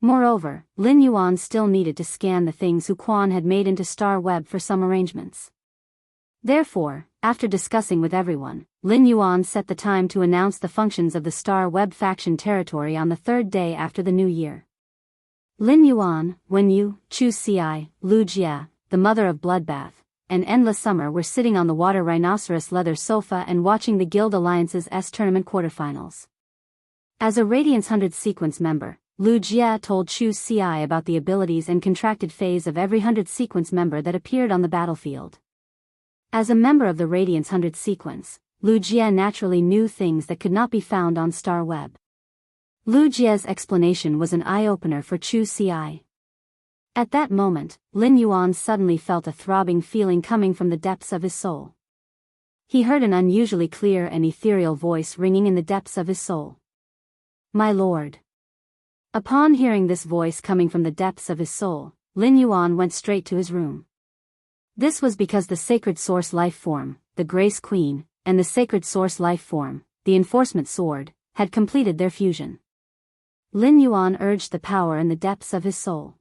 Moreover, Lin Yuan still needed to scan the things Hu Quan had made into Star Web for some arrangements. Therefore, after discussing with everyone, Lin Yuan set the time to announce the functions of the Star Web faction territory on the third day after the new year. Lin Yuan, Wen Yu, Chu Ci, Lu Jia, the mother of Bloodbath, and Endless Summer were sitting on the water rhinoceros leather sofa and watching the Guild Alliance's tournament quarterfinals. As a Radiance 100 sequence member, Lu Jia told Chu Ci about the abilities and contracted phase of every 100 sequence member that appeared on the battlefield. As a member of the Radiance 100 sequence, Lu Jia naturally knew things that could not be found on Star Web. Lu Jia's explanation was an eye-opener for Chu Ci. At that moment, Lin Yuan suddenly felt a throbbing feeling coming from the depths of his soul. He heard an unusually clear and ethereal voice ringing in the depths of his soul. "My lord." Upon hearing this voice coming from the depths of his soul, Lin Yuan went straight to his room. This was because the Sacred Source Life Form, the Grace Queen, and the Sacred Source Life Form, the Enforcement Sword, had completed their fusion. Lin Yuan urged the power in the depths of his soul.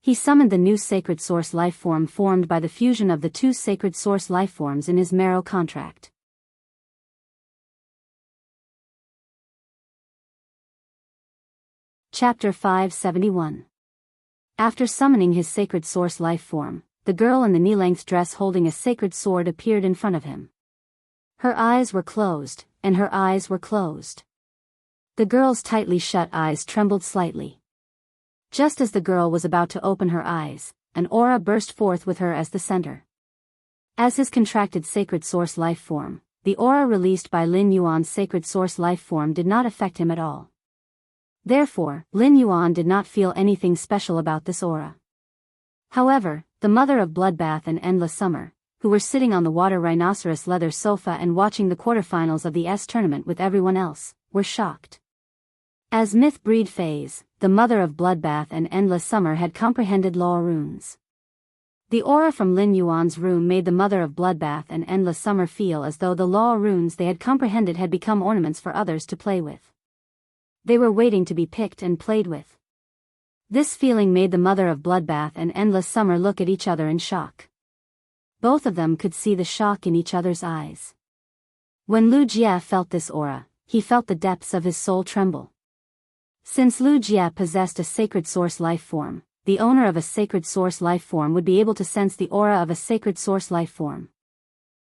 He summoned the new Sacred Source Life Form formed by the fusion of the two Sacred Source Life Forms in his marrow contract. Chapter 571. After summoning his Sacred Source Life Form, the girl in the knee-length dress holding a sacred sword appeared in front of him. Her eyes were closed, and her eyes were closed. The girl's tightly shut eyes trembled slightly. Just as the girl was about to open her eyes, an aura burst forth with her as the center. As his contracted Sacred Source Life Form, the aura released by Lin Yuan's Sacred Source Life Form did not affect him at all. Therefore, Lin Yuan did not feel anything special about this aura. However, the mother of Bloodbath and Endless Summer, who were sitting on the water rhinoceros leather sofa and watching the quarterfinals of the tournament with everyone else, were shocked. As Myth Breed Phase, the mother of Bloodbath and Endless Summer had comprehended law runes. The aura from Lin Yuan's room made the mother of Bloodbath and Endless Summer feel as though the law runes they had comprehended had become ornaments for others to play with. They were waiting to be picked and played with. This feeling made the mother of Bloodbath and Endless Summer look at each other in shock. Both of them could see the shock in each other's eyes. When Lu Jia felt this aura, he felt the depths of his soul tremble. Since Lu Jia possessed a Sacred Source Life Form, the owner of a Sacred Source Life Form would be able to sense the aura of a Sacred Source Life Form.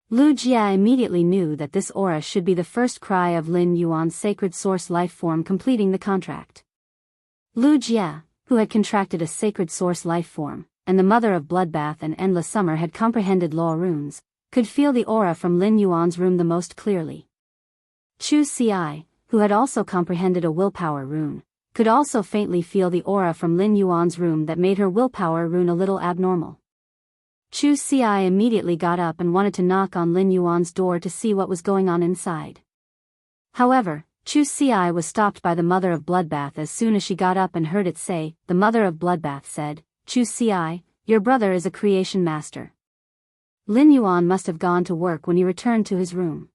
Lu Jia immediately knew that this aura should be the first cry of Lin Yuan's Sacred Source Life Form completing the contract. Lu Jia, who had contracted a Sacred Source Life Form, and the mother of Bloodbath and Endless Summer had comprehended law runes, could feel the aura from Lin Yuan's room the most clearly. Chu Ci, who had also comprehended a willpower rune, could also faintly feel the aura from Lin Yuan's room that made her willpower rune a little abnormal. Chu Xi immediately got up and wanted to knock on Lin Yuan's door to see what was going on inside. However, Chu Xi was stopped by the Mother of Bloodbath as soon as she got up and heard it say. The Mother of Bloodbath said, "Chu Xi, your brother is a creation master." Lin Yuan must have gone to work when he returned to his room.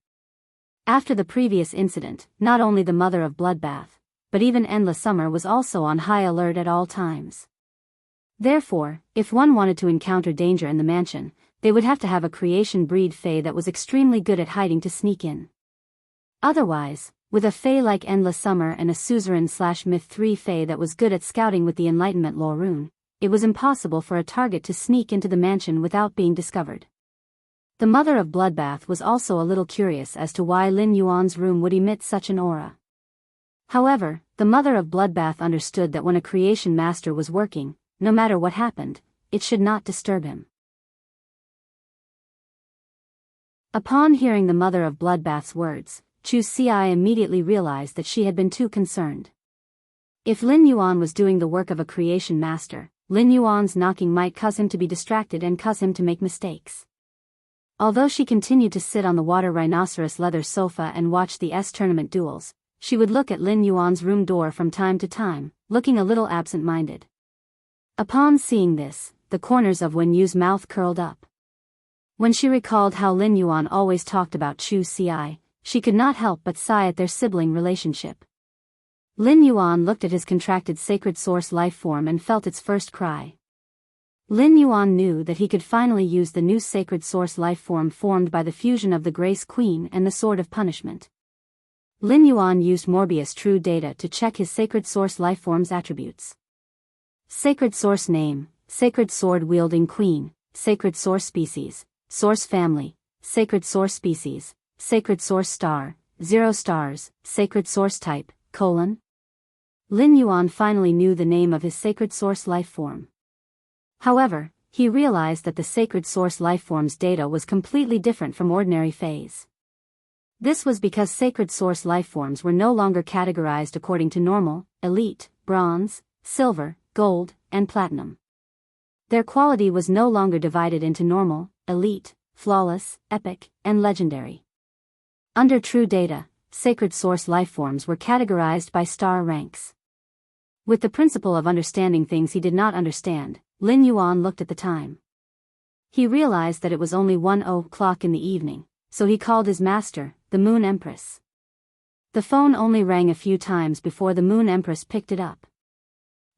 After the previous incident, not only the Mother of Bloodbath, but even Endless Summer was also on high alert at all times. Therefore, if one wanted to encounter danger in the mansion, they would have to have a creation breed fae that was extremely good at hiding to sneak in. Otherwise, with a fae like Endless Summer and a suzerain/myth 3 fae that was good at scouting with the Enlightenment lore rune, it was impossible for a target to sneak into the mansion without being discovered. The Mother of Bloodbath was also a little curious as to why Lin Yuan's room would emit such an aura. However, the Mother of Bloodbath understood that when a creation master was working, no matter what happened, it should not disturb him. Upon hearing the Mother of Bloodbath's words, Chu Xi immediately realized that she had been too concerned. If Lin Yuan was doing the work of a creation master, Lin Yuan's knocking might cause him to be distracted and cause him to make mistakes. Although she continued to sit on the water rhinoceros leather sofa and watch the tournament duels, she would look at Lin Yuan's room door from time to time, looking a little absent-minded. Upon seeing this, the corners of Wen Yu's mouth curled up. When she recalled how Lin Yuan always talked about Chu Xi, she could not help but sigh at their sibling relationship. Lin Yuan looked at his contracted sacred source life form and felt its first cry. Lin Yuan knew that he could finally use the new sacred source life form formed by the fusion of the Grace Queen and the Sword of Punishment. Lin Yuan used Morbius True Data to check his sacred source life form's attributes. Sacred source name, Sacred Sword Wielding Queen, Sacred Source Species, Source Family, Sacred Source Species, Sacred Source Star, 0 stars, Sacred Source Type, : Lin Yuan finally knew the name of his sacred source life form. However, he realized that the sacred source life form's data was completely different from ordinary phase. This was because sacred source life forms were no longer categorized according to normal, elite, bronze, silver, gold, and platinum. Their quality was no longer divided into normal, elite, flawless, epic, and legendary. Under True Data, sacred source life forms were categorized by star ranks. With the principle of understanding things he did not understand, Lin Yuan looked at the time. He realized that it was only 1:00 in the evening, so he called his master, the Moon Empress. The phone only rang a few times before the Moon Empress picked it up.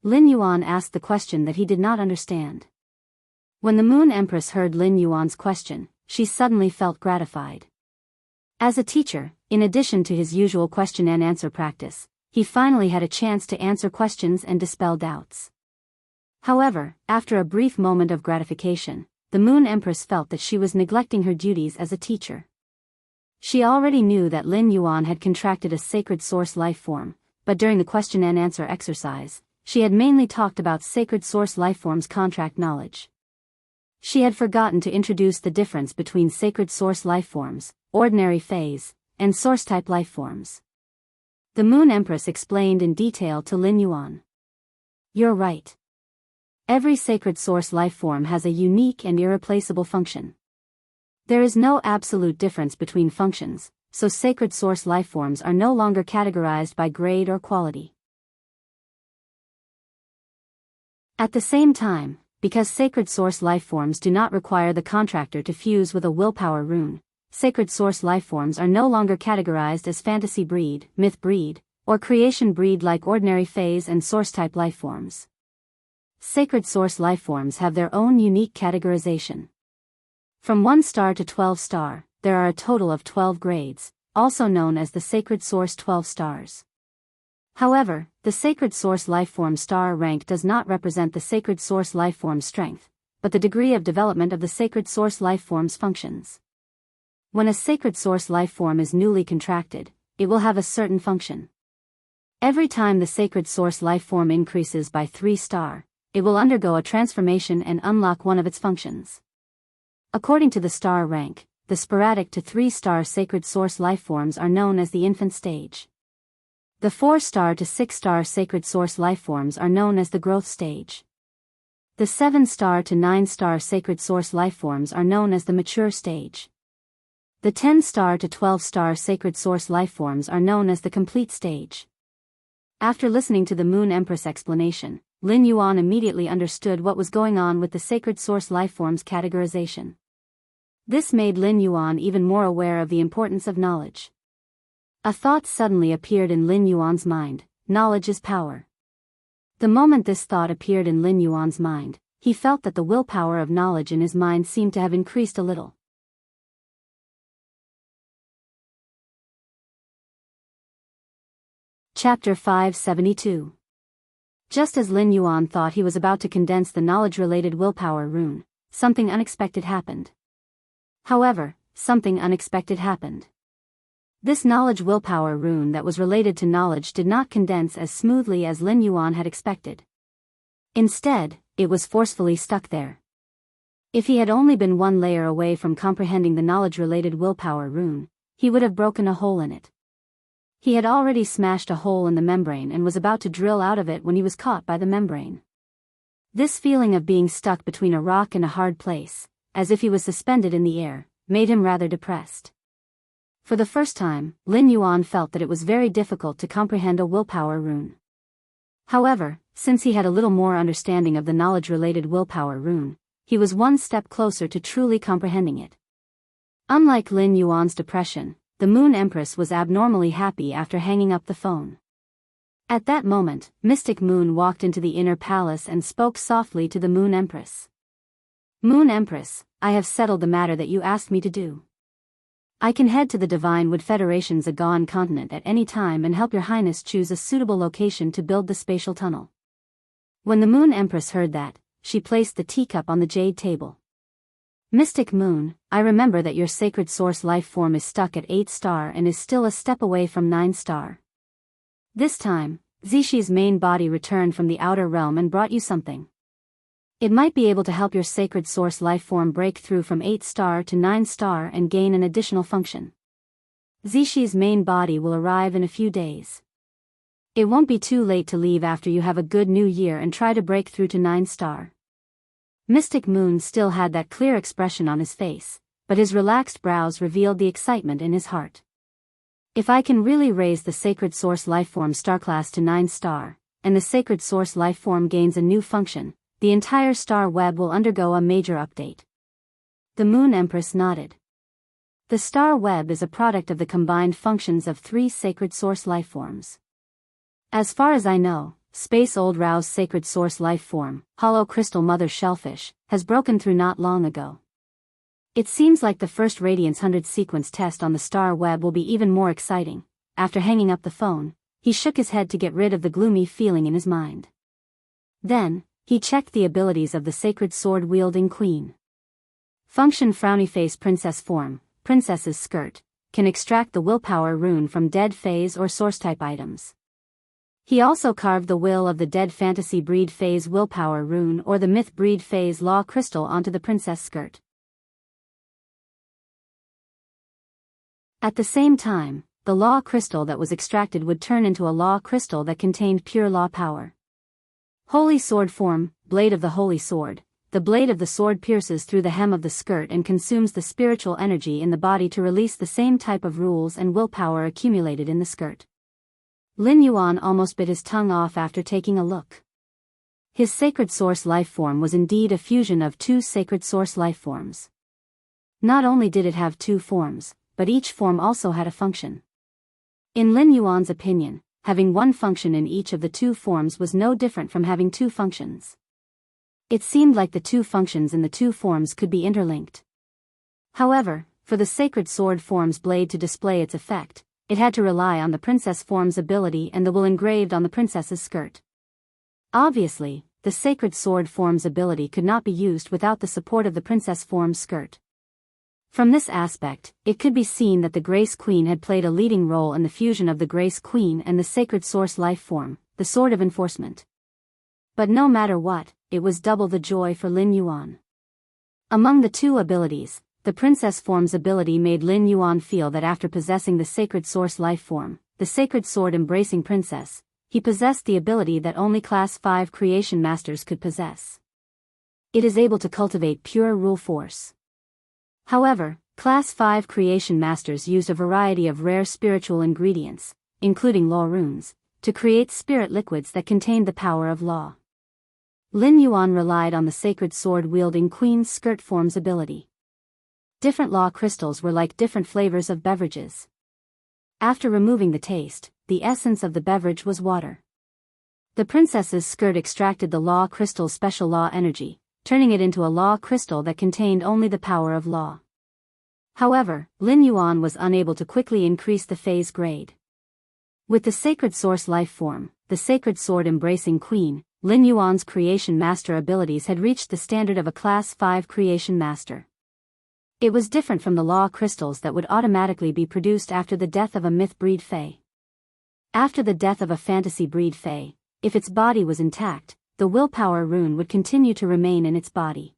Lin Yuan asked the question that he did not understand. When the Moon Empress heard Lin Yuan's question, she suddenly felt gratified. As a teacher, in addition to his usual question and answer practice, he finally had a chance to answer questions and dispel doubts. However, after a brief moment of gratification, the Moon Empress felt that she was neglecting her duties as a teacher. She already knew that Lin Yuan had contracted a sacred source life form, but during the question and answer exercise, she had mainly talked about sacred source life form's contract knowledge. She had forgotten to introduce the difference between sacred source life forms, ordinary phase, and source-type life forms. The Moon Empress explained in detail to Lin Yuan. "You're right. Every sacred source life form has a unique and irreplaceable function. There is no absolute difference between functions, so sacred source life forms are no longer categorized by grade or quality. At the same time, because sacred source life forms do not require the contractor to fuse with a willpower rune, sacred source life forms are no longer categorized as fantasy breed, myth breed, or creation breed like ordinary phase and source-type life forms. Sacred source life forms have their own unique categorization. From 1 star to 12 star, there are a total of 12 grades, also known as the Sacred Source 12 stars. However, the Sacred Source Lifeform star rank does not represent the Sacred Source Lifeform strength, but the degree of development of the Sacred Source Lifeform's functions. When a Sacred Source Lifeform is newly contracted, it will have a certain function. Every time the Sacred Source Lifeform increases by 3 star, it will undergo a transformation and unlock one of its functions. According to the star rank, the sporadic to 3 star Sacred Source Lifeforms are known as the infant stage. The 4-star to 6-star sacred source lifeforms are known as the growth stage. The 7-star to 9-star sacred source lifeforms are known as the mature stage. The 10-star to 12-star sacred source lifeforms are known as the complete stage. After listening to the Moon Empress explanation, Lin Yuan immediately understood what was going on with the sacred source lifeforms categorization. This made Lin Yuan even more aware of the importance of knowledge. A thought suddenly appeared in Lin Yuan's mind: knowledge is power. The moment this thought appeared in Lin Yuan's mind, he felt that the willpower of knowledge in his mind seemed to have increased a little. Chapter 572. Just as Lin Yuan thought he was about to condense the knowledge-related willpower rune, something unexpected happened. However, something unexpected happened. This knowledge willpower rune that was related to knowledge did not condense as smoothly as Lin Yuan had expected. Instead, it was forcefully stuck there. If he had only been one layer away from comprehending the knowledge-related willpower rune, he would have broken a hole in it. He had already smashed a hole in the membrane and was about to drill out of it when he was caught by the membrane. This feeling of being stuck between a rock and a hard place, as if he was suspended in the air, made him rather depressed. For the first time, Lin Yuan felt that it was very difficult to comprehend a willpower rune. However, since he had a little more understanding of the knowledge-related willpower rune, he was one step closer to truly comprehending it. Unlike Lin Yuan's depression, the Moon Empress was abnormally happy after hanging up the phone. At that moment, Mystic Moon walked into the inner palace and spoke softly to the Moon Empress. "Moon Empress, I have settled the matter that you asked me to do. I can head to the Divine Wood Federation's Agon continent at any time and help your highness choose a suitable location to build the spatial tunnel." When the Moon Empress heard that, she placed the teacup on the jade table. "Mystic Moon, I remember that your sacred source life form is stuck at 8-star and is still a step away from 9-star. This time, Zishi's main body returned from the outer realm and brought you something. It might be able to help your sacred source life form break through from 8-star to 9-star and gain an additional function. Zishi's main body will arrive in a few days. It won't be too late to leave after you have a good new year and try to break through to 9-star. Mystic Moon still had that clear expression on his face, but his relaxed brows revealed the excitement in his heart. If I can really raise the sacred source lifeform star class to 9-star, and the sacred source lifeform gains a new function, the entire star web will undergo a major update. The Moon Empress nodded. The star web is a product of the combined functions of 3 sacred source lifeforms. As far as I know, Space Old Rao's sacred source lifeform, Hollow Crystal Mother Shellfish, has broken through not long ago. It seems like the first Radiance 100 sequence test on the star web will be even more exciting. After hanging up the phone, he shook his head to get rid of the gloomy feeling in his mind. Then, he checked the abilities of the sacred sword-wielding queen. Function Frowny Face Princess Form, Princess's Skirt, can extract the willpower rune from dead phase or source-type items. He also carved the will of the dead fantasy breed phase willpower rune or the myth breed phase law crystal onto the princess skirt. At the same time, the law crystal that was extracted would turn into a law crystal that contained pure law power. Holy Sword Form, Blade of the Holy Sword. The blade of the sword pierces through the hem of the skirt and consumes the spiritual energy in the body to release the same type of rules and willpower accumulated in the skirt. Lin Yuan almost bit his tongue off after taking a look. His sacred source lifeform was indeed a fusion of 2 sacred source lifeforms. Not only did it have 2 forms, but each form also had a function. In Lin Yuan's opinion, having one function in each of the 2 forms was no different from having 2 functions. It seemed like the 2 functions in the 2 forms could be interlinked. However, for the sacred sword form's blade to display its effect, it had to rely on the princess form's ability and the will engraved on the princess's skirt. Obviously, the sacred sword form's ability could not be used without the support of the princess form's skirt. From this aspect, it could be seen that the Grace Queen had played a leading role in the fusion of the Grace Queen and the sacred source life form, the Sword of Enforcement. But no matter what, it was double the joy for Lin Yuan. Among the 2 abilities, the princess form's ability made Lin Yuan feel that after possessing the sacred source life form, the sacred sword embracing princess, he possessed the ability that only Class 5 creation masters could possess. It is able to cultivate pure rule force. However, Class 5 creation masters used a variety of rare spiritual ingredients, including law runes, to create spirit liquids that contained the power of law. Lin Yuan relied on the sacred sword-wielding queen's skirt form's ability. Different law crystals were like different flavors of beverages. After removing the taste, the essence of the beverage was water. The princess's skirt extracted the law crystal's special law energy, turning it into a law crystal that contained only the power of law. However, Lin Yuan was unable to quickly increase the phase grade. With the sacred source life form, the sacred sword embracing queen, Lin Yuan's creation master abilities had reached the standard of a Class 5 creation master. It was different from the law crystals that would automatically be produced after the death of a myth breed fae. After the death of a fantasy breed fae, if its body was intact, the willpower rune would continue to remain in its body.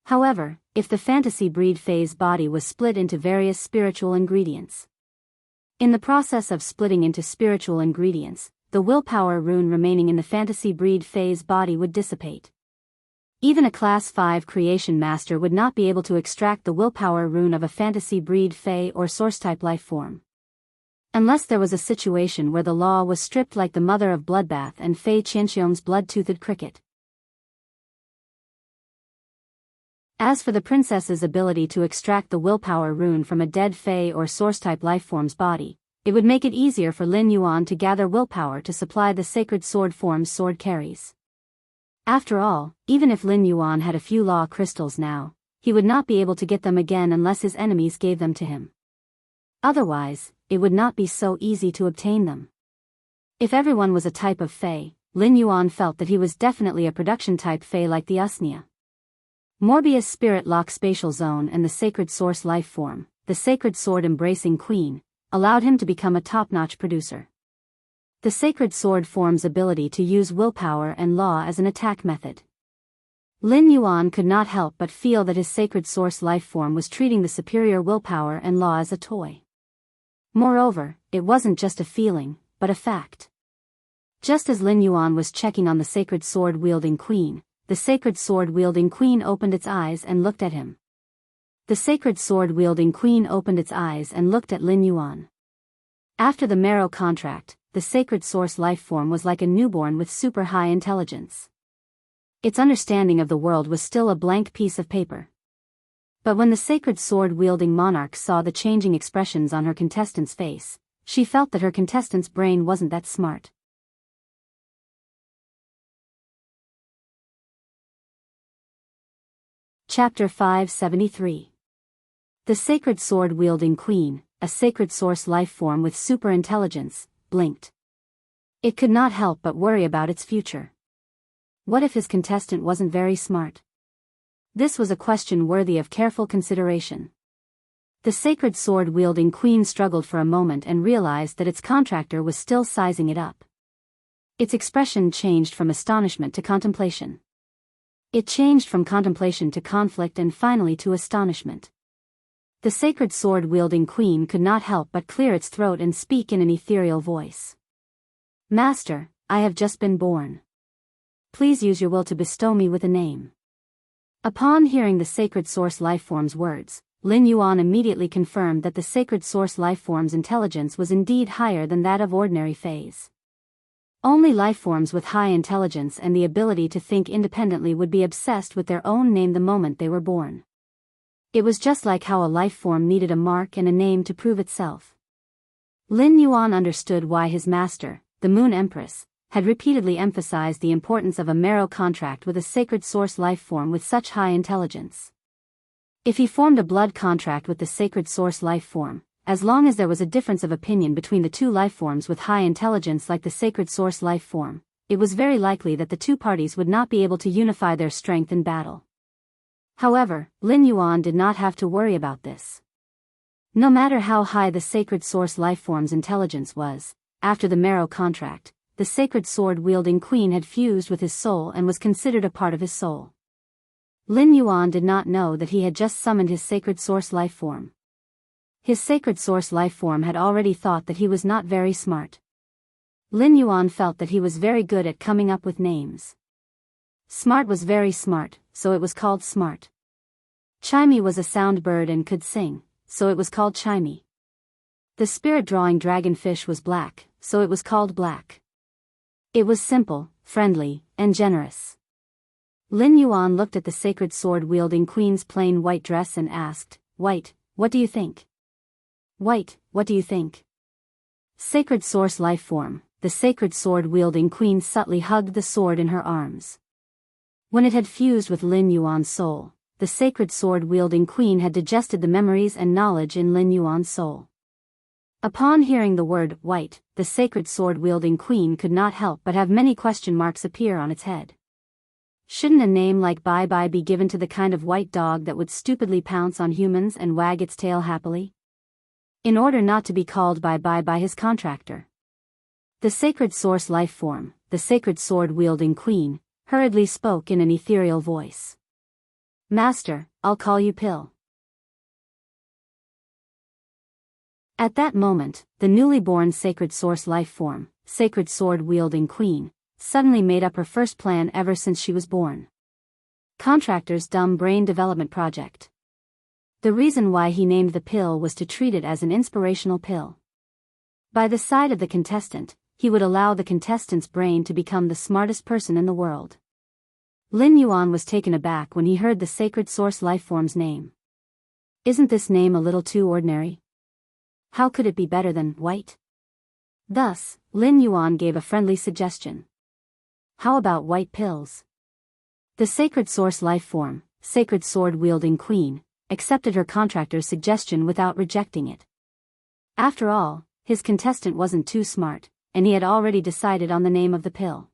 However, if the fantasy breed fae's body was split into various spiritual ingredients. In the process of splitting into spiritual ingredients, the willpower rune remaining in the fantasy breed fae's body would dissipate. Even a Class 5 creation master would not be able to extract the willpower rune of a fantasy breed fae or source-type life form. Unless there was a situation where the law was stripped like the mother of bloodbath and Fei Qianxiong's blood-toothed cricket. As for the princess's ability to extract the willpower rune from a dead fae or source-type lifeform's body, it would make it easier for Lin Yuan to gather willpower to supply the sacred sword form's sword carries. After all, even if Lin Yuan had a few law crystals now, he would not be able to get them again unless his enemies gave them to him. Otherwise, it would not be so easy to obtain them. If everyone was a type of fae, Lin Yuan felt that he was definitely a production-type fae like the Usnia. Morbius Spirit Lock Spatial Zone and the Sacred Source Life Form, the Sacred Sword Embracing Queen, allowed him to become a top-notch producer. The Sacred Sword form's ability to use willpower and law as an attack method. Lin Yuan could not help but feel that his Sacred Source life form was treating the superior willpower and law as a toy. Moreover, it wasn't just a feeling, but a fact. Just as Lin Yuan was checking on the Sacred Sword-wielding queen, the Sacred Sword-wielding queen opened its eyes and looked at him. The Sacred Sword-wielding queen opened its eyes and looked at Lin Yuan. After the marrow contract, the Sacred Source life form was like a newborn with super high intelligence. Its understanding of the world was still a blank piece of paper. But when the Sacred Sword-wielding monarch saw the changing expressions on her contestant's face, she felt that her contestant's brain wasn't that smart. Chapter 573. The Sacred Sword-wielding queen, a Sacred Source life form with super intelligence, blinked. It could not help but worry about its future. What if his contestant wasn't very smart? This was a question worthy of careful consideration. The Sacred Sword-wielding queen struggled for a moment and realized that its contractor was still sizing it up. Its expression changed from astonishment to contemplation. It changed from contemplation to conflict and finally to astonishment. The Sacred Sword-wielding queen could not help but clear its throat and speak in an ethereal voice. "Master, I have just been born. Please use your will to bestow me with a name." Upon hearing the Sacred Source Lifeform's words, Lin Yuan immediately confirmed that the Sacred Source Lifeform's intelligence was indeed higher than that of ordinary fays. Only lifeforms with high intelligence and the ability to think independently would be obsessed with their own name the moment they were born. It was just like how a lifeform needed a mark and a name to prove itself. Lin Yuan understood why his master, the Moon Empress, had repeatedly emphasized the importance of a marrow contract with a Sacred Source lifeform with such high intelligence. If he formed a blood contract with the Sacred Source lifeform, as long as there was a difference of opinion between the two lifeforms with high intelligence like the Sacred Source lifeform, it was very likely that the two parties would not be able to unify their strength in battle. However, Lin Yuan did not have to worry about this. No matter how high the Sacred Source lifeform's intelligence was, after the marrow contract, the Sacred Sword-wielding queen had fused with his soul and was considered a part of his soul. Lin Yuan did not know that he had just summoned his Sacred Source lifeform. His sacred source life form had already thought that he was not very smart. Lin Yuan felt that he was very good at coming up with names. Smart was very smart, so it was called Smart. Chimey was a sound bird and could sing, so it was called Chimey. The spirit-drawing dragonfish was black, so it was called Black. It was simple, friendly, and generous. Lin Yuan looked at the sacred sword-wielding queen's plain white dress and asked, "White, what do you think?" "White, what do you think?" Sacred source life form, the sacred sword-wielding queen subtly hugged the sword in her arms. When it had fused with Lin Yuan's soul, the sacred sword-wielding queen had digested the memories and knowledge in Lin Yuan's soul. Upon hearing the word white, the sacred sword-wielding queen could not help but have many question marks appear on its head. Shouldn't a name like Bye Bye be given to the kind of white dog that would stupidly pounce on humans and wag its tail happily? In order not to be called Bye Bye by his contractor. The sacred source life form, the sacred sword-wielding queen, hurriedly spoke in an ethereal voice. "Master, I'll call you Pill." At that moment, the newly born sacred source life form, sacred sword-wielding queen, suddenly made up her first plan ever since she was born. Contractor's dumb brain development project. The reason why he named the pill was to treat it as an inspirational pill. By the side of the contestant, he would allow the contestant's brain to become the smartest person in the world. Lin Yuan was taken aback when he heard the sacred source lifeform's name. Isn't this name a little too ordinary? How could it be better than white? Thus, Lin Yuan gave a friendly suggestion. How about white pills? The sacred source lifeform, sacred sword-wielding queen, accepted her contractor's suggestion without rejecting it. After all, his contestant wasn't too smart, and he had already decided on the name of the pill.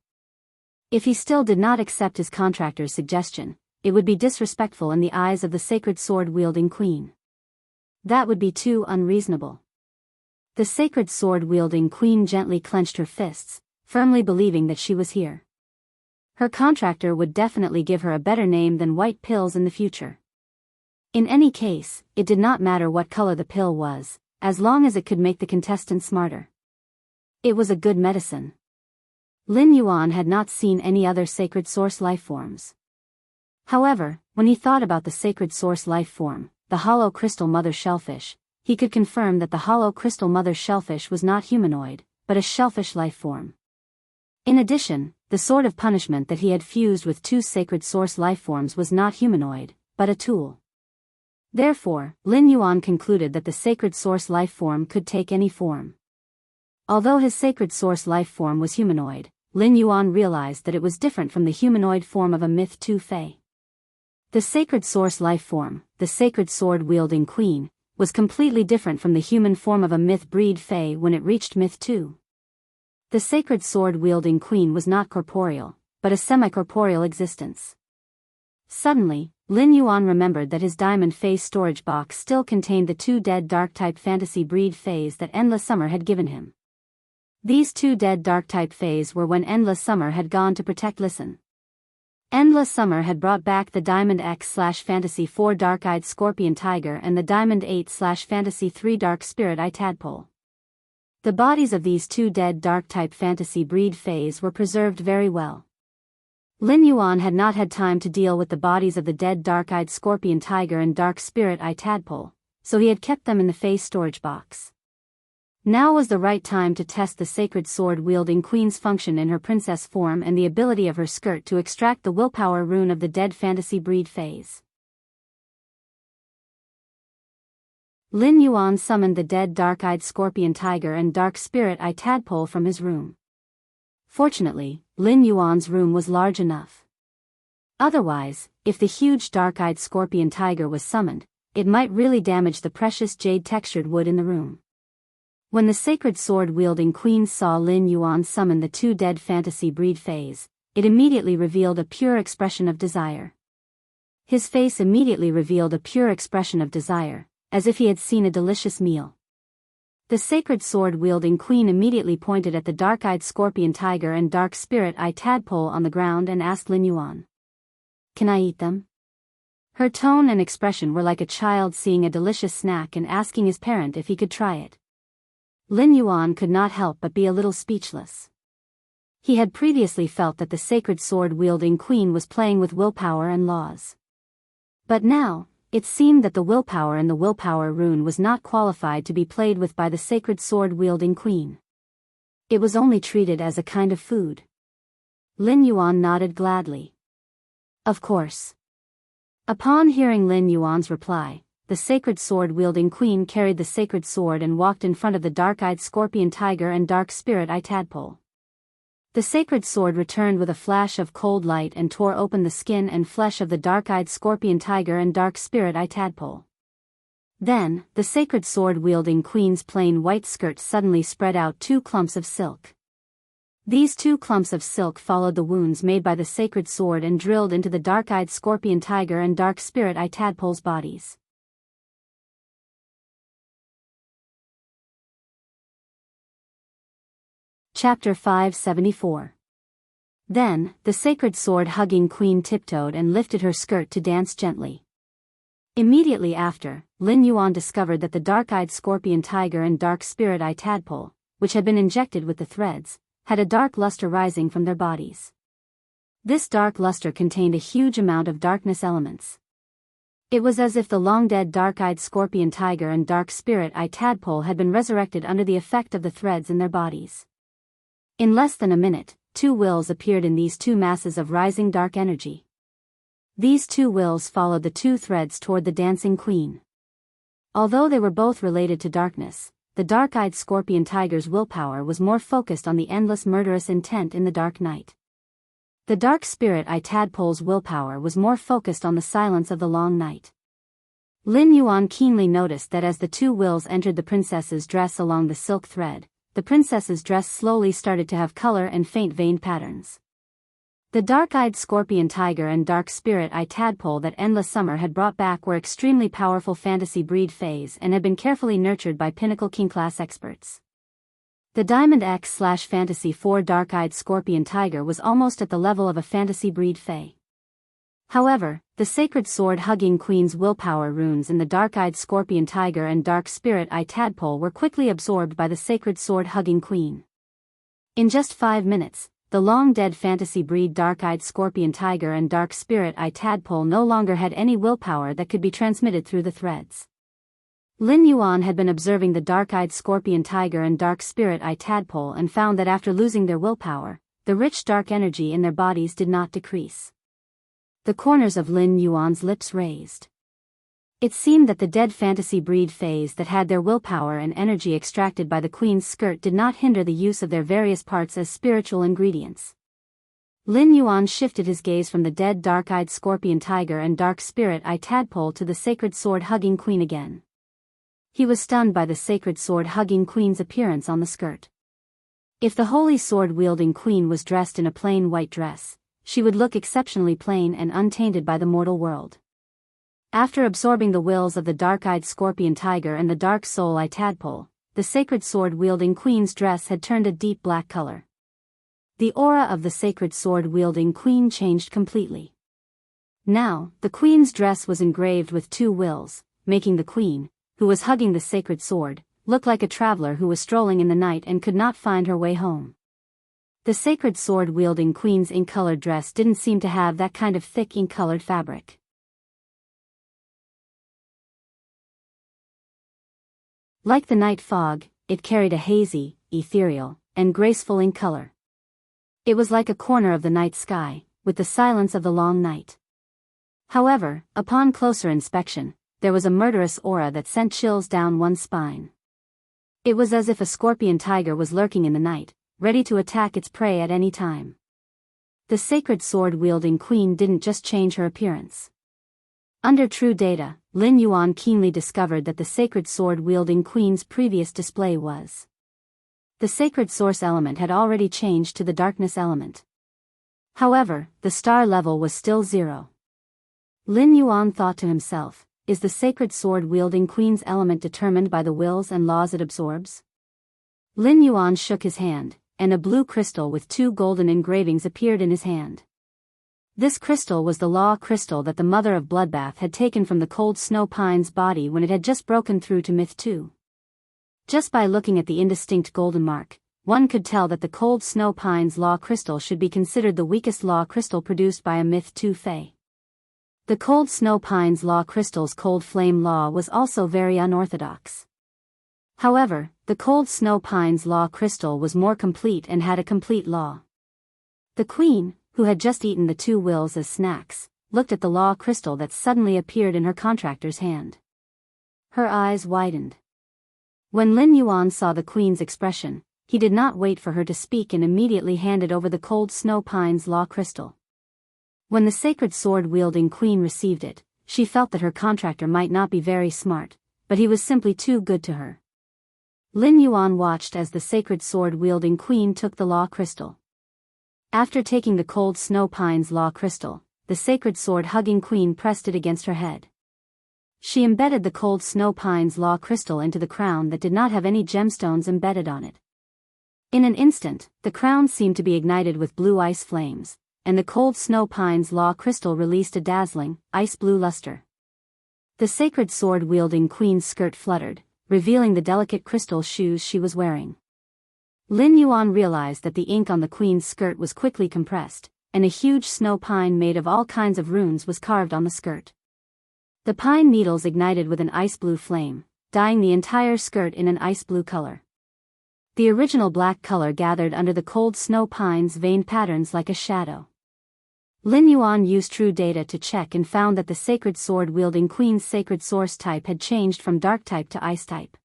If he still did not accept his contractor's suggestion, it would be disrespectful in the eyes of the sacred sword-wielding queen. That would be too unreasonable. The sacred sword-wielding queen gently clenched her fists, firmly believing that she was here. Her contractor would definitely give her a better name than white pills in the future. In any case, it did not matter what color the pill was, as long as it could make the contestant smarter. It was a good medicine. Lin Yuan had not seen any other sacred source lifeforms. However, when he thought about the sacred source lifeform, the hollow crystal mother shellfish, he could confirm that the hollow crystal mother shellfish was not humanoid, but a shellfish lifeform. In addition, the sword of punishment that he had fused with two sacred source lifeforms was not humanoid, but a tool. Therefore, Lin Yuan concluded that the sacred source lifeform could take any form. Although his sacred source lifeform was humanoid, Lin Yuan realized that it was different from the humanoid form of a myth 2 Fae. The sacred source lifeform, the sacred sword-wielding queen, was completely different from the human form of a myth breed Fae when it reached myth 2. The sacred sword-wielding queen was not corporeal, but a semi-corporeal existence. Suddenly, Lin Yuan remembered that his diamond Fae storage box still contained the two dead dark-type fantasy breed Faes that Endless Summer had given him. These two dead dark-type Faes were when Endless Summer had gone to protect Listen. Endless Summer had brought back the Diamond X/Fantasy 4 Dark-Eyed Scorpion Tiger and the Diamond 8/Fantasy 3 Dark Spirit Eye Tadpole. The bodies of these two dead dark-type fantasy breed Faes were preserved very well. Lin Yuan had not had time to deal with the bodies of the dead Dark-Eyed Scorpion Tiger and Dark Spirit Eye Tadpole, so he had kept them in the Fae storage box. Now was the right time to test the sacred sword-wielding queen's function in her princess form and the ability of her skirt to extract the willpower rune of the dead fantasy breed Faes. Lin Yuan summoned the dead dark-eyed scorpion tiger and dark spirit eye tadpole from his room. Fortunately, Lin Yuan's room was large enough. Otherwise, if the huge dark-eyed scorpion tiger was summoned, it might really damage the precious jade-textured wood in the room. When the sacred sword-wielding queen saw Lin Yuan summon the two dead fantasy breed Faes, it immediately revealed a pure expression of desire. His face immediately revealed a pure expression of desire, as if he had seen a delicious meal. The sacred sword-wielding queen immediately pointed at the dark-eyed scorpion tiger and dark spirit eye tadpole on the ground and asked Lin Yuan, "Can I eat them?" Her tone and expression were like a child seeing a delicious snack and asking his parent if he could try it. Lin Yuan could not help but be a little speechless. He had previously felt that the sacred sword-wielding queen was playing with willpower and laws. But now, it seemed that the willpower in the willpower rune was not qualified to be played with by the sacred sword-wielding queen. It was only treated as a kind of food. Lin Yuan nodded gladly. Of course. Upon hearing Lin Yuan's reply, the sacred sword-wielding queen carried the sacred sword and walked in front of the dark-eyed scorpion tiger and dark spirit-eye tadpole. The sacred sword returned with a flash of cold light and tore open the skin and flesh of the dark-eyed scorpion tiger and dark spirit-eye tadpole. Then, the sacred sword-wielding queen's plain white skirt suddenly spread out 2 clumps of silk. These 2 clumps of silk followed the wounds made by the sacred sword and drilled into the dark-eyed scorpion tiger and dark spirit-eye tadpole's bodies. Chapter 574. Then, the sacred sword-hugging queen tiptoed and lifted her skirt to dance gently. Immediately after, Lin Yuan discovered that the dark-eyed scorpion tiger and dark spirit-eye tadpole, which had been injected with the threads, had a dark luster rising from their bodies. This dark luster contained a huge amount of darkness elements. It was as if the long-dead dark-eyed scorpion tiger and dark spirit-eye tadpole had been resurrected under the effect of the threads in their bodies. In less than a minute, 2 wills appeared in these 2 masses of rising dark energy. These 2 wills followed the 2 threads toward the dancing queen. Although they were both related to darkness, the dark-eyed scorpion tiger's willpower was more focused on the endless murderous intent in the dark night. The dark spirit-eye tadpole's willpower was more focused on the silence of the long night. Lin Yuan keenly noticed that as the 2 wills entered the princess's dress along the silk thread, the princess's dress slowly started to have color and faint veined patterns. The dark-eyed scorpion tiger and dark spirit-eye tadpole that Endless Summer had brought back were extremely powerful fantasy breed fays and had been carefully nurtured by pinnacle king-class experts. The Diamond X/Fantasy 4 dark-eyed scorpion tiger was almost at the level of a fantasy breed fay. However, the sacred sword-hugging queen's willpower runes in the dark-eyed scorpion tiger and dark spirit-eye tadpole were quickly absorbed by the sacred sword-hugging queen. In just 5 minutes, the long-dead fantasy breed dark-eyed scorpion tiger and dark spirit-eye tadpole no longer had any willpower that could be transmitted through the threads. Lin Yuan had been observing the dark-eyed scorpion tiger and dark spirit-eye tadpole and found that after losing their willpower, the rich dark energy in their bodies did not decrease. The corners of Lin Yuan's lips raised. It seemed that the dead fantasy breed fays that had their willpower and energy extracted by the queen's skirt did not hinder the use of their various parts as spiritual ingredients. Lin Yuan shifted his gaze from the dead dark-eyed scorpion tiger and dark spirit-eye tadpole to the sacred sword-hugging queen again. He was stunned by the sacred sword-hugging queen's appearance on the skirt. If the holy sword-wielding queen was dressed in a plain white dress, she would look exceptionally plain and untainted by the mortal world. After absorbing the wills of the dark-eyed scorpion tiger and the dark soul-eye tadpole, the sacred sword-wielding queen's dress had turned a deep black color. The aura of the sacred sword-wielding queen changed completely. Now, the queen's dress was engraved with 2 wills, making the queen, who was hugging the sacred sword, look like a traveler who was strolling in the night and could not find her way home. The sacred sword-wielding queen's ink-colored dress didn't seem to have that kind of thick ink-colored fabric. Like the night fog, it carried a hazy, ethereal, and graceful ink color. It was like a corner of the night sky, with the silence of the long night. However, upon closer inspection, there was a murderous aura that sent chills down one's spine. It was as if a scorpion tiger was lurking in the night, ready to attack its prey at any time. The sacred sword-wielding queen didn't just change her appearance. Under true data, Lin Yuan keenly discovered that the sacred sword-wielding queen's previous display was. The sacred source element had already changed to the darkness element. However, the star level was still 0. Lin Yuan thought to himself, is the sacred sword-wielding queen's element determined by the wills and laws it absorbs? Lin Yuan shook his hand, and a blue crystal with 2 golden engravings appeared in his hand. This crystal was the law crystal that the mother of Bloodbath had taken from the cold snow pine's body when it had just broken through to Myth 2. Just by looking at the indistinct golden mark, one could tell that the cold snow pine's law crystal should be considered the weakest law crystal produced by a Myth 2 Fae. The cold snow pine's law crystal's cold flame law was also very unorthodox. However, the cold snow pine's law crystal was more complete and had a complete law. The queen, who had just eaten the 2 wills as snacks, looked at the law crystal that suddenly appeared in her contractor's hand. Her eyes widened. When Lin Yuan saw the queen's expression, he did not wait for her to speak and immediately handed over the cold snow pine's law crystal. When the sacred sword-wielding queen received it, she felt that her contractor might not be very smart, but he was simply too good to her. Lin Yuan watched as the sacred sword-wielding queen took the law crystal. After taking the cold snow pine's law crystal, the sacred sword-hugging queen pressed it against her head. She embedded the cold snow pine's law crystal into the crown that did not have any gemstones embedded on it. In an instant, the crown seemed to be ignited with blue ice flames, and the cold snow pine's law crystal released a dazzling, ice-blue luster. The sacred sword-wielding queen's skirt fluttered, revealing the delicate crystal shoes she was wearing. Lin Yuan realized that the ink on the queen's skirt was quickly compressed, and a huge snow pine made of all kinds of runes was carved on the skirt. The pine needles ignited with an ice-blue flame, dyeing the entire skirt in an ice-blue color. The original black color gathered under the cold snow pine's veined patterns like a shadow. Lin Yuan used true data to check and found that the sacred sword-wielding queen's sacred source type had changed from dark type to ice type.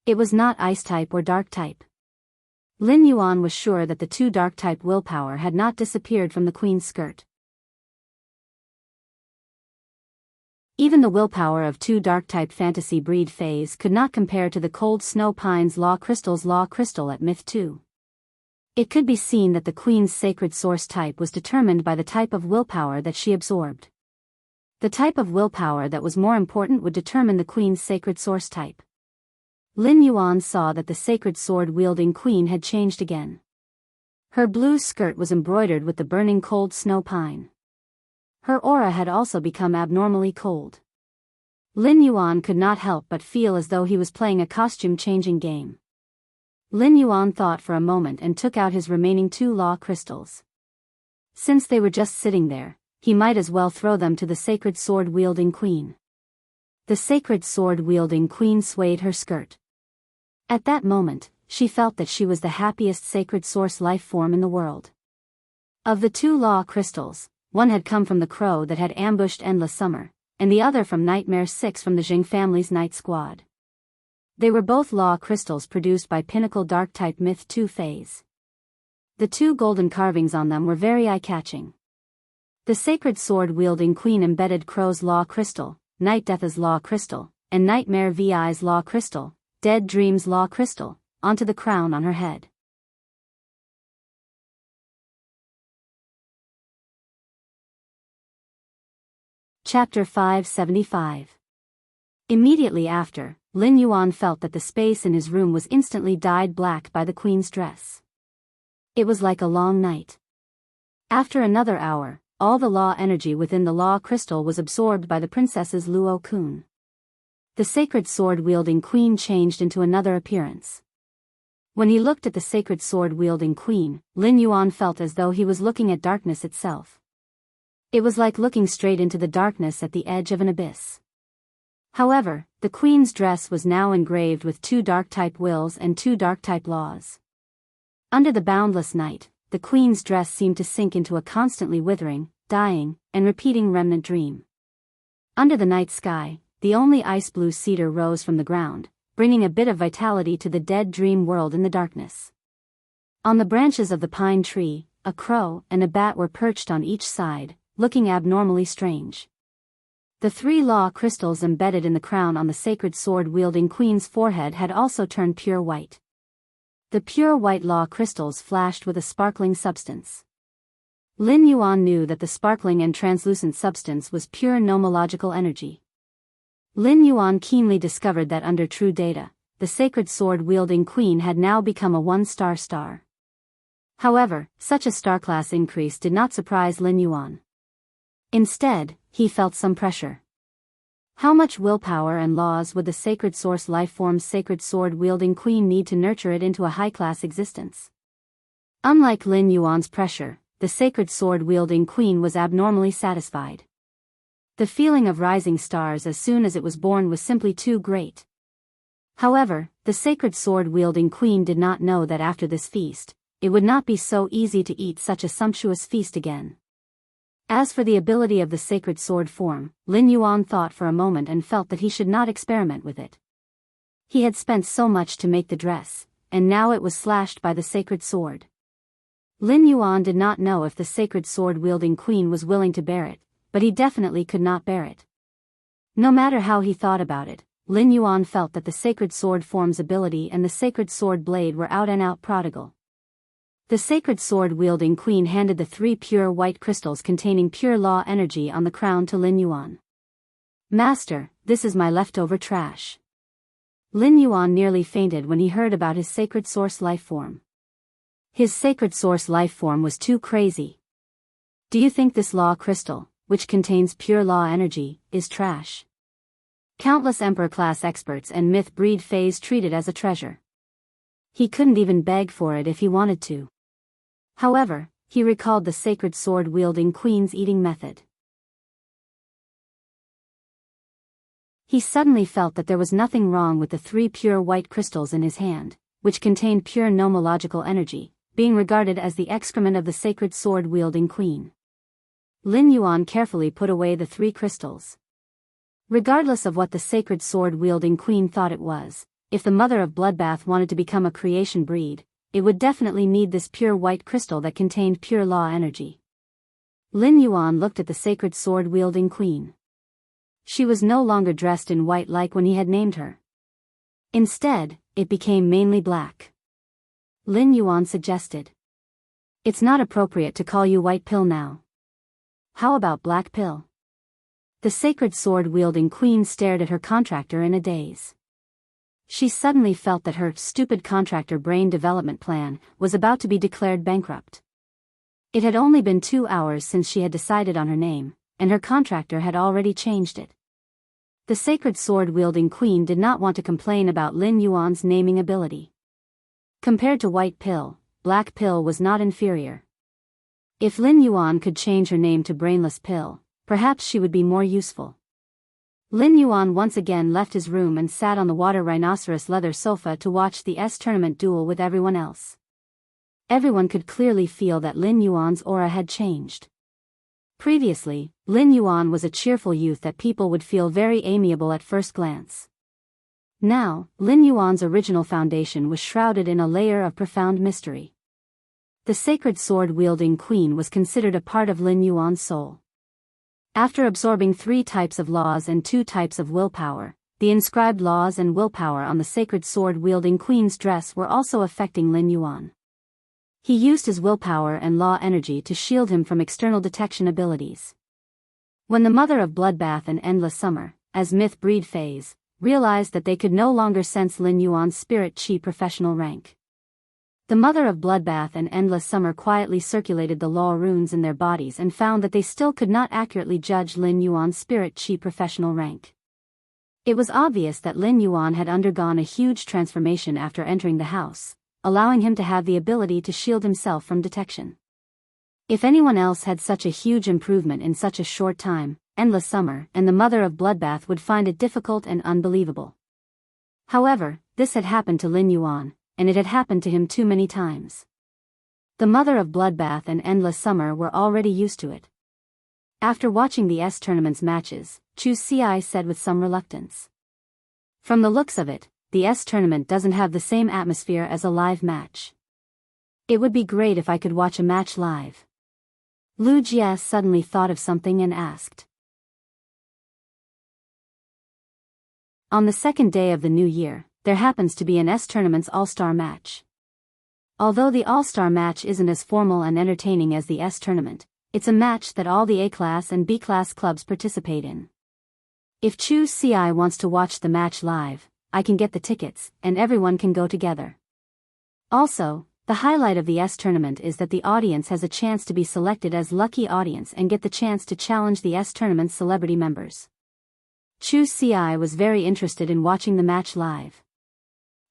It was not ice type or dark type. Lin Yuan was sure that the 2 dark type willpower had not disappeared from the queen's skirt. Even the willpower of 2 dark-type fantasy breed fays could not compare to the cold snow pine's law crystal at Myth 2. It could be seen that the queen's sacred source type was determined by the type of willpower that she absorbed. The type of willpower that was more important would determine the queen's sacred source type. Lin Yuan saw that the sacred sword-wielding queen had changed again. Her blue skirt was embroidered with the burning cold snow pine. Her aura had also become abnormally cold. Lin Yuan could not help but feel as though he was playing a costume-changing game. Lin Yuan thought for a moment and took out his remaining 2 law crystals. Since they were just sitting there, he might as well throw them to the sacred sword-wielding queen. The sacred sword-wielding queen swayed her skirt. At that moment, she felt that she was the happiest sacred source life form in the world. Of the 2 law crystals, one had come from the crow that had ambushed Endless Summer, and the other from Nightmare 6 from the Jing family's Night Squad. They were both law crystals produced by Pinnacle Dark-type Myth 2 Fays. The 2 golden carvings on them were very eye-catching. The sacred sword-wielding queen embedded Crow's law crystal, Night Death's law crystal, and Nightmare VI's law crystal, Dead Dream's law crystal, onto the crown on her head. Chapter 575. Immediately after, Lin Yuan felt that the space in his room was instantly dyed black by the queen's dress. It was like a long night. After another hour, all the law energy within the law crystal was absorbed by the princess's Luo Kun. The sacred sword-wielding queen changed into another appearance. When he looked at the sacred sword-wielding queen, Lin Yuan felt as though he was looking at darkness itself. It was like looking straight into the darkness at the edge of an abyss. However, the queen's dress was now engraved with 2 dark-type wills and 2 dark-type laws. Under the boundless night, the queen's dress seemed to sink into a constantly withering, dying, and repeating remnant dream. Under the night sky, the only ice-blue cedar rose from the ground, bringing a bit of vitality to the dead dream world in the darkness. On the branches of the pine tree, a crow and a bat were perched on each side, looking abnormally strange. The 3 law crystals embedded in the crown on the sacred sword-wielding queen's forehead had also turned pure white. The pure white law crystals flashed with a sparkling substance. Lin Yuan knew that the sparkling and translucent substance was pure nomological energy. Lin Yuan keenly discovered that under true data, the sacred sword-wielding queen had now become a 1-star star. However, such a star class increase did not surprise Lin Yuan. Instead, he felt some pressure. How much willpower and laws would the sacred source lifeform's sacred sword-wielding queen need to nurture it into a high-class existence? Unlike Lin Yuan's pressure, the sacred sword-wielding queen was abnormally satisfied. The feeling of rising stars as soon as it was born was simply too great. However, the sacred sword-wielding queen did not know that after this feast, it would not be so easy to eat such a sumptuous feast again. As for the ability of the sacred sword form, Lin Yuan thought for a moment and felt that he should not experiment with it. He had spent so much to make the dress, and now it was slashed by the sacred sword. Lin Yuan did not know if the sacred sword-wielding queen was willing to bear it, but he definitely could not bear it. No matter how he thought about it, Lin Yuan felt that the sacred sword form's ability and the sacred sword blade were out-and-out prodigal. The sacred sword-wielding queen handed the 3 pure white crystals containing pure law energy on the crown to Lin Yuan. "Master, this is my leftover trash." Lin Yuan nearly fainted when he heard about his sacred source life form. His sacred source life form was too crazy. "Do you think this law crystal, which contains pure law energy, is trash?" Countless Emperor-class experts and myth breed Fays treat it as a treasure. He couldn't even beg for it if he wanted to. However, he recalled the sacred sword-wielding queen's eating method. He suddenly felt that there was nothing wrong with the 3 pure white crystals in his hand, which contained pure nomological energy, being regarded as the excrement of the sacred sword-wielding queen. Lin Yuan carefully put away the 3 crystals. Regardless of what the sacred sword-wielding queen thought it was, if the mother of Bloodbath wanted to become a creation breed, it would definitely need this pure white crystal that contained pure law energy. Lin Yuan looked at the sacred sword-wielding queen. She was no longer dressed in white like when he had named her. Instead, it became mainly black. Lin Yuan suggested, "It's not appropriate to call you White Pill now. How about Black Pill?" The sacred sword-wielding queen stared at her contractor in a daze. She suddenly felt that her stupid contractor brain development plan was about to be declared bankrupt. It had only been 2 hours since she had decided on her name, and her contractor had already changed it. The sacred sword-wielding queen did not want to complain about Lin Yuan's naming ability. Compared to White Pill, Black Pill was not inferior. If Lin Yuan could change her name to Brainless Pill, perhaps she would be more useful. Lin Yuan once again left his room and sat on the water rhinoceros leather sofa to watch the tournament duel with everyone else. Everyone could clearly feel that Lin Yuan's aura had changed. Previously, Lin Yuan was a cheerful youth that people would feel very amiable at first glance. Now, Lin Yuan's original foundation was shrouded in a layer of profound mystery. The sacred sword-wielding queen was considered a part of Lin Yuan's soul. After absorbing 3 types of laws and 2 types of willpower, the inscribed laws and willpower on the sacred sword-wielding queen's dress were also affecting Lin Yuan. He used his willpower and law energy to shield him from external detection abilities. When the mother of Bloodbath and Endless Summer, as myth breed Fays, realized that they could no longer sense Lin Yuan's spirit chi professional rank. The mother of Bloodbath and Endless Summer quietly circulated the law runes in their bodies and found that they still could not accurately judge Lin Yuan's spirit chi professional rank. It was obvious that Lin Yuan had undergone a huge transformation after entering the house, allowing him to have the ability to shield himself from detection. If anyone else had such a huge improvement in such a short time, Endless Summer and the mother of Bloodbath would find it difficult and unbelievable. However, this had happened to Lin Yuan, and it had happened to him too many times. The mother of Bloodbath and Endless Summer were already used to it. After watching the tournament's matches, Chu Ci said with some reluctance, "From the looks of it, the tournament doesn't have the same atmosphere as a live match. It would be great if I could watch a match live." Lu Jie suddenly thought of something and asked. On the 2nd day of the new year, there happens to be an tournament's all-star match. Although the all-star match isn't as formal and entertaining as the tournament, it's a match that all the A-class and B-class clubs participate in. If Chu Ci wants to watch the match live, I can get the tickets, and everyone can go together. Also, The highlight of the S tournament is that the audience has a chance to be selected as lucky audience and get the chance to challenge the S tournament's celebrity members. Chu Ci was very interested in watching the match live.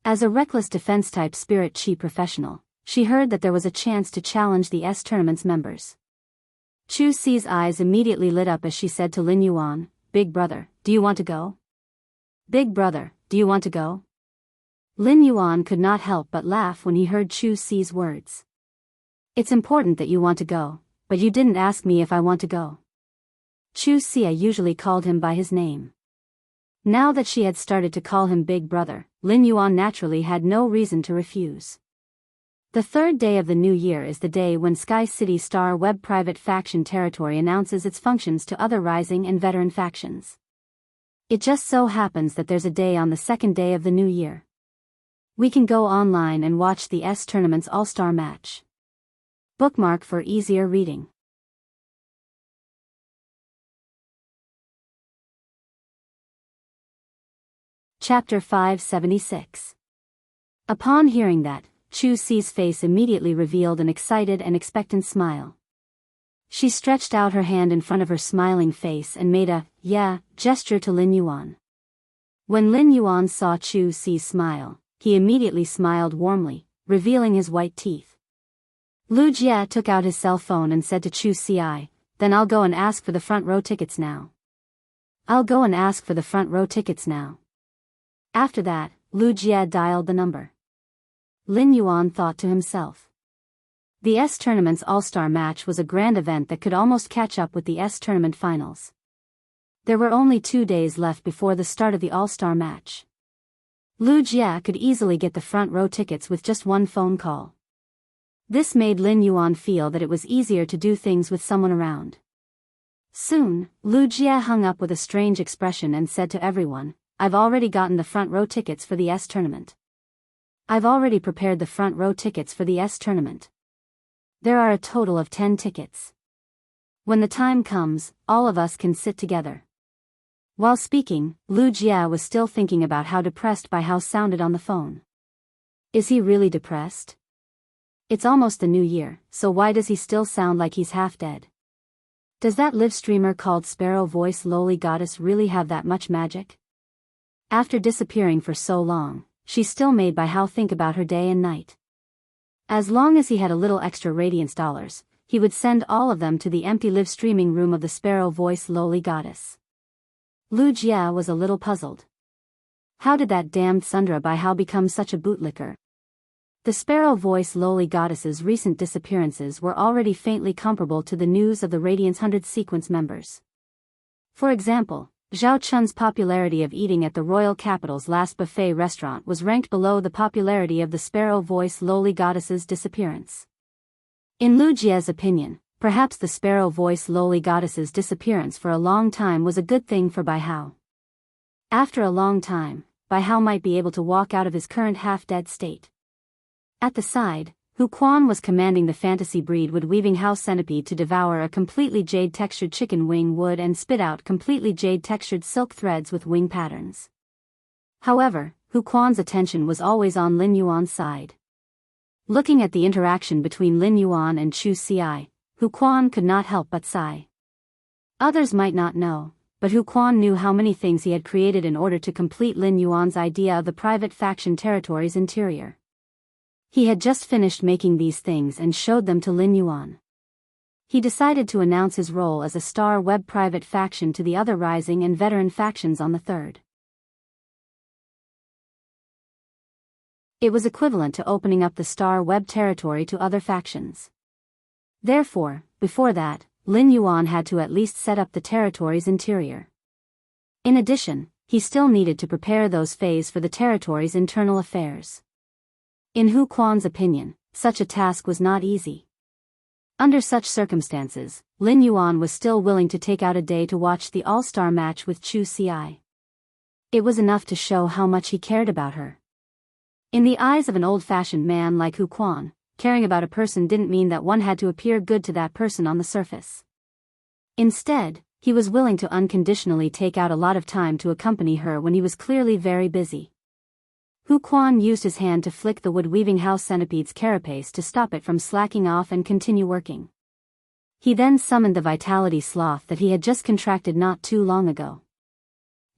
As a reckless defense-type spirit chi professional, she heard that there was a chance to challenge the S tournament's members. Chu Ci's eyes immediately lit up as she said to Lin Yuan, "Big brother, do you want to go? Big brother, do you want to go?" Lin Yuan could not help but laugh when he heard Chu Ci's words. "It's important that you want to go, but you didn't ask me if I want to go." Chu Ci usually called him by his name. Now that she had started to call him Big Brother, Lin Yuan naturally had no reason to refuse. The third day of the new year is the day when Sky City Star Web Private Faction Territory announces its functions to other rising and veteran factions. It just so happens that there's a day on the second day of the new year. We can go online and watch the S Tournament's All-Star match. Bookmark for easier reading. Chapter 576. Upon hearing that, Chu Ci's face immediately revealed an excited and expectant smile. She stretched out her hand in front of her smiling face and made a, "yeah" gesture to Lin Yuan. When Lin Yuan saw Chu Ci's smile, he immediately smiled warmly, revealing his white teeth. Lu Jie took out his cell phone and said to Chu Ci, "Then I'll go and ask for the front row tickets now." "I'll go and ask for the front row tickets now." After that, Lu Jie dialed the number. Lin Yuan thought to himself. The S Tournament's All-Star match was a grand event that could almost catch up with the S Tournament finals. There were only 2 days left before the start of the All-Star match. Lu Jie could easily get the front row tickets with just one phone call. This made Lin Yuan feel that it was easier to do things with someone around. Soon, Lu Jie hung up with a strange expression and said to everyone, "I've already gotten the front row tickets for the S Tournament. I've already prepared the front row tickets for the S Tournament. There are a total of 10 tickets. When the time comes, all of us can sit together." While speaking, Lu Jie was still thinking about how depressed Biyao sounded on the phone. Is he really depressed? It's almost the new year, so why does he still sound like he's half dead? Does that live streamer called Sparrow Voice Lowly Goddess really have that much magic? After disappearing for so long, she still made Biyao think about her day and night. As long as he had a little extra radiance dollars, he would send all of them to the empty live streaming room of the Sparrow Voice Lowly Goddess. Lu Jie was a little puzzled. How did that damned Sundra Biyao become such a bootlicker? The Sparrow Voice Lowly Goddess's recent disappearances were already faintly comparable to the news of the Radiance 100 sequence members. For example, Zhao Chun's popularity of eating at the royal capital's last buffet restaurant was ranked below the popularity of the Sparrow Voice Lowly Goddess's disappearance. In Lu Jie's opinion, perhaps the Sparrow Voice Lowly Goddess's disappearance for a long time was a good thing for Biyao. After a long time, Biyao might be able to walk out of his current half-dead state. At the side, Hu Quan was commanding the fantasy breed wood weaving house centipede to devour a completely jade-textured chicken wing wood and spit out completely jade-textured silk threads with wing patterns. However, Hu Quan's attention was always on Lin Yuan's side. Looking at the interaction between Lin Yuan and Chu Ci, Hu Quan could not help but sigh. Others might not know, but Hu Quan knew how many things he had created in order to complete Lin Yuan's idea of the private faction territory's interior. He had just finished making these things and showed them to Lin Yuan. He decided to announce his role as a Star Web private faction to the other rising and veteran factions on the 3rd. It was equivalent to opening up the Star Web territory to other factions. Therefore, before that, Lin Yuan had to at least set up the territory's interior. In addition, he still needed to prepare those phases for the territory's internal affairs. In Hu Quan's opinion, such a task was not easy. Under such circumstances, Lin Yuan was still willing to take out a day to watch the all-star match with Chu Ci. It was enough to show how much he cared about her. In the eyes of an old-fashioned man like Hu Quan, caring about a person didn't mean that one had to appear good to that person on the surface. Instead, he was willing to unconditionally take out a lot of time to accompany her when he was clearly very busy. Hu Quan used his hand to flick the wood-weaving house centipede's carapace to stop it from slacking off and continue working. He then summoned the vitality sloth that he had just contracted not too long ago.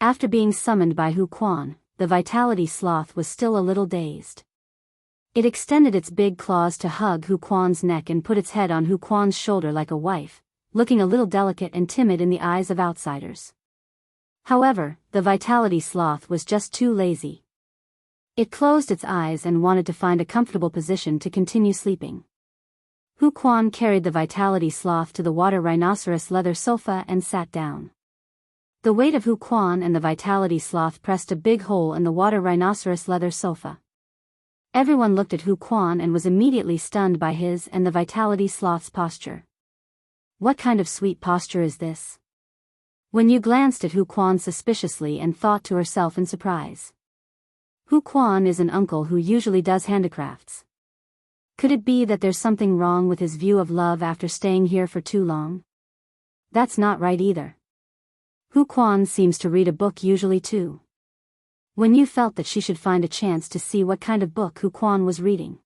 After being summoned by Hu Quan, the vitality sloth was still a little dazed. It extended its big claws to hug Hu Quan's neck and put its head on Hu Quan's shoulder like a wife, looking a little delicate and timid in the eyes of outsiders. However, the vitality sloth was just too lazy. It closed its eyes and wanted to find a comfortable position to continue sleeping. Hu Quan carried the vitality sloth to the water rhinoceros leather sofa and sat down. The weight of Hu Quan and the vitality sloth pressed a big hole in the water rhinoceros leather sofa. Everyone looked at Hu Quan and was immediately stunned by his and the vitality sloth's posture. What kind of sweet posture is this? Wen Yu glanced at Hu Quan suspiciously and thought to herself in surprise. Hu Quan is an uncle who usually does handicrafts. Could it be that there's something wrong with his view of love after staying here for too long? That's not right either. Hu Quan seems to read a book usually too. Wen Yu felt that she should find a chance to see what kind of book Hu Quan was reading.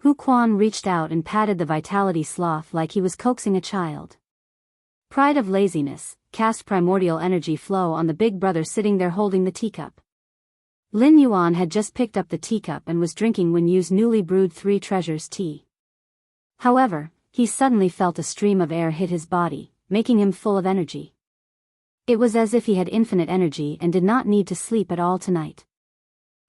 Hu Quan reached out and patted the vitality sloth like he was coaxing a child. Pride of laziness, cast primordial energy flow on the big brother sitting there holding the teacup. Lin Yuan had just picked up the teacup and was drinking Wen Yu's newly brewed Three Treasures tea. However, he suddenly felt a stream of air hit his body, making him full of energy. It was as if he had infinite energy and did not need to sleep at all tonight.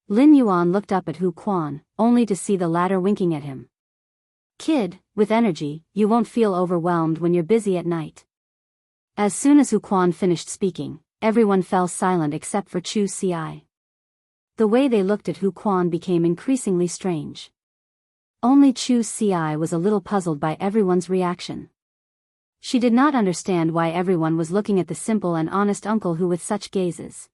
Lin Yuan looked up at Hu Quan, only to see the latter winking at him. Kid, with energy, you won't feel overwhelmed when you're busy at night. As soon as Hu Quan finished speaking, everyone fell silent except for Chu Ci. The way they looked at Hu Quan became increasingly strange. Only Chu Ci was a little puzzled by everyone's reaction. She did not understand why everyone was looking at the simple and honest uncle who with such gazes.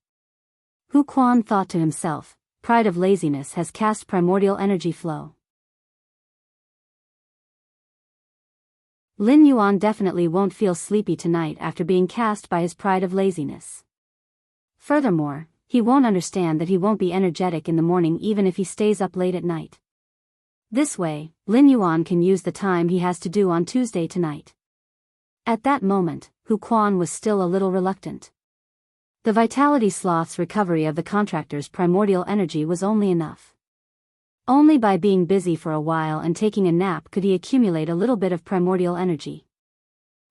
Hu Quan thought to himself, pride of laziness has cast primordial energy flow. Lin Yuan definitely won't feel sleepy tonight after being cast by his pride of laziness. Furthermore, he won't understand that he won't be energetic in the morning even if he stays up late at night. This way, Lin Yuan can use the time he has to do on Tuesday tonight. At that moment, Hu Quan was still a little reluctant. The vitality sloth's recovery of the contractor's primordial energy was only enough. Only by being busy for a while and taking a nap could he accumulate a little bit of primordial energy.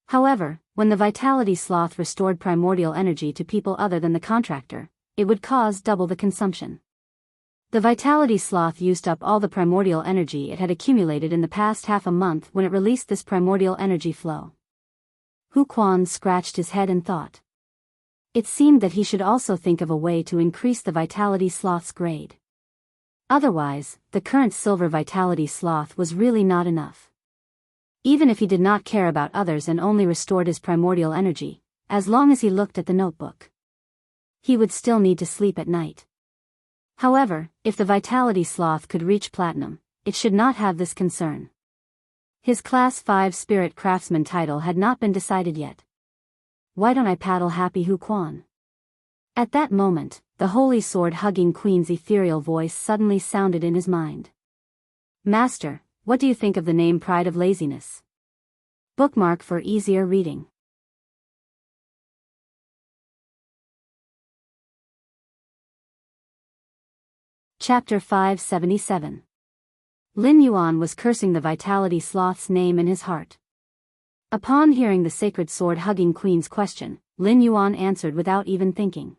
However, when the vitality sloth restored primordial energy to people other than the contractor, it would cause double the consumption. The vitality sloth used up all the primordial energy it had accumulated in the past half a month when it released this primordial energy flow. Hu Quan scratched his head and thought. It seemed that he should also think of a way to increase the vitality sloth's grade. Otherwise, the current silver vitality sloth was really not enough. Even if he did not care about others and only restored his primordial energy, as long as he looked at the notebook, he would still need to sleep at night. However, if the vitality sloth could reach platinum, it should not have this concern. His Class 5 Spirit Craftsman title had not been decided yet. Why don't I paddle happy Hu Quan? At that moment, the holy sword-hugging queen's ethereal voice suddenly sounded in his mind. Master, what do you think of the name Pride of Laziness? Bookmark for easier reading. Chapter 577. Lin Yuan was cursing the vitality sloth's name in his heart. Upon hearing the sacred sword-hugging queen's question, Lin Yuan answered without even thinking.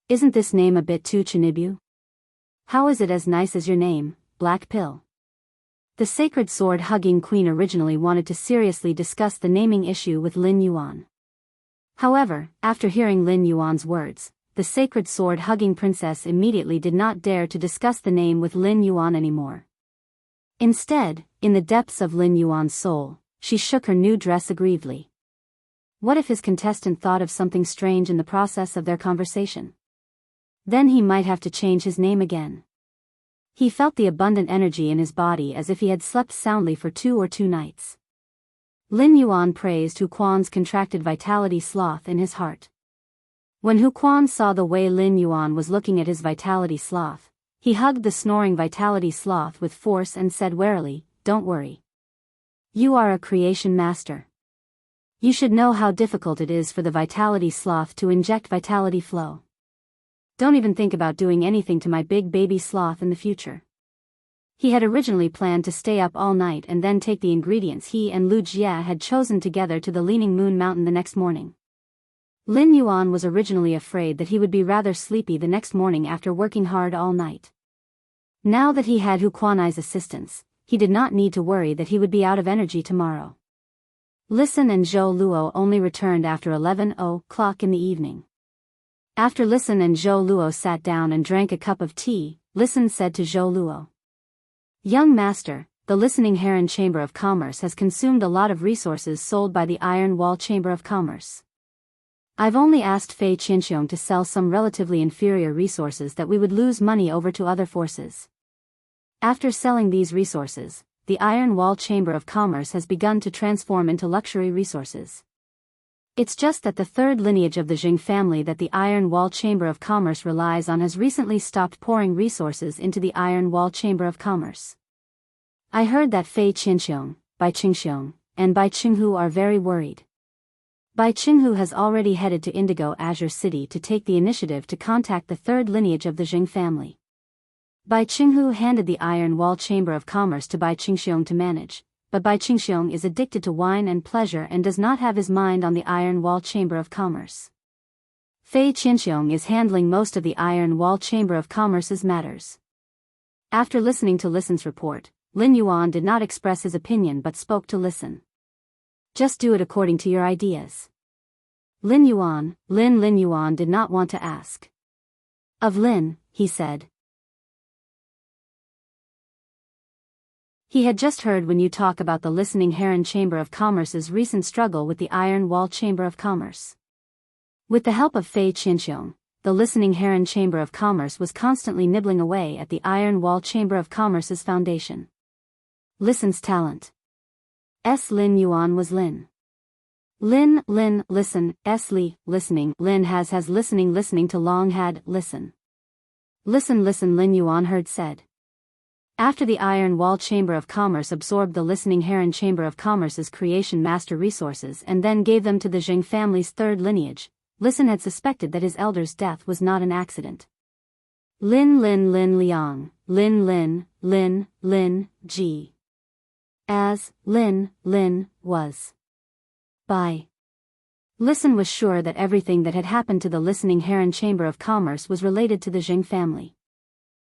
Isn't this name a bit too Chinibu? How is it as nice as your name, Black Pill? The sacred sword-hugging queen originally wanted to seriously discuss the naming issue with Lin Yuan. However, after hearing Lin Yuan's words, the sacred sword-hugging princess immediately did not dare to discuss the name with Lin Yuan anymore. Instead, in the depths of Lin Yuan's soul, she shook her new dress aggrievedly. What if his contestant thought of something strange in the process of their conversation? Then he might have to change his name again. He felt the abundant energy in his body as if he had slept soundly for 2 nights. Lin Yuan praised Hu Quan's contracted vitality sloth in his heart. When Hu Quan saw the way Lin Yuan was looking at his vitality sloth, He hugged the snoring vitality sloth with force and said warily, "Don't worry. You are a creation master. You should know how difficult it is for the vitality sloth to inject vitality flow. Don't even think about doing anything to my big baby sloth in the future." He had originally planned to stay up all night and then take the ingredients he and Lu Jie had chosen together to the Leaning Moon Mountain the next morning. Lin Yuan was originally afraid that he would be rather sleepy the next morning after working hard all night. Now that he had Hu Quanai's assistance, he did not need to worry that he would be out of energy tomorrow. Listen and Zhou Luo only returned after 11:00 in the evening. After Listen and Zhou Luo sat down and drank a cup of tea, Listen said to Zhou Luo, "Young master, the Listening Heron Chamber of Commerce has consumed a lot of resources sold by the Iron Wall Chamber of Commerce. I've only asked Fei Qinxiong to sell some relatively inferior resources that we would lose money over to other forces. After selling these resources, the Iron Wall Chamber of Commerce has begun to transform into luxury resources. It's just that the third lineage of the Jing family that the Iron Wall Chamber of Commerce relies on has recently stopped pouring resources into the Iron Wall Chamber of Commerce. I heard that Fei Qinxiong, Bai Qingxiong, and Bai Qinghu are very worried. Bai Qinghu has already headed to Indigo Azure City to take the initiative to contact the third lineage of the Jing family. Bai Qinghu handed the Iron Wall Chamber of Commerce to Bai Qingxiong to manage, but Bai Qingxiong is addicted to wine and pleasure and does not have his mind on the Iron Wall Chamber of Commerce. Fei Qinxiong is handling most of the Iron Wall Chamber of Commerce's matters." After listening to Listen's report, Lin Yuan did not express his opinion but spoke to Listen. "Just do it according to your ideas." Lin Yuan did not want to ask. Of Lin, he said. He had just heard when you talk about the Listening Heron Chamber of Commerce's recent struggle with the Iron Wall Chamber of Commerce. With the help of Fei Qinxiong, the Listening Heron Chamber of Commerce was constantly nibbling away at the Iron Wall Chamber of Commerce's foundation. Listen's talent. Lin Yuan was Lin. Listen, Li, listening, Lin has listening to long had, listen. Listen, Lin Yuan heard said. After the Iron Wall Chamber of Commerce absorbed the Listening Heron Chamber of Commerce's creation master resources and then gave them to the Jing family's third lineage, Listen had suspected that his elder's death was not an accident. Lin Liang, Lin, G. As, Lin, was. By. Listen was sure that everything that had happened to the Listening Heron Chamber of Commerce was related to the Jing family.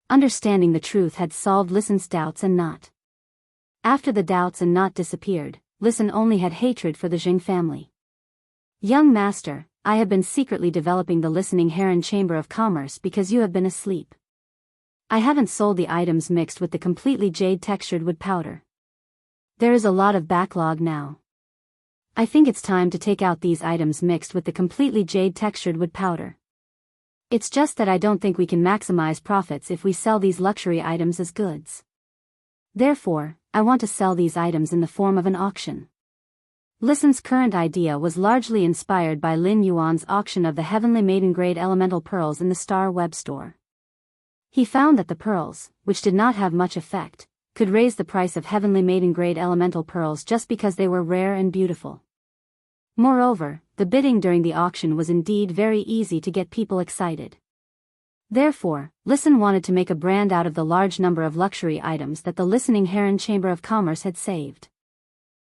Understanding the truth had solved Listen's doubts and not. After the doubts and not disappeared, Listen only had hatred for the Jing family. "Young master, I have been secretly developing the Listening Heron Chamber of Commerce because you have been asleep. I haven't sold the items mixed with the completely jade-textured wood powder. There is a lot of backlog now. I think it's time to take out these items mixed with the completely jade-textured wood powder. It's just that I don't think we can maximize profits if we sell these luxury items as goods. Therefore, I want to sell these items in the form of an auction." Listen's current idea was largely inspired by Lin Yuan's auction of the Heavenly Maiden Grade Elemental Pearls in the Star Web store. He found that the pearls, which did not have much effect, could raise the price of Heavenly Maiden Grade Elemental Pearls just because they were rare and beautiful. Moreover, the bidding during the auction was indeed very easy to get people excited. Therefore, Listen wanted to make a brand out of the large number of luxury items that the Listening Heron Chamber of Commerce had saved.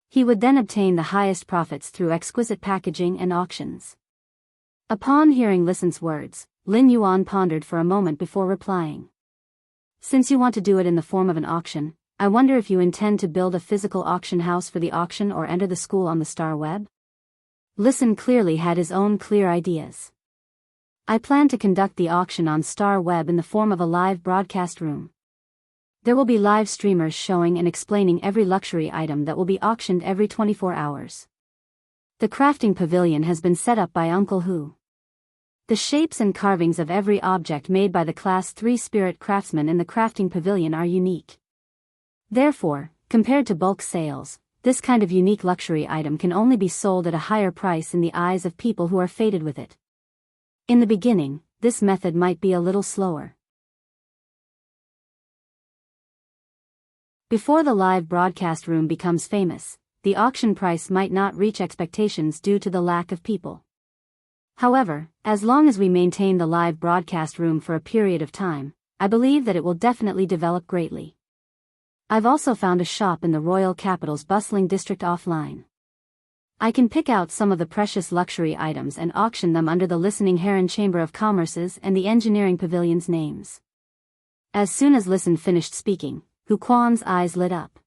He would then obtain the highest profits through exquisite packaging and auctions. Upon hearing Listen's words, Lin Yuan pondered for a moment before replying. "Since you want to do it in the form of an auction, I wonder if you intend to build a physical auction house for the auction or enter the school on the Star Web?" Listen clearly had his own clear ideas. "I plan to conduct the auction on Star Web in the form of a live broadcast room. There will be live streamers showing and explaining every luxury item that will be auctioned every 24 hours. The crafting pavilion has been set up by Uncle Hu. The shapes and carvings of every object made by the Class 3 spirit craftsmen in the crafting pavilion are unique. Therefore, compared to bulk sales, this kind of unique luxury item can only be sold at a higher price in the eyes of people who are fated with it. In the beginning, this method might be a little slower. Before the live broadcast room becomes famous, the auction price might not reach expectations due to the lack of people. However, as long as we maintain the live broadcast room for a period of time, I believe that it will definitely develop greatly. I've also found a shop in the royal capital's bustling district offline. I can pick out some of the precious luxury items and auction them under the Listening Heron Chamber of Commerce's and the Engineering Pavilion's names. As soon as Listen finished speaking, Hu Quan's eyes lit up.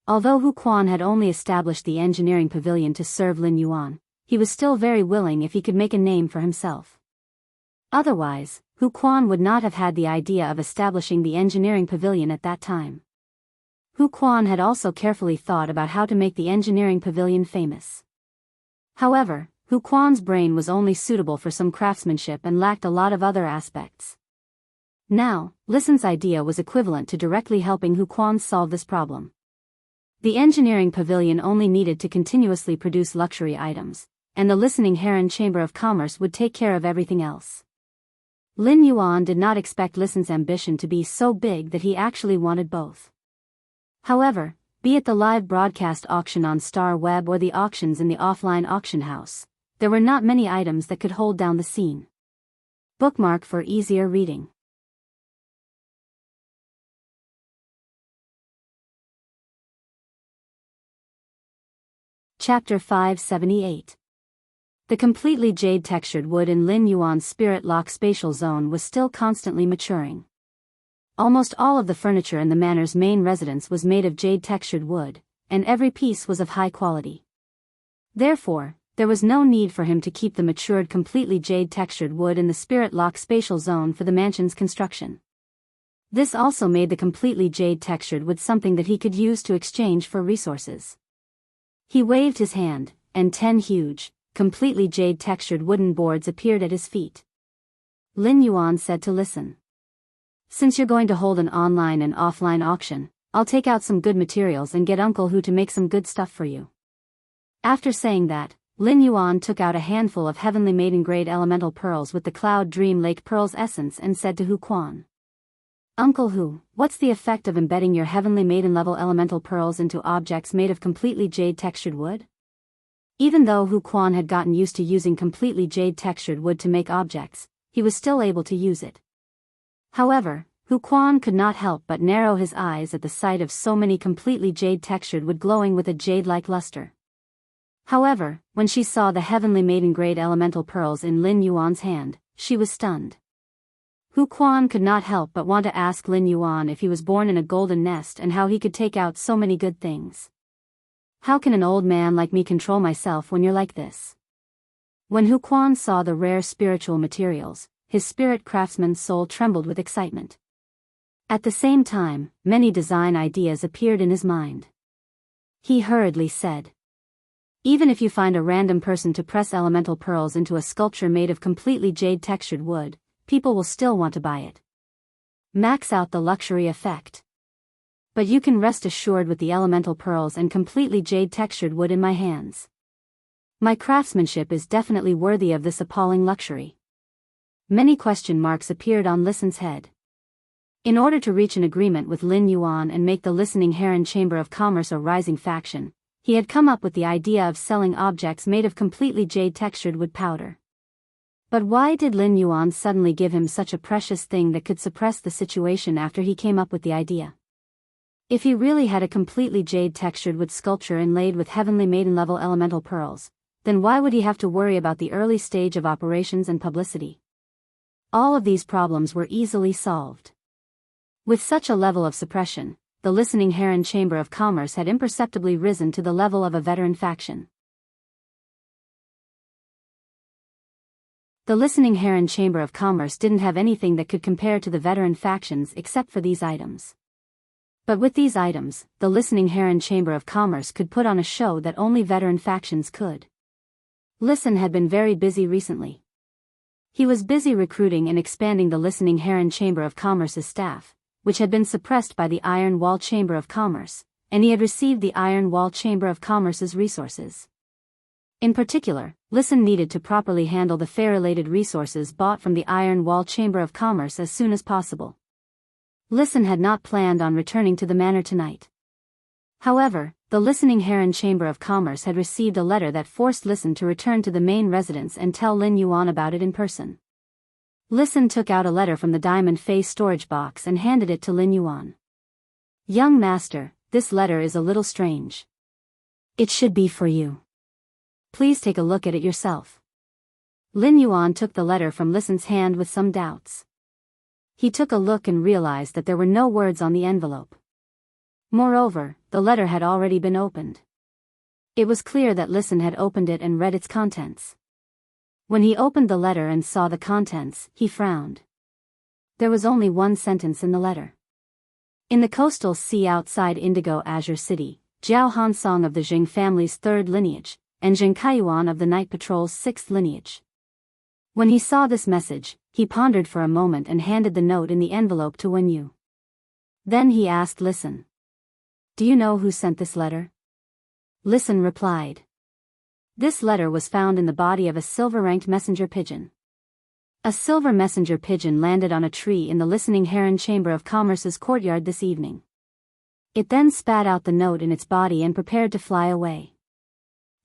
Although Hu Quan had only established the Engineering Pavilion to serve Lin Yuan, he was still very willing if he could make a name for himself. Otherwise, Hu Quan would not have had the idea of establishing the Engineering Pavilion at that time. Hu Quan had also carefully thought about how to make the Engineering Pavilion famous. However, Hu Quan's brain was only suitable for some craftsmanship and lacked a lot of other aspects. Now, Listen's idea was equivalent to directly helping Hu Quan solve this problem. The Engineering Pavilion only needed to continuously produce luxury items, and the Listening Heron Chamber of Commerce would take care of everything else. Lin Yuan did not expect Listen's ambition to be so big that he actually wanted both. However, be it the live broadcast auction on Star Web or the auctions in the offline auction house, there were not many items that could hold down the scene. Bookmark for easier reading. Chapter 578. The completely jade-textured wood in Lin Yuan's Spirit Lock spatial zone was still constantly maturing. Almost all of the furniture in the manor's main residence was made of jade-textured wood, and every piece was of high quality. Therefore, there was no need for him to keep the matured completely jade-textured wood in the Spirit Lock spatial zone for the mansion's construction. This also made the completely jade-textured wood something that he could use to exchange for resources. He waved his hand, and 10 huge, completely jade-textured wooden boards appeared at his feet. Lin Yuan said to Listen. Since you're going to hold an online and offline auction, I'll take out some good materials and get Uncle Hu to make some good stuff for you. After saying that, Lin Yuan took out a handful of heavenly maiden-grade elemental pearls with the Cloud Dream Lake Pearl's essence and said to Hu Quan. Uncle Hu, what's the effect of embedding your heavenly maiden-level elemental pearls into objects made of completely jade-textured wood? Even though Hu Quan had gotten used to using completely jade-textured wood to make objects, he was still able to use it. However, Hu Quan could not help but narrow his eyes at the sight of so many completely jade-textured wood glowing with a jade-like luster. However, when she saw the heavenly maiden-grade elemental pearls in Lin Yuan's hand, she was stunned. Hu Quan could not help but want to ask Lin Yuan if he was born in a golden nest and how he could take out so many good things. How can an old man like me control myself when you're like this? When Hu Quan saw the rare spiritual materials, his spirit craftsman's soul trembled with excitement. At the same time, many design ideas appeared in his mind. He hurriedly said, Even if you find a random person to press elemental pearls into a sculpture made of completely jade-textured wood, people will still want to buy it. Max out the luxury effect. But you can rest assured with the elemental pearls and completely jade-textured wood in my hands. My craftsmanship is definitely worthy of this appalling luxury. Many question marks appeared on Listen's head. In order to reach an agreement with Lin Yuan and make the Listening Heron Chamber of Commerce a rising faction, he had come up with the idea of selling objects made of completely jade-textured wood powder. But why did Lin Yuan suddenly give him such a precious thing that could suppress the situation after he came up with the idea? If he really had a completely jade-textured wood sculpture inlaid with heavenly maiden-level elemental pearls, then why would he have to worry about the early stage of operations and publicity? All of these problems were easily solved. With such a level of suppression, the Listening Heron Chamber of Commerce had imperceptibly risen to the level of a veteran faction. The Listening Heron Chamber of Commerce didn't have anything that could compare to the veteran factions except for these items. But with these items, the Listening Heron Chamber of Commerce could put on a show that only veteran factions could. Listen had been very busy recently. He was busy recruiting and expanding the Listening Heron Chamber of Commerce's staff, which had been suppressed by the Iron Wall Chamber of Commerce, and he had received the Iron Wall Chamber of Commerce's resources. In particular, Listen needed to properly handle the fair-related resources bought from the Iron Wall Chamber of Commerce as soon as possible. Listen had not planned on returning to the manor tonight. However, the listening Heron Chamber of Commerce had received a letter that forced Listen to return to the main residence and tell Lin Yuan about it in person. Listen took out a letter from the diamond face storage box and handed it to Lin Yuan. "Young master, this letter is a little strange. It should be for you. Please take a look at it yourself." Lin Yuan took the letter from Listen's hand with some doubts. He took a look and realized that there were no words on the envelope. Moreover, the letter had already been opened. It was clear that Listen had opened it and read its contents. When he opened the letter and saw the contents, he frowned. There was only one sentence in the letter. "In the coastal sea outside Indigo Azure City, Jiao Hansong of the Jing family's 3rd lineage, and Jing Kaiyuan of the Night Patrol's 6th lineage." When he saw this message, he pondered for a moment and handed the note in the envelope to Wen Yu. Then he asked Listen, "Do you know who sent this letter?" Listen replied. This letter was found in the body of a silver-ranked messenger pigeon. A silver messenger pigeon landed on a tree in the listening Heron Chamber of Commerce's courtyard this evening. It then spat out the note in its body and prepared to fly away.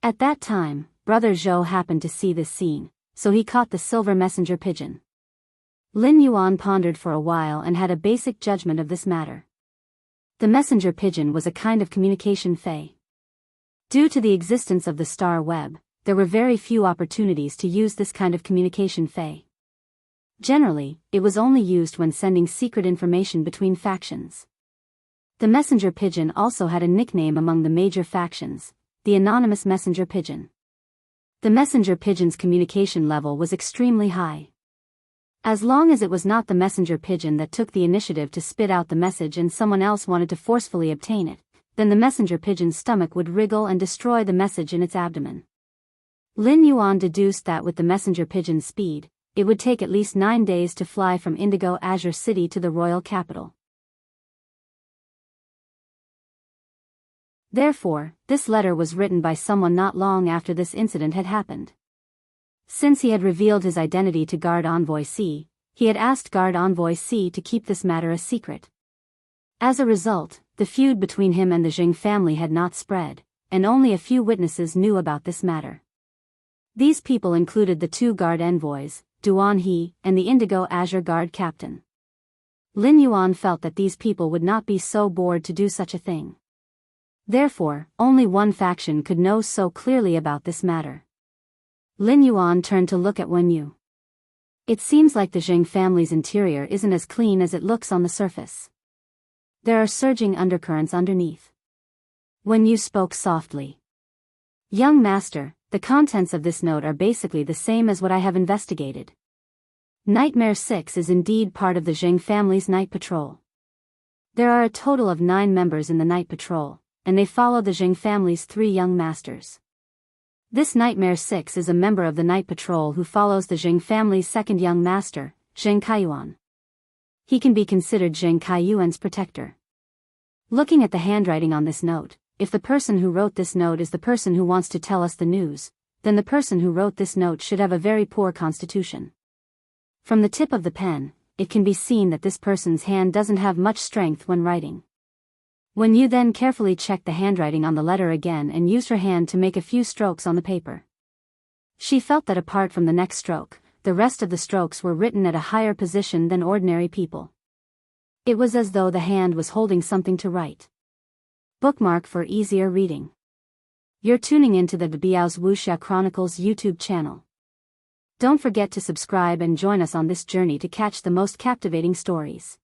At that time, Brother Zhou happened to see this scene, so he caught the silver messenger pigeon. Lin Yuan pondered for a while and had a basic judgment of this matter. The messenger pigeon was a kind of communication fey. Due to the existence of the star web, there were very few opportunities to use this kind of communication fey. Generally, it was only used when sending secret information between factions. The messenger pigeon also had a nickname among the major factions, the anonymous messenger pigeon. The messenger pigeon's communication level was extremely high. As long as it was not the messenger pigeon that took the initiative to spit out the message and someone else wanted to forcefully obtain it, then the messenger pigeon's stomach would wriggle and destroy the message in its abdomen. Lin Yuan deduced that with the messenger pigeon's speed, it would take at least 9 days to fly from Indigo Azure City to the royal capital. Therefore, this letter was written by someone not long after this incident had happened. Since he had revealed his identity to Guard Envoy C, he had asked Guard Envoy C to keep this matter a secret. As a result, the feud between him and the Jing family had not spread, and only a few witnesses knew about this matter. These people included the 2 guard envoys, Duan He, and the Indigo Azure Guard captain. Lin Yuan felt that these people would not be so bored to do such a thing. Therefore, only one faction could know so clearly about this matter. Lin Yuan turned to look at Wen Yu. It seems like the Jing family's interior isn't as clean as it looks on the surface. There are surging undercurrents underneath. Wen Yu spoke softly. "Young master, the contents of this note are basically the same as what I have investigated. Nightmare 6 is indeed part of the Jing family's night patrol. There are a total of 9 members in the night patrol, and they follow the Jing family's 3 young masters. This Nightmare 6 is a member of the night patrol who follows the Jing family's 2nd young master, Jing Kaiyuan. He can be considered Jing Kaiyuan's protector." Looking at the handwriting on this note, if the person who wrote this note is the person who wants to tell us the news, then the person who wrote this note should have a very poor constitution. From the tip of the pen, it can be seen that this person's hand doesn't have much strength when writing. When you then carefully checked the handwriting on the letter again and used her hand to make a few strokes on the paper. She felt that apart from the next stroke, the rest of the strokes were written at a higher position than ordinary people. It was as though the hand was holding something to write. Bookmark for easier reading. You're tuning into the Biyao's Wuxia Chronicles YouTube channel. Don't forget to subscribe and join us on this journey to catch the most captivating stories.